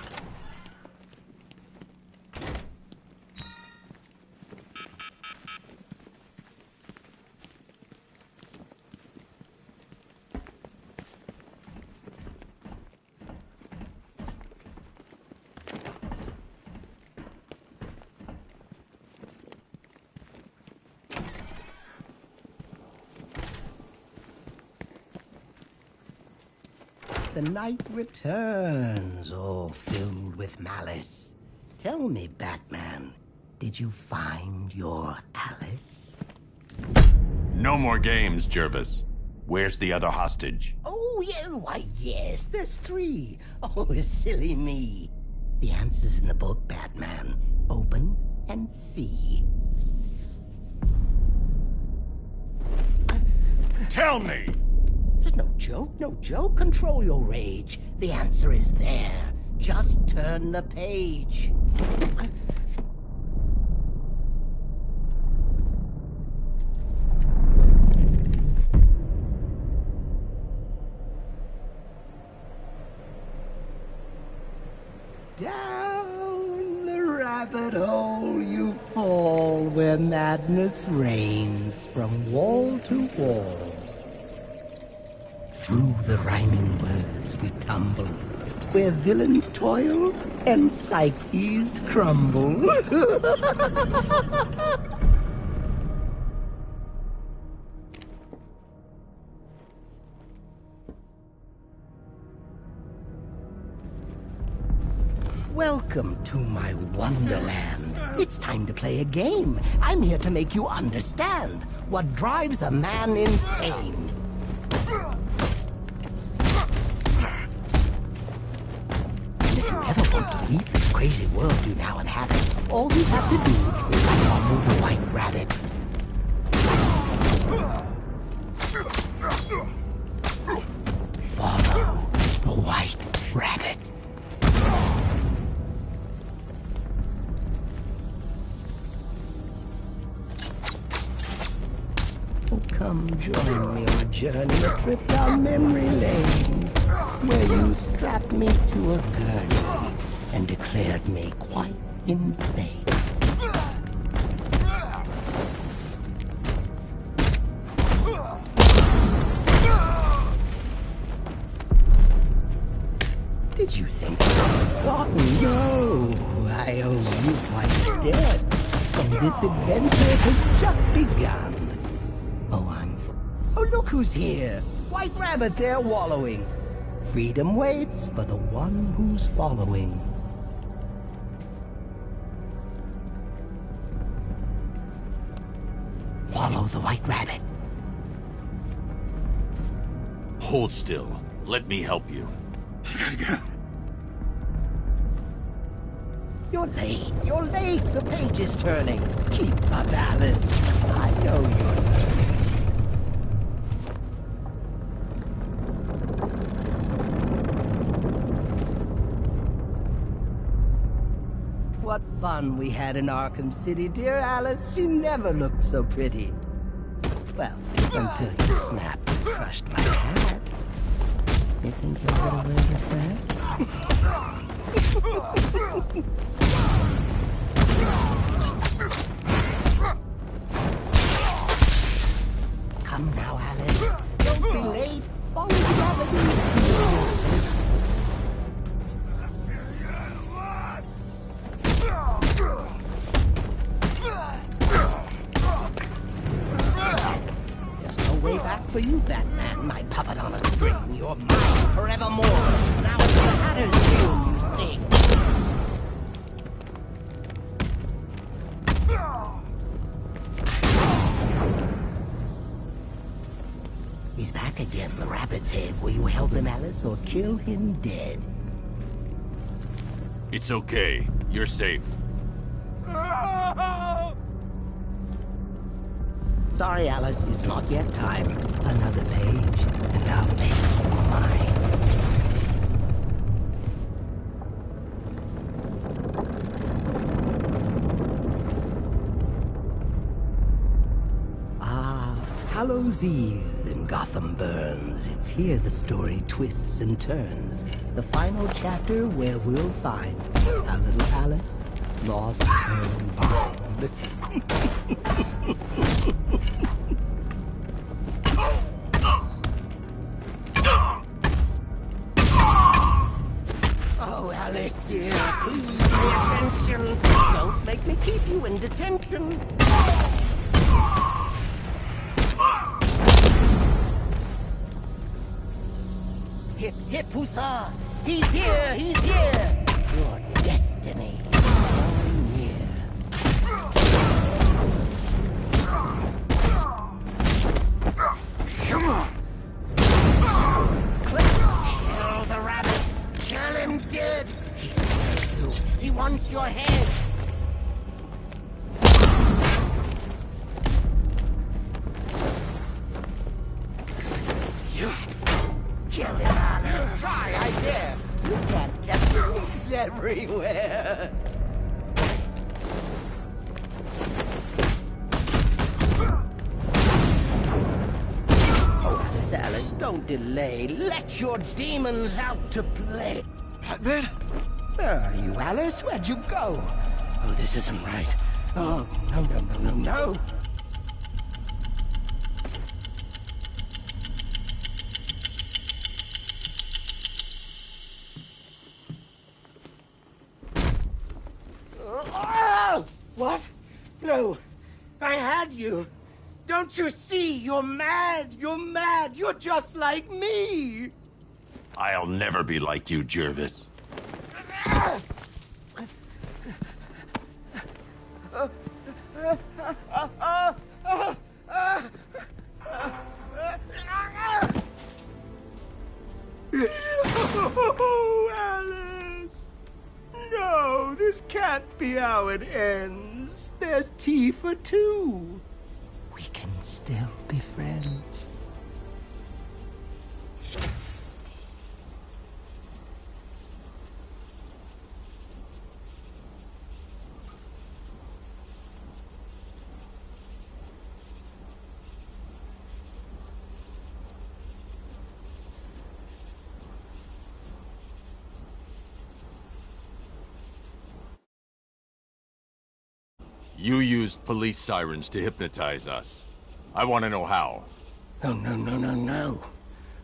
The night returns, all filled with malice. Tell me, Batman, did you find your Alice? No more games, Jervis. Where's the other hostage? Oh, yeah, why, yes, there's 3. Oh, silly me. The answer's in the book, Batman. Open and see. Tell me! There's no joke, no joke. Control your rage. The answer is there. Just turn the page. Down the rabbit hole you fall, where madness reigns from wall to wall. Through the rhyming words we tumble, where villains toil and psyches crumble. Welcome to my wonderland. It's time to play a game. I'm here to make you understand what drives a man insane. If you ever want to leave this crazy world you now inhabit, all you have to do is follow the White Rabbit. Follow the White Rabbit. Oh, come join me on a journey, a trip down memory lane, where you strapped me to a gurney and declared me quite insane. Did you think I'd forgotten? No, I owe you quite a debt, and this adventure has just begun. Oh, look who's here! White Rabbit there wallowing. Freedom waits for the one who's following. Follow the White Rabbit. Hold still. Let me help you. You're late. You're late. The page is turning. Keep up, Alice. I know you're late. What fun we had in Arkham City, dear Alice. She never looked so pretty. Well, until you snapped and crushed my hat. You think you'll get away with that? Come now, Alice. Don't be late. Follow gravity. There's no way back for you, Batman. My puppet on a string. You're mine forevermore. Now it's the Hatter's tune you sing. He's back again, the rabbit's head. Will you help him, Alice, or kill him dead? It's okay. You're safe. Sorry, Alice, it's not yet time. Another page, and I'll make you mine. Hallows Eve in Gotham Burns. It's here the story twists and turns. The final chapter where we'll find our little Alice lost her mind. Oh, Alice, dear, please pay attention. Don't make me keep you in detention. Hip, hip, huzzah! He's here! He's here! Your destiny is drawing near. Come on! Kill the rabbit! Kill him dead! He's after you. He wants your head! Kill him, Alice! Try, I dare! You can't get through. He's everywhere! Oh, Alice, don't delay. Let your demons out to play. Batman? Where are you, Alice? Where'd you go? Oh, this isn't right. Oh, no, no, no, no, no! What? No. I had you. Don't you see? You're mad. You're mad. You're just like me. I'll never be like you, Jervis. Oh, Alice. No, this can't be how it ends. There's tea for two. We can still be friends. You used police sirens to hypnotize us. I want to know how. Oh, no, no, no, no.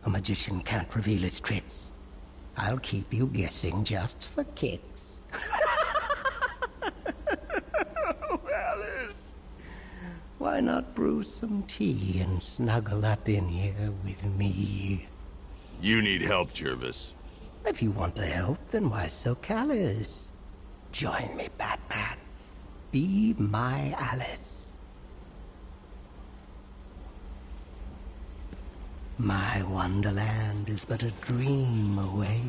A magician can't reveal his tricks. I'll keep you guessing just for kicks. Oh, Alice. Why not brew some tea and snuggle up in here with me? You need help, Jervis. If you want the help, then why so callous? Join me, Batman. Be my Alice. My wonderland is but a dream away.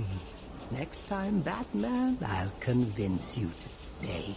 Next time, Batman, I'll convince you to stay.